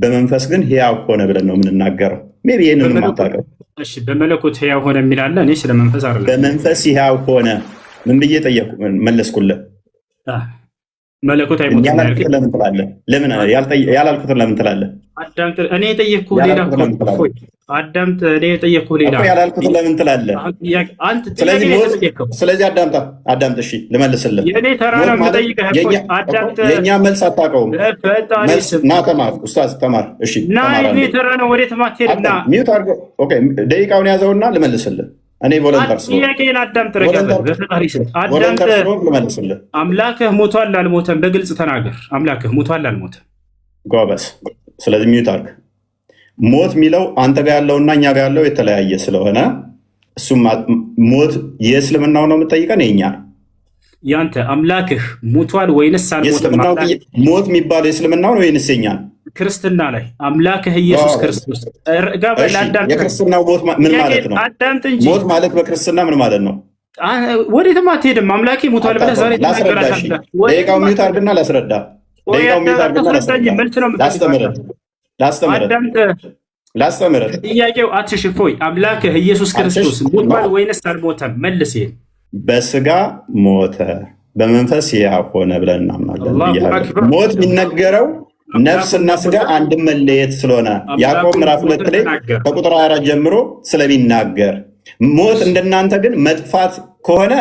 B: በመንፈስ ግን ሕያው ሆነ ብለን ነው የምንናገረው። ሜይ ቢ ይህንን ማታውቀው።
A: እሺ በመለኮት ሕያው ሆነ የሚላለ እኔ ስለ መንፈስ አይደለም።
B: በመንፈስ ሕያው ሆነ ምን ብዬ ጠየቁ? መለስኩልህ።
A: መለኮት አይሞትም ያልከኝ
B: ለምን ትላለህ? ለምን ያላልኩትን ለምን ትላለህ?
A: አዳምጥ። እኔ የጠየቅኩህ ሌላ እኮ አዳምጥ። እኔ የጠየቅኩህ ሌላ
B: እኮ ያላልኩትን ለምን ትላለህ? ስለዚህ አዳምጥ። እሺ ልመልስልህ።
A: የእኔ ተራ ነው የምጠይቅህ እኮ አዳምጥ።
B: የእኛ መልስ አታውቀውም። ና ተማር፣ ኡስታዝ ተማር። እሺ
A: ና፣ የእኔ ተራ ነው። ወዴት ማትሄድና
B: ሚውት አድርገው። ኦኬ ደቂቃውን ያዘውና ልመልስልህ። እኔ ቮለንተር
A: ጥያቄን አዳምጥ። በፈጣሪ ስም አዳምጥ። አምላክህ ሞቷል አልሞተም? በግልጽ ተናገር። አምላክህ ሞቷል አልሞተም?
B: ጎበዝ። ስለዚህ ሚዩት አድርግ። ሞት የሚለው አንተ ጋር ያለውና እኛ ጋር ያለው የተለያየ ስለሆነ እሱም ሞት የእስልምናው ነው የምጠይቀን የኛ
A: ያንተ አምላክህ ሞቷል ወይንስ አልሞተም?
B: ሞት የሚባለው የእስልምናው ነው ወይንስ የኛ ነው?
A: ክርስትና ላይ አምላክህ ኢየሱስ ክርስቶስ
B: የክርስትናው ሞት ምን ማለት ነው? ሞት ማለት በክርስትና ምን ማለት ነው?
A: ወዴትም አትሄድም። አምላኬ ሞቷል ብለህ ዛሬ
B: ላስረዳሽ። ደቂቃው ሚዩት አድርግና ላስረዳ። ላስተምርህ።
A: ጥያቄው አትሽፎይ። አምላክህ ኢየሱስ ክርስቶስ ሞቷል ወይንስ አልሞተም? መልስ።
B: በስጋ ሞተ፣ በመንፈስ ሕያው ሆነ ብለን እናምናለን። ሞት የሚነገረው ነፍስና ስጋ አንድም መለየት ስለሆነ ያዕቆብ ምዕራፍ 2 ላይ ከቁጥር 24 ጀምሮ ስለሚናገር፣ ሞት እንደናንተ ግን መጥፋት ከሆነ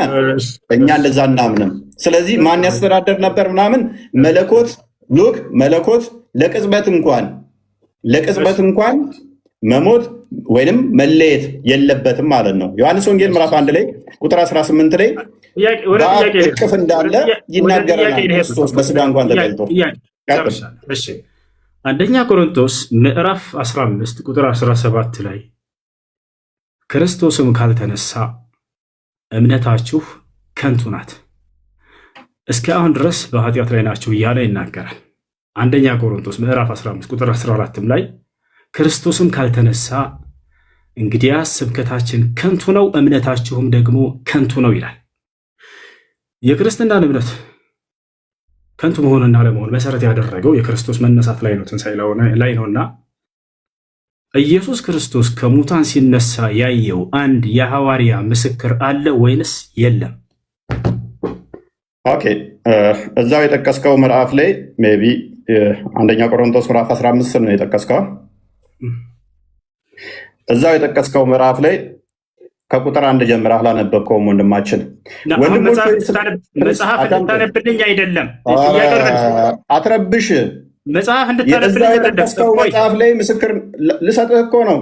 B: እኛ እንደዛ እናምንም። ስለዚህ ማን ያስተዳደር ነበር ምናምን መለኮት ለቅጽበት እንኳን መሞት ወይንም መለየት የለበትም ማለት ነው። ዮሐንስ ወንጌል ምዕራፍ 1 ላይ ቁጥር 18 ላይ እቅፍ እንዳለ ይናገረናል። ክርስቶስ በስጋ እንኳን ተገልጦ
A: አንደኛ ቆሮንቶስ ምዕራፍ 15 ቁጥር 17 ላይ ክርስቶስም ካልተነሳ እምነታችሁ ከንቱ ናት፣ እስከ አሁን ድረስ በኃጢአት ላይ ናችሁ እያለ ይናገራል። አንደኛ ቆሮንቶስ ምዕራፍ 15 ቁጥር 14 ላይ ክርስቶስም ካልተነሳ እንግዲያስ ስብከታችን ከንቱ ነው፣ እምነታችሁም ደግሞ ከንቱ ነው ይላል። የክርስትናን እምነት ከንቱ መሆንና ለመሆን መሰረት ያደረገው የክርስቶስ መነሳት ላይ ነው፣ ትንሣኤ ላይ ነውና ኢየሱስ ክርስቶስ ከሙታን ሲነሳ ያየው አንድ የሐዋርያ ምስክር አለ ወይንስ የለም?
B: ኦኬ እዛው የጠቀስከው ምዕራፍ ላይ ሜይ ቢ አንደኛ ቆሮንቶስ ምዕራፍ 15 ነው የጠቀስከው። እዛው የጠቀስከው ምዕራፍ ላይ ከቁጥር 1 ጀምረህ አላነበብከውም ወንድማችን።
A: መጽሐፍ እንድታነብልኝ አይደለም
B: አትረብሽ።
A: መጽሐፍ እንድታነብልኝ
B: የጠቀስከው መጽሐፍ ላይ ምስክር ልሰጥህ እኮ ነው፣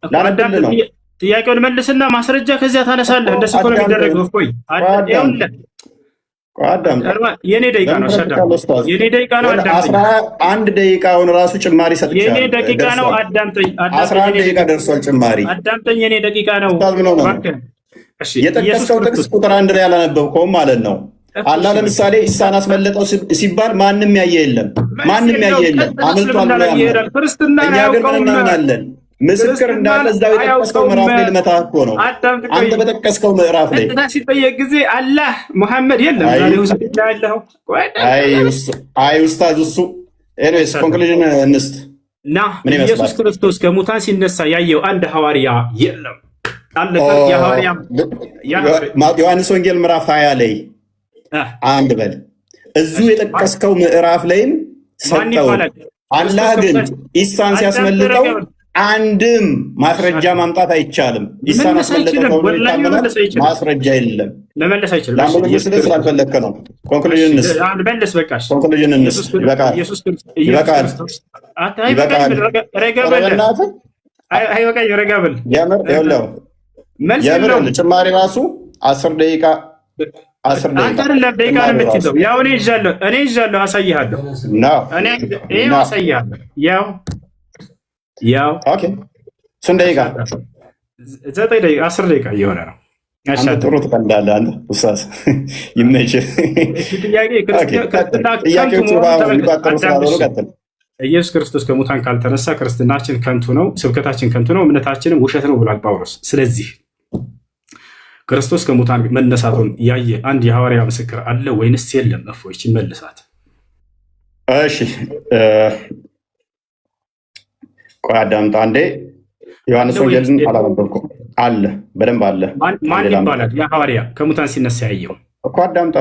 B: ላነብልህ ነው።
A: ጥያቄውን መልስና ማስረጃ ከዚያ ታነሳለህ። እንደሱ እኮ ነው የሚደረገው። ቆይ የኔ ደቂቃ ነው፣ የኔ ደቂቃ ነው።
B: አንድ ደቂቃውን ራሱ ጭማሪ ሰጥቻለሁ።
A: የኔ ደቂቃ ነው። አዳምጠኝ።
B: 11 ደቂቃ ደርሷል ጭማሪ።
A: አዳምጠኝ። የኔ ደቂቃ ነው።
B: የጠቀስከው ጥቅስ ቁጥር 1 ላይ አላነበብከውም ማለት ነው። አላህ ለምሳሌ ኢሳን አስመለጠው ሲባል ማንም ያየ የለም፣ ማንም ያየ የለም፣ አምልጧል ብሎ ያምናል። እኛ ግን ምን እናምናለን? ምስክር እንዳለ እዛው የጠቀስከው ምዕራፍ ላይ ልመታህ እኮ ነው። አንተ በጠቀስከው ምዕራፍ ላይ
A: ሲጠየቅ ጊዜ አላህ ሙሐመድ የለም።
B: አይ ኡስታዝ እሱ ኤኒዌይስ ኮንክሉዥን እንስት
A: ና ኢየሱስ ክርስቶስ ከሙታን ሲነሳ ያየው አንድ ሐዋርያ የለም።
B: ዮሐንስ ወንጌል ምዕራፍ 20 ላይ አንድ በል እዚሁ የጠቀስከው ምዕራፍ ላይም ሰጠው። አላህ ግን ኢሳን ሲያስመልጠው አንድም ማስረጃ ማምጣት አይቻልም። ኢሳን አስመለጠው ማስረጃ የለም።
A: ለመለስ አይችልም።
B: ለምን ስላልፈለግክ ነው። ኮንክሉዥን እንስ
A: መልስ በቃሽ።
B: ኮንክሉዥን እንስ ይበቃል። ይበቃል።
A: ረጋበል
B: የምር ይኸውልህ መልስ የለውም። ጭማሪ ራሱ 10 ደቂቃ 10 ደቂቃ
A: አንተ አይደለም ደቂቃ ነው የምትይዘው። ያው እኔ ይዣለሁ አሳይሃለሁ። ይኸው አሳይሃለሁ። ያው
B: ኦኬ ስንት ደቂቃ?
A: 9 ደቂቃ 10 ደቂቃ እየሆነ ነው።
B: አንተ ጥሩ ትቀልዳለህ አንተ ኡስታዝ ይመችህ።
A: ኢየሱስ ክርስቶስ ከሙታን ካልተነሳ ክርስትናችን ከንቱ ነው፣ ስብከታችን ከንቱ ነው፣ እምነታችንም ውሸት ነው ብሏል ጳውሎስ። ስለዚህ ክርስቶስ ከሙታን መነሳቱን ያየ አንድ የሐዋርያ ምስክር አለ ወይንስ የለም? እፎይች መልሳት።
B: እሺ ቆይ አዳምጥ አንዴ። ዮሐንስ ወንጌልን አላነበብኩም። አለ በደንብ አለ።
A: ማን ይባላል ያ ሐዋርያ ከሙታን ሲነሳ ያየው?
B: እኮ አዳምጣ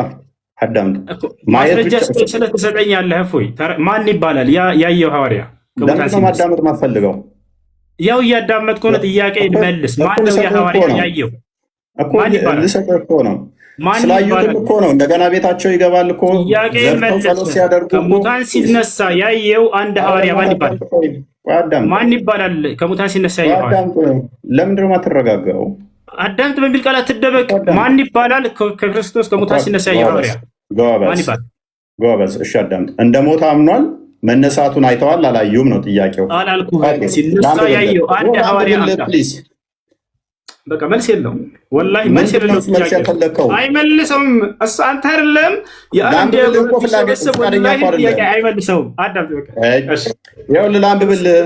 A: ማስረጃ ስለተሰጠኛለህ። እፎይ ማን ይባላል ያየው ሐዋርያ ከሙታን ሲነሳ?
B: ማዳመጥ ማትፈልገው?
A: ያው እያዳመጥኩ ነው። ጥያቄ መልስ። ማን ነው ያ ሐዋርያ ያየው?
B: ማን ይባላል? ልሰጥህ እኮ ነው። ስላዩትም እኮ ነው። እንደገና ቤታቸው ይገባል እኮ ዘርተው ጸሎት ሲያደርጉ
A: ከሙታን ሲነሳ ያየው አንድ ሐዋርያ ማን ይባላል? ማን ይባላል? ከሙታን ሲነሳ ያየው
B: ለምንድን ነው የማትረጋጋው?
A: አዳምጥ በሚል ቃል አትደበቅ። ማን ይባላል? ከክርስቶስ ከሙታን ሲነሳ ያየው ሐዋርያ ማን ይባላል?
B: ጎበዝ። እሺ አዳምጥ። እንደ ሞት አምኗል። መነሳቱን አይተዋል አላዩም ነው ጥያቄው።
A: አላልኩህም። ሲነሳ ያየው አንድ ሐዋርያ ፕሊዝ በቃ መልስ የለውም። ወላሂ መልስ የለውም። አይመልሰውም። አንተ አይደለም አይመልሰውም። አዳምጥ በቃ
B: ይኸውልህ ላንብብልህ።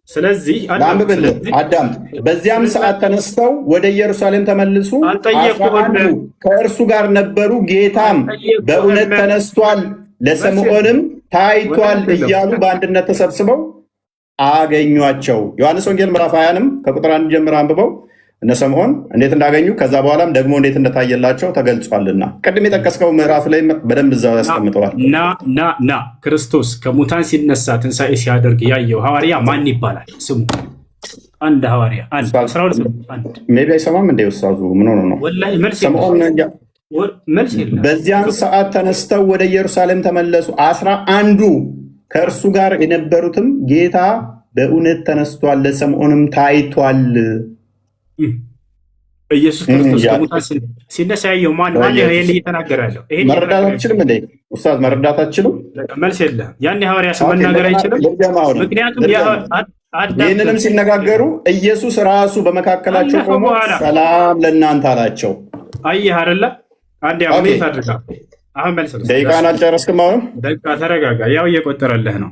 A: ስለዚህ
B: ላንብብልህ አዳምጥ። በዚያም ሰዓት ተነስተው ወደ ኢየሩሳሌም ተመልሱ፣ ከእርሱ ጋር ነበሩ። ጌታም በእውነት ተነስቷል፣ ለስምዖንም ታይቷል እያሉ በአንድነት ተሰብስበው አገኟቸው። ዮሐንስ ወንጌል ምዕራፍ 20ንም ከቁጥር 1 ጀምሮ አንብበው እነ ስምዖን እንዴት እንዳገኙ ከዛ በኋላም ደግሞ እንዴት እንደታየላቸው ተገልጿልና ቅድም የጠቀስከው ምዕራፍ ላይ በደንብ እዛው ያስቀምጠዋል።
A: ና ክርስቶስ ከሙታን ሲነሳ ትንሣኤ ሲያደርግ ያየው ሐዋርያ ማን ይባላል? ስሙ አንድ ሐዋርያ
B: ሜይ ቢ አይሰማም እንደ ኡስታዙ ምን ሆኖ ነው?
A: መልስ የለም።
B: በዚያን ሰዓት ተነስተው ወደ ኢየሩሳሌም ተመለሱ። 11ዱ ከእርሱ ጋር የነበሩትም ጌታ በእውነት ተነስቷል፣ ለስምዖንም ታይቷል።
A: ኢየሱስ ክርስቶስ ከሙታን ሲነሳ ያየው ማን ይሄን እየተናገረ ያለው?
B: መረዳት አትችልም እንዴ ኡስታዝ? መረዳት አትችልም?
A: መልስ የለም። ያን ሐዋርያ ስም መናገር አይችልም። ምክንያቱም
B: ይህንንም ሲነጋገሩ ኢየሱስ ራሱ በመካከላቸው ቆሞ ሰላም ለእናንተ አላቸው።
A: አየህ አይደለ? አንዴ አሜት አድርጋ አሁን መልስ ነው።
B: ደቂቃን አልጨረስክም? አሁንም
A: ደቂቃ ተረጋጋ። ያው እየቆጠረልህ ነው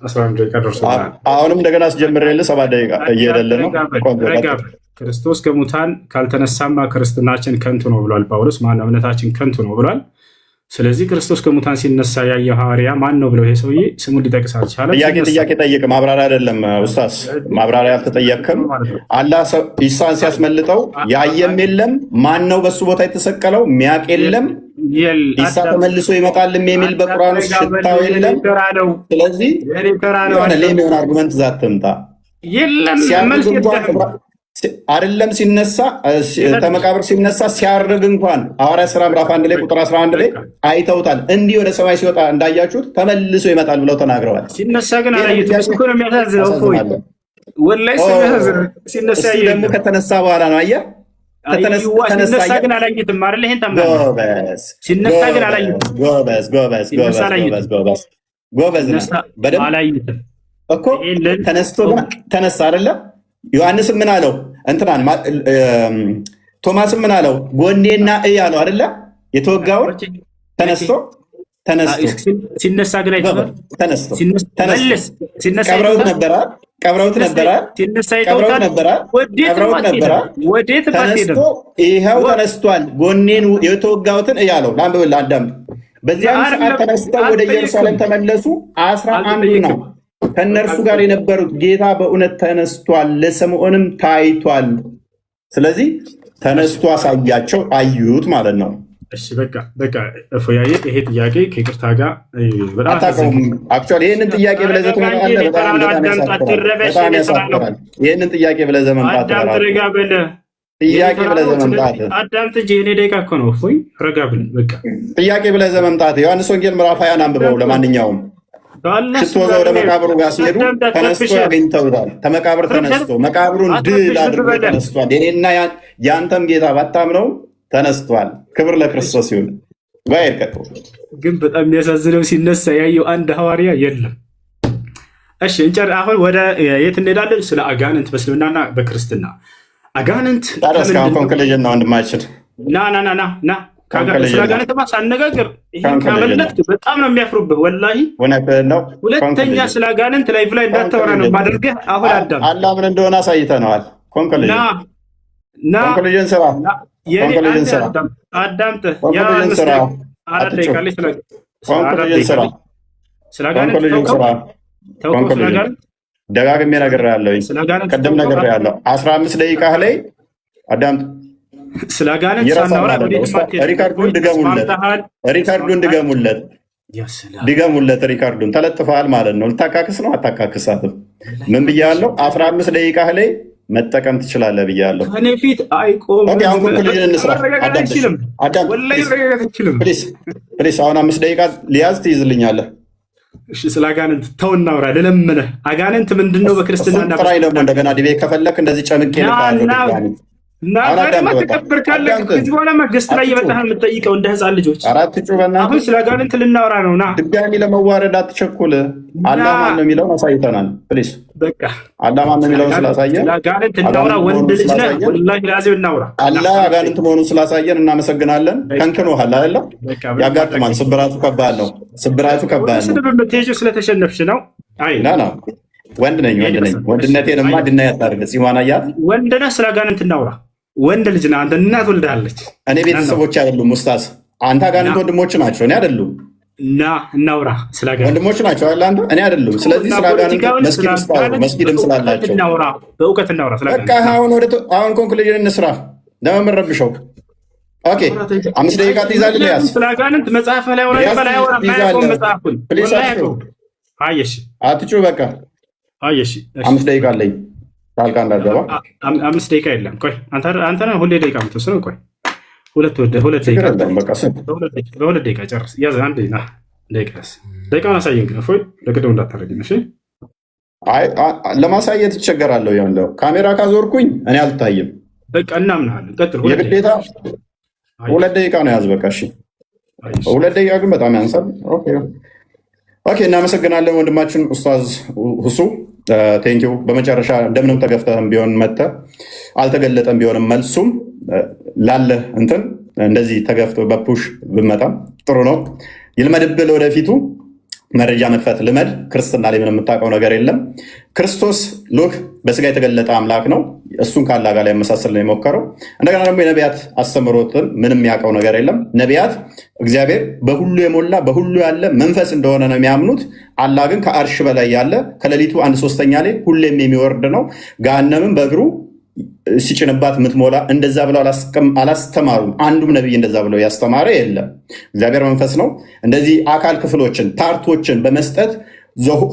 A: 11 ደቂቃ ደርሶታል።
B: አሁንም እንደገና አስጀምሬልህ 7 ደቂቃ እየሄደልህ ነው።
A: ክርስቶስ ከሙታን ካልተነሳማ ክርስትናችን ከንቱ ነው ብሏል ጳውሎስ። ማነው እምነታችን ከንቱ ነው ብሏል። ስለዚህ ክርስቶስ ከሙታን ሲነሳ ያየው ሐዋርያ ማን ነው ብለው ይሄ ሰውዬ ስሙን ሊጠቅስ አልቻለም።
B: ጥያቄ ጠይቅ፣ ማብራሪያ አይደለም ኡስታዝ፣ ማብራሪያ አልተጠየቅክም። አላህ ኢሳን ሲያስመልጠው ያየም የለም፣ ማን ነው በሱ ቦታ የተሰቀለው ሚያቅ የለም። ኢሳ ተመልሶ ይመጣልም የሚል በቁርአን ውስጥ ሽታው የለም። ስለዚህ የሆነ ሌም የሆነ አርጉመንት ዛት ትምጣ አይደለም ሲነሳ ተመቃብር ሲነሳ ሲያርግ እንኳን ሐዋርያት ሥራ ምዕራፍ 1 ላይ ቁጥር 11 ላይ አይተውታል። እንዲህ ወደ ሰማይ ሲወጣ እንዳያችሁት ተመልሶ ይመጣል ብለው ተናግረዋል።
A: ሲነሳ ግን አላየሁትም። እሱ እኮ ነው የሚያሳዝነው። ወላሂ ሲነሳ
B: ደግሞ ከተነሳ በኋላ ነው። አየህ
A: ሲነሳ ግን አላየሁትም አይደል? ይሄን ታምናለህ? ሲነሳ ግን አላየሁትም።
B: ጎበዝ በደምብ አላየሁትም እኮ ተነስቶ አይደለ? ዮሐንስም ምን አለው? እንትናን ቶማስም ምን አለው? ጎኔና እይ አለው አይደለ? የተወጋውን ተነስቶ
A: ሲነሳ ግን አይተውታል።
B: ተነስቶ ቀብረውት ነበረ። ተነስቶ ይኸው ተነስቷል። ጎኔን የተወጋሁትን እይ አለው። ላንብብል አዳም። በዚያም ሰዓት ተነስተው ወደ ኢየሩሳሌም ተመለሱ። 11 ነው ከእነርሱ ጋር የነበሩት። ጌታ በእውነት ተነስቷል፣ ለስምዖንም ታይቷል። ስለዚህ ተነስቶ አሳያቸው፣ አዩት ማለት ነው።
A: እሺ በቃ እፎያዬ፣ ይሄ ጥያቄ ከይቅርታ ጋር በጣም
B: አታውቀውም። አክቹዋሊ ይህንን ጥያቄ ብለህ ዘመን አለ በጣም ያሳፍራል። ይህንን ጥያቄ ብለህ ዘመን ጥያቄ ብለህ ዘመምጣት
A: አዳምጥ እንጂ እኔ ደቂቃ እኮ ነው። እፎይ ረጋ ብለህ በቃ
B: ጥያቄ ብለህ ዘመምጣት። ዮሐንስ ወንጌል ምዕራፍ 20 አንብበው። ለማንኛውም ስትወዛ ወደ መቃብሩ ጋር ሲሄዱ ተነስቶ ያገኝተውታል። ተመቃብር ተነስቶ መቃብሩን ድል አድርጎ ተነስቷል። የኔና የአንተም ጌታ ባታምነው ተነስቷል። ክብር ለክርስቶስ ይሁን። ባይርከቱ
A: ግን በጣም የሚያሳዝነው ሲነሳ ያየው አንድ ሐዋርያ የለም። እሺ እንጨር። አሁን ወደ የት እንሄዳለን? ስለ አጋንንት በእስልምናና በክርስትና አጋንንት
B: እስካሁን ኮንክሉዥን ነው ወንድማችን።
A: ና ስለ አጋንንት ሳነጋገር ይህን ካመለጥክ በጣም ነው የሚያፍሩብህ። ወላሂ
B: ነው።
A: ሁለተኛ ስለ አጋንንት ላይፍ ላይ እንዳታወራ ነው ማደርገህ። አሁን አዳም
B: አላህ ምን እንደሆነ አሳይተነዋል። ኮንክሉዥን ስራ
A: አዳምጥ።
B: ደጋግሜ ነግሬሃለሁ። ቅድም ነግሬሃለሁ። 15 ደቂቃ ላይ አዳምጥ።
A: ስለ አጋንንት ሳናወራ
B: ሪካርዱን ድገሙለት። ሪካርዱን ተለጥፈሃል ማለት ነው። ልታካክስ ነው አታካክሳትም? ምን ብያለሁ? 15 ደቂቃ ላይ መጠቀም ትችላለህ ብያለሁ።
A: ከኔ ፊት አይቆም።
B: አሁን ኮንክሉዥን እንስራ። ፕሊስ አሁን 5 ደቂቃ ሊያዝ ትይዝልኛለህ።
A: እሺ ስለ አጋንንት ተው እናውራ። ልለምንህ አጋንንት ምንድን ነው በክርስትና?
B: ጥራኝ ደግሞ እንደገና ዲቤት ከፈለክ እንደዚህ ጨምቄ
A: ተቀብር ካለ ከዚህ በኋላ ገስት ላይ እየመጣህ የምትጠይቀው እንደ ህፃን ልጆች። አሁን ስለ አጋንንት ልናወራ ነው። ና
B: ድጋሚ ለመዋረድ አትቸኩል። አላህ ማን ነው የሚለውን አሳይተናል። ፕሊስ በቃ አላህ ማን ነው የሚለውን ስላሳየን
A: ስለ አጋንንት እናውራ። ወንድ ልጅ ነህ ወላሂ ላዚም እናውራ።
B: አላህ አጋንንት መሆኑን ስላሳየን እናመሰግናለን። ከንክኖሃል አይደለ? ያጋጥማል። ስብራቱ ከባድ ነው። ስለተሸነፍሽ ነው። አይ ነው ወንድ ነኝ። ወንድነቴንማ ድና ያታርግ ሲማናያት
A: ወንድ ነህ። ስለ አጋንንት እናውራ። ወንድ ልጅ ነህ አንተ። እናት ወልዳለች።
B: እኔ ቤተሰቦች አይደሉም ኡስታዝ። አንተ አጋንንት ወንድሞች ናቸው፣ እኔ አይደሉም።
A: እና እናውራ ስለ አጋንንት
B: ወንድሞች ናቸው አይደል? አንተ እኔ አይደሉም። ስለዚህ ስለ አጋንንት መስጊድም ስላላቸው
A: በእውቀት እናውራ።
B: በቃ አሁን ኮንክሉዥን እንስራ። ለምን ረብሸው? ኦኬ 5 ደቂቃ ትይዛለህ። ያዝ
A: ስለ አጋንንት መጽሐፍ ላይ ወራ በላይ ወራ መጽሐፍን
B: ፕሊስ
A: አየሽ
B: አትጩ። በቃ
A: አየሽ
B: 5 ደቂቃ አለኝ። ታልቃ እንዳገባ
A: 5 ደቂቃ የለም። ቆይ አንተ ነህ ሁሌ ደቂቃ የምትወስነው። ቆይ ሁለት ደቂቃ ጨርስ። ያዝ አንድ ደቂቃውን አሳየን። ግን እፎይ ለቅደው እንዳታረግኝ እሺ።
B: ለማሳየት ይቸገራለሁ። ያለው ካሜራ ካዞርኩኝ እኔ አልታይም።
A: በቃ እናምናለን። ቀጥል።
B: የግዴታ 2 ደቂቃ ነው ያዝ። በቃ እሺ 2 ደቂቃ ግን በጣም ያንሳል። ኦኬ እናመሰግናለን ወንድማችን ኡስታዝ ሁሱ ቴንኪው። በመጨረሻ እንደምንም ተገፍተህም ቢሆን መጥተህ አልተገለጠም ቢሆንም መልሱም ላለ እንትን እንደዚህ ተገፍቶ በፑሽ ብመጣም ጥሩ ነው። ይልመድብል ወደፊቱ መረጃ መክፈት ልመድ። ክርስትና ላይ ምንም የምታውቀው ነገር የለም። ክርስቶስ ሎክ በስጋ የተገለጠ አምላክ ነው። እሱን ከአላህ ጋር ሊያመሳስል ነው የሞከረው። እንደገና ደግሞ የነቢያት አስተምህሮትን ምንም ያውቀው ነገር የለም። ነቢያት እግዚአብሔር በሁሉ የሞላ በሁሉ ያለ መንፈስ እንደሆነ ነው የሚያምኑት። አላህ ግን ከአርሽ በላይ ያለ ከሌሊቱ 1/3 ላይ ሁሌም የሚወርድ ነው። ገሃነምን በእግሩ ሲጭንባት የምትሞላ እንደዛ ብለው አላስተማሩም። አንዱም ነቢይ እንደዛ ብለው ያስተማረ የለም። እግዚአብሔር መንፈስ ነው። እንደዚህ አካል ክፍሎችን ፓርቶችን በመስጠት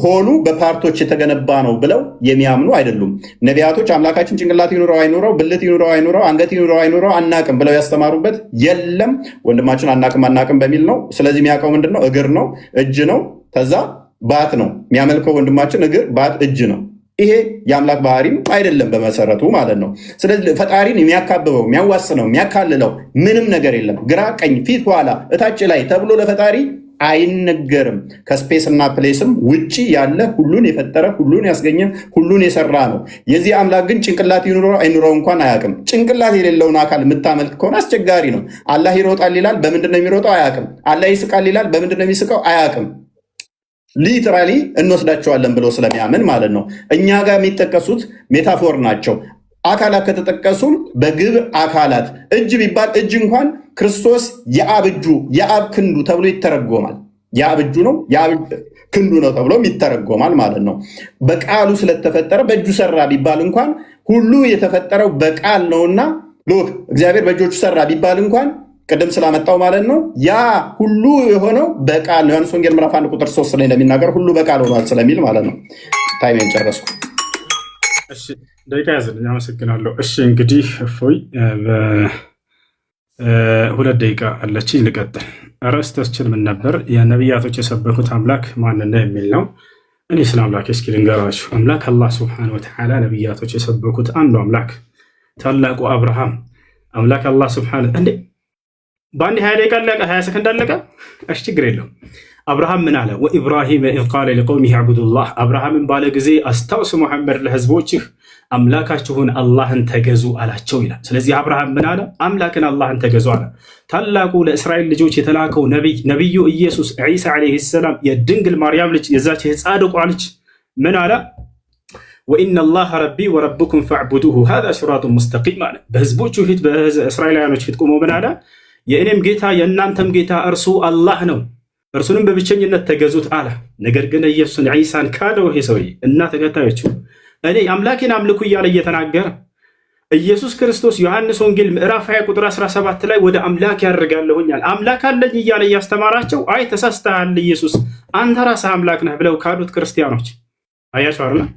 B: ሆሉ በፓርቶች የተገነባ ነው ብለው የሚያምኑ አይደሉም። ነቢያቶች አምላካችን ጭንቅላት ይኑረው አይኑረው፣ ብልት ይኑረው አይኑረው፣ አንገት ይኑረው አይኑረው አናቅም ብለው ያስተማሩበት የለም። ወንድማችን አናቅም በሚል ነው። ስለዚህ የሚያውቀው ምንድን ነው? እግር ነው፣ እጅ ነው፣ ከዛ ባት ነው የሚያመልከው ወንድማችን። እግር፣ ባት፣ እጅ ነው። ይሄ የአምላክ ባህሪም አይደለም በመሰረቱ ማለት ነው። ስለዚህ ፈጣሪን የሚያካብበው የሚያዋስነው የሚያካልለው ምንም ነገር የለም። ግራ ቀኝ፣ ፊት ኋላ፣ እታች ላይ ተብሎ ለፈጣሪ አይነገርም። ከስፔስ እና ፕሌስም ውጪ ያለ ሁሉን የፈጠረ ሁሉን ያስገኘ ሁሉን የሰራ ነው። የዚህ አምላክ ግን ጭንቅላት ይኑረው አይኑረው እንኳን አያውቅም። ጭንቅላት የሌለውን አካል የምታመልክ ከሆነ አስቸጋሪ ነው። አላህ ይሮጣል ይላል፣ በምንድን ነው የሚሮጠው? አያውቅም። አላህ ይስቃል ይላል፣ በምንድን ነው የሚስቀው? አያውቅም። ሊትራሊ እንወስዳቸዋለን ብሎ ስለሚያምን ማለት ነው። እኛ ጋር የሚጠቀሱት ሜታፎር ናቸው። አካላት ከተጠቀሱም በግብር አካላት እጅ ቢባል እጅ እንኳን ክርስቶስ የአብ እጁ የአብ ክንዱ ተብሎ ይተረጎማል። የአብ እጁ ነው የአብ ክንዱ ነው ተብሎ ይተረጎማል ማለት ነው። በቃሉ ስለተፈጠረ በእጁ ሰራ ቢባል እንኳን ሁሉ የተፈጠረው በቃል ነውና ሎክ እግዚአብሔር በእጆቹ ሰራ ቢባል እንኳን ቅድም ስላመጣው ማለት ነው ያ ሁሉ የሆነው በቃል ነው። ዮሐንስ ወንጌል ምዕራፍ 1 ቁጥር 3 ላይ እንደሚናገር ሁሉ በቃል ሆኗል ስለሚል ማለት ነው። ታይሜን ጨረስኩ።
A: እሺ ደቂቃ ያዝልኝ። አመሰግናለሁ። እሺ እንግዲህ እፎይ ሁለት ደቂቃ አለችኝ፣ ልቀጥል። ርዕሳችን ምን ነበር? የነቢያቶች የሰበኩት አምላክ ማንና የሚል ነው። እኔ ስለ አምላክ እስኪ ልንገራችሁ። አምላክ አላህ ስብሐነሁ ወተዓላ ነቢያቶች የሰበኩት አንዱ አምላክ ታላቁ አብርሃም አምላክ አላህ ስብሐነሁ እንዴ በአንድ 20 ደቂቃ አለቀ፣ 20 ሰከንድ አለቀ። እሺ ችግር የለውም። አብርሃም ምን አለ? ወኢብራሂም ኢዝ ቃለ ሊቀውሚሂ አዕቡዱላህ። አብርሃምን ባለ ጊዜ አስታውስ ሙሐመድ ለህዝቦችህ አምላካችሁን አላህን ተገዙ አላቸው ይላል። ስለዚህ አብርሃም ምን አለ? አምላክን አላህን ተገዙ አለ። ታላቁ ለእስራኤል ልጆች የተላከው ነቢዩ ኢየሱስ ዒሳ ዓለይሂ ሰላም የድንግል ማርያም ልጅ የዛች የጻድቋ ልጅ ምን አለ? ወኢነ አላህ ረቢ ወረብኩም ፈዕቡዱሁ ሃዛ ሲራጡን ሙስተቂም አለ። በህዝቦቹ ፊት በእስራኤላውያኖች ፊት ቆሞ ምን አለ? የእኔም ጌታ የእናንተም ጌታ እርሱ አላህ ነው፣ እርሱንም በብቸኝነት ተገዙት አለ። ነገር ግን ኢየሱስን ዒሳን ካደው ይሄ ሰውዬ እና ተከታዮቹ እኔ አምላኬን አምልኩ እያለ እየተናገረ ኢየሱስ ክርስቶስ ዮሐንስ ወንጌል ምዕራፍ 20 ቁጥር 17 ላይ ወደ አምላክ ያደርጋለሁኛል አምላክ አለኝ እያለ እያስተማራቸው አይ ተሳስተሃል ኢየሱስ አንተ ራስህ አምላክ ነህ ብለው ካዱት ክርስቲያኖች አያችሁ አይደል?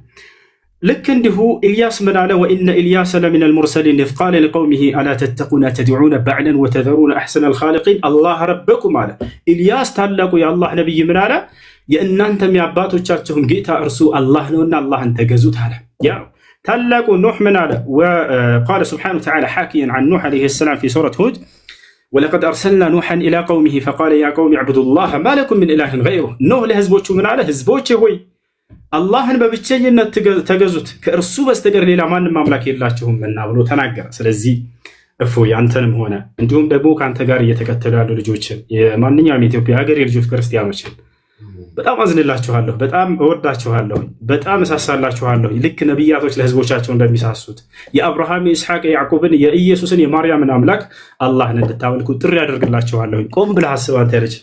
A: ልክ እንዲሁ ኢልያስ ምን አለ? ወኢነ ኢልያስ ለሚን አልሙርሰሊን ኢዝ ቃለ ሊቀውሚሂ አላ ተተቁነ ተድዑነ በዕለን ወተዘሩነ አሕሰነ አልኻሊቂን አላህ ረበኩም አለ። ኢልያስ ታላቁ የአላህ ነቢይ ምን አለ? የእናንተም የአባቶቻችሁም ጌታ እርሱ አላህ ነውና አላህን ተገዙት አለ። ያ ታላቁ ኑሕ ምን አለ? ወቃለ ስብሓነሁ ወተዓላ ሓኪየን ዐን ኑሕ ዓለይሂ ሰላም ፊ ሱረት ሁድ ወለቀድ አርሰልና ኑሐን ኢላ ቀውሚሂ ፈቃለ ያ ቀውሚ ዕቡዱላህ ማ ለኩም ሚን ኢላሂን ገይሩህ። ኑሕ ለህዝቦቹ ምን አለ? ህዝቦቼ ሆይ አላህን በብቸኝነት ተገዙት ከእርሱ በስተቀር ሌላ ማንም አምላክ የላችሁምና ብሎ ተናገረ። ስለዚህ እፎይ አንተንም ሆነ እንዲሁም ደግሞ ከአንተ ጋር እየተከተሉ ያሉ ልጆችን የማንኛውም የኢትዮጵያ ሀገር የልጆች ክርስቲያኖችን በጣም አዝንላችኋለሁ፣ በጣም እወዳችኋለሁ፣ በጣም እሳሳላችኋለሁ። ልክ ነቢያቶች ለህዝቦቻቸው እንደሚሳሱት የአብርሃም የኢስሐቅ የያዕቆብን የኢየሱስን የማርያምን አምላክ አላህን እንድታመልኩ ጥሪ ያደርግላችኋለሁ። ቆም ብለህ አስብ አንተ ልጅ።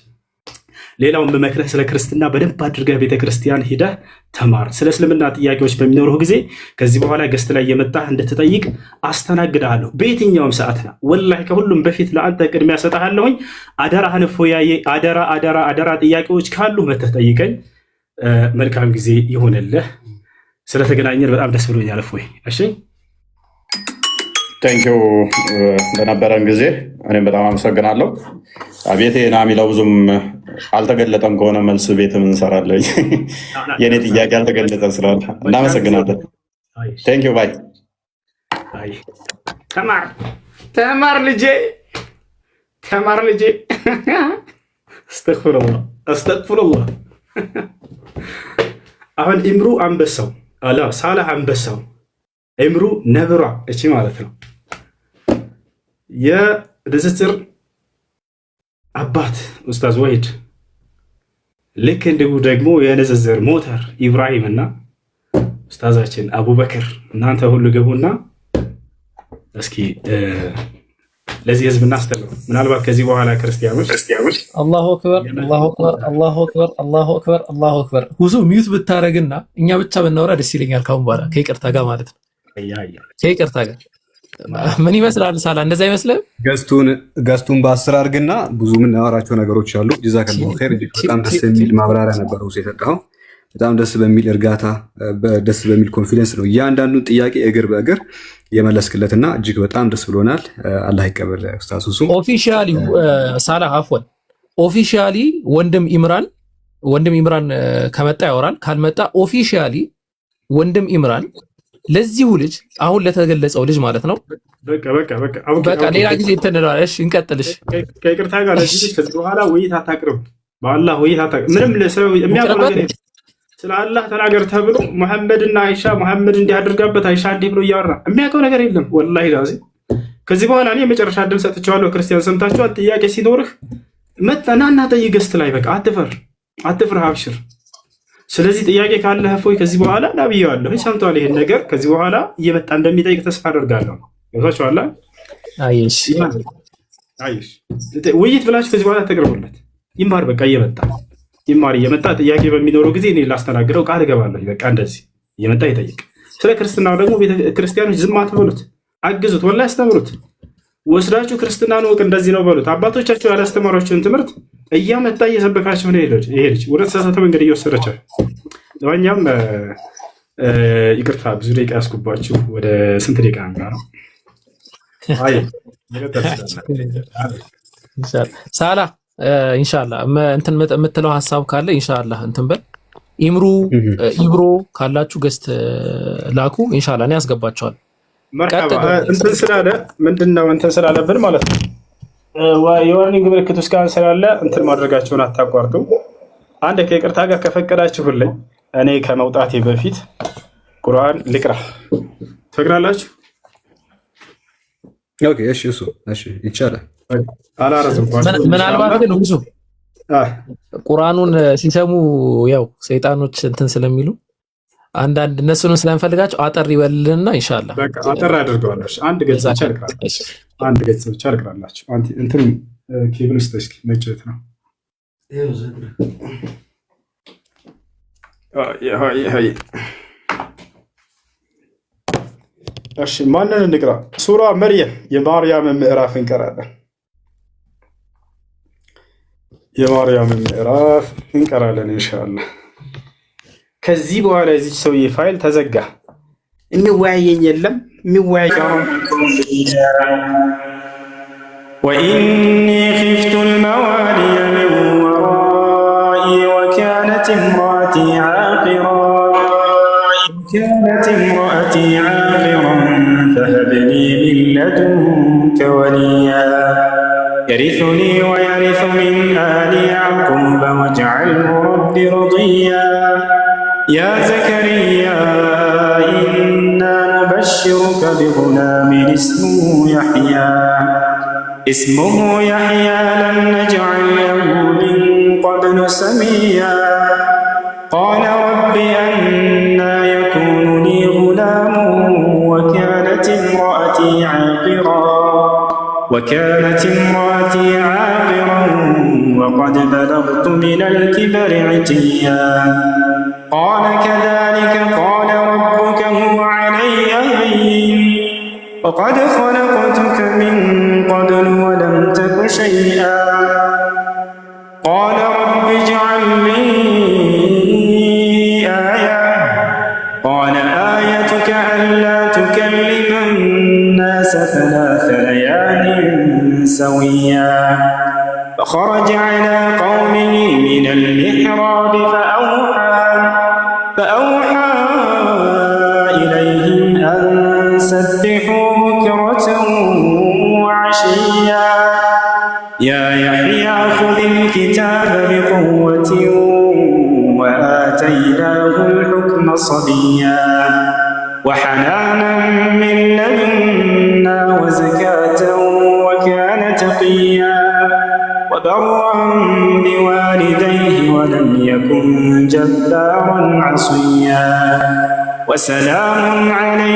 A: ሌላውን በመክረህ ስለ ክርስትና በደንብ አድርገህ ቤተክርስቲያን ሂደህ ተማር። ስለ እስልምና ጥያቄዎች በሚኖሩህ ጊዜ ከዚህ በኋላ ገስት ላይ የመጣህ እንድትጠይቅ አስተናግድሃለሁ በየትኛውም ሰዓትና ወላሂ ከሁሉም በፊት ለአንተ ቅድሚያ ሰጥሃለሁኝ። አደራህን እፎያዬ፣ አደራ ጥያቄዎች ካሉ መተህ ጠይቀኝ። መልካም ጊዜ ይሆንልህ። ስለተገናኘን በጣም ደስ ብሎኛል እፎይ። እሺ
B: ቴንኪው ለነበረን ጊዜ እኔም በጣም አመሰግናለሁ። ቤቴ ና የሚለው ብዙም አልተገለጠም ከሆነ መልስ ቤትም እንሰራለን። የእኔ ጥያቄ አልተገለጠም ስላለ እናመሰግናለን። ቴንኪው ባይ።
A: ተማር ልጄ፣ ተማር ልጄ። አስተግፍሩላህ። አሁን ኢምሩ አንበሳው አላ ሳላህ አንበሳው ኢምሩ ነብሯ እቺ ማለት ነው የንጽጽር አባት ኡስታዝ ወሂድ ልክ እንዲሁ ደግሞ የንጽጽር ሞተር ኢብራሂም እና ኡስታዛችን አቡበክር እናንተ ሁሉ ገቡና እስኪ ለዚህ ህዝብ እናስተምሩ። ምናልባት ከዚህ በኋላ ክርስቲያኖች
E: አላሁ አክበር አላሁ አክበር አላሁ አክበር አላሁ አክበር አላሁ አክበር። ሁሱ ሚዩት ብታረግና እኛ ብቻ ብናወራ ደስ ይለኛል ካሁን በኋላ ከይቅርታ ጋር ማለት ነው። ከይቅርታ ጋር ምን ይመስላል ሳላ? እንደዛ አይመስልም?
F: ገስቱን በ10 አድርግና ብዙ የምናወራቸው ነገሮች አሉ። ጀዛከላሁ ኸይር። በጣም ደስ የሚል ማብራሪያ ነበር የሰጠኸው። በጣም ደስ በሚል እርጋታ፣ ደስ በሚል ኮንፊደንስ ነው እያንዳንዱን ጥያቄ እግር በእግር የመለስክለትና እጅግ በጣም ደስ ብሎናል። አላህ ይቀበል ኡስታዝ ሱሱ።
E: ኦፊሻሊ ሳላ አፍወን ኦፊሻሊ ወንድም ኢምራን ከመጣ ያወራል፣ ካልመጣ ኦፊሻሊ ወንድም ኢምራን ለዚሁ ልጅ አሁን ለተገለጸው ልጅ ማለት ነው። በቃ ሌላ ጊዜ እንተነዳለን። እሺ እንቀጥልሽ።
A: ከይቅርታ ጋር ለዚህ ልጅ ከዚህ በኋላ ውይይት አታቅርብ። በአላህ ውይይት አታቅርብ። ምንም ለሰው የሚያውቀው ነገር የለም። ስለ አላህ ተናገር ተብሎ መሐመድና አይሻ መሐመድ እንዲያደርጋበት አይሻ እንዲህ ብሎ እያወራ የሚያውቀው ነገር የለም። ወላሂ ላዚ ከዚህ በኋላ እኔ የመጨረሻ እድል ሰጥቼዋለሁ። ክርስቲያን ሰምታችኋል። ጥያቄ ሲኖርህ መጣናና ጠይቅ ገስት ላይ በቃ አትፍር አብሽር። ስለዚህ ጥያቄ ካለህ እፎይ ከዚህ በኋላ ናብያለሁ ሰምቷል። ይሄን ነገር ከዚህ በኋላ እየመጣ እንደሚጠይቅ ተስፋ አደርጋለሁ። ገብታችኋል? አይሽ ውይይት ብላችሁ ከዚህ በኋላ ተቀርቡለት። ይማር በቃ እየመጣ ጥያቄ በሚኖረው ጊዜ እኔ ላስተናግደው ቃል እገባለሁ። በቃ እንደዚህ እየመጣ ይጠይቅ። ስለ ክርስትናው ደግሞ ክርስቲያኖች ዝም አትበሉት፣ አግዙት፣ ወላሂ አስተምሩት። ወስዳችሁ ክርስትናን ወቅ እንደዚህ ነው በሉት። አባቶቻችሁ ያላስተማሯችሁን ትምህርት እያመጣ እየሰበካችሁ ነው። ይሄ ልጅ ወደ ተሳሳተ መንገድ እየወሰደቻል። ለማንኛውም ይቅርታ ብዙ ደቂቃ ያስኩባችሁ። ወደ ስንት ደቂቃ ነው?
E: ሳላ ኢንሻአላህ እንትን የምትለው ሀሳብ ካለ ኢንሻአላህ እንትን በል። ኢብሮ ካላችሁ ገስት ላኩ። ኢንሻአላህ እኔ ያስገባቸዋል።
A: እንትን ስላለ ምንድነው እንትን ስላለብን ማለት ነው የዋርኒንግ ምልክት ውስጥ ጋር ስላለ እንትን ማድረጋቸውን አታቋርጡ። አንድ ከይቅርታ ጋር ከፈቀዳችሁልኝ እኔ ከመውጣቴ በፊት ቁርአን ልቅራ። ትፈቅዳላችሁ?
F: ኦኬ እሺ፣ እሺ ይቻላል።
A: አላረዝምኳችሁ።
E: ምናልባት ግን ብዙ ቁርአኑን ሲሰሙ ያው ሰይጣኖች እንትን ስለሚሉ አንዳንድ እነሱንም ስለምፈልጋቸው አጠር ይበልልና ኢንሻአላህ
A: በቃ አጠር አድርገዋለሁ። አንድ ገጽ ብቻ ልቅራላችሁ። እንትን ኬብል ውስጥ እስኪ መጨት ነው። እሺ ማንን እንቅራ? ሱራ መርየም የማርያም ምዕራፍ እንቀራለን። የማርያም ምዕራፍ እንቀራለን ኢንሻአላህ። ከዚህ በኋላ የዚች ሰውዬ ፋይል ተዘጋ። የሚወያየኝ የለም። የሚወያየው ወኢኒ ኺፍቱ ልመዋሊየ ሚን ወራኢ ወካነት እምራአቲ ዓቂራን ፈሀብ ሊ ሚን ለዱንከ ወሊያ የሪሱኒ ወየሪሱ ሚን አሊ ያዕቁበ ወጅዐልሁ ረቢ ረዲያ يا زكريا إنا نبشرك بغلام اسمه يحيى لم نجعل له من قبل سميا قال رب أنى يكون لي غلام وكانت امرأتي عاقرا وقد بلغت من الكبر عتيا قال كذلك قال ربك هو علي هين وقد خلقتك من قبل ولم تك شيئا قال رب اجعل لي آية قال آيتك ألا تكلم الناس 3 ليال سويا فخرج على قومه من المحراب فأوحى إليهم أن سبحوا بكرة وعشيا يا يحيى خذ الكتاب بقوة وآتيناه الحكم صبيا وحنانا من لدنا وزكاة وكان تقيا وبرا بوالديه ولم يكن جبارا عصيا وسلام عليه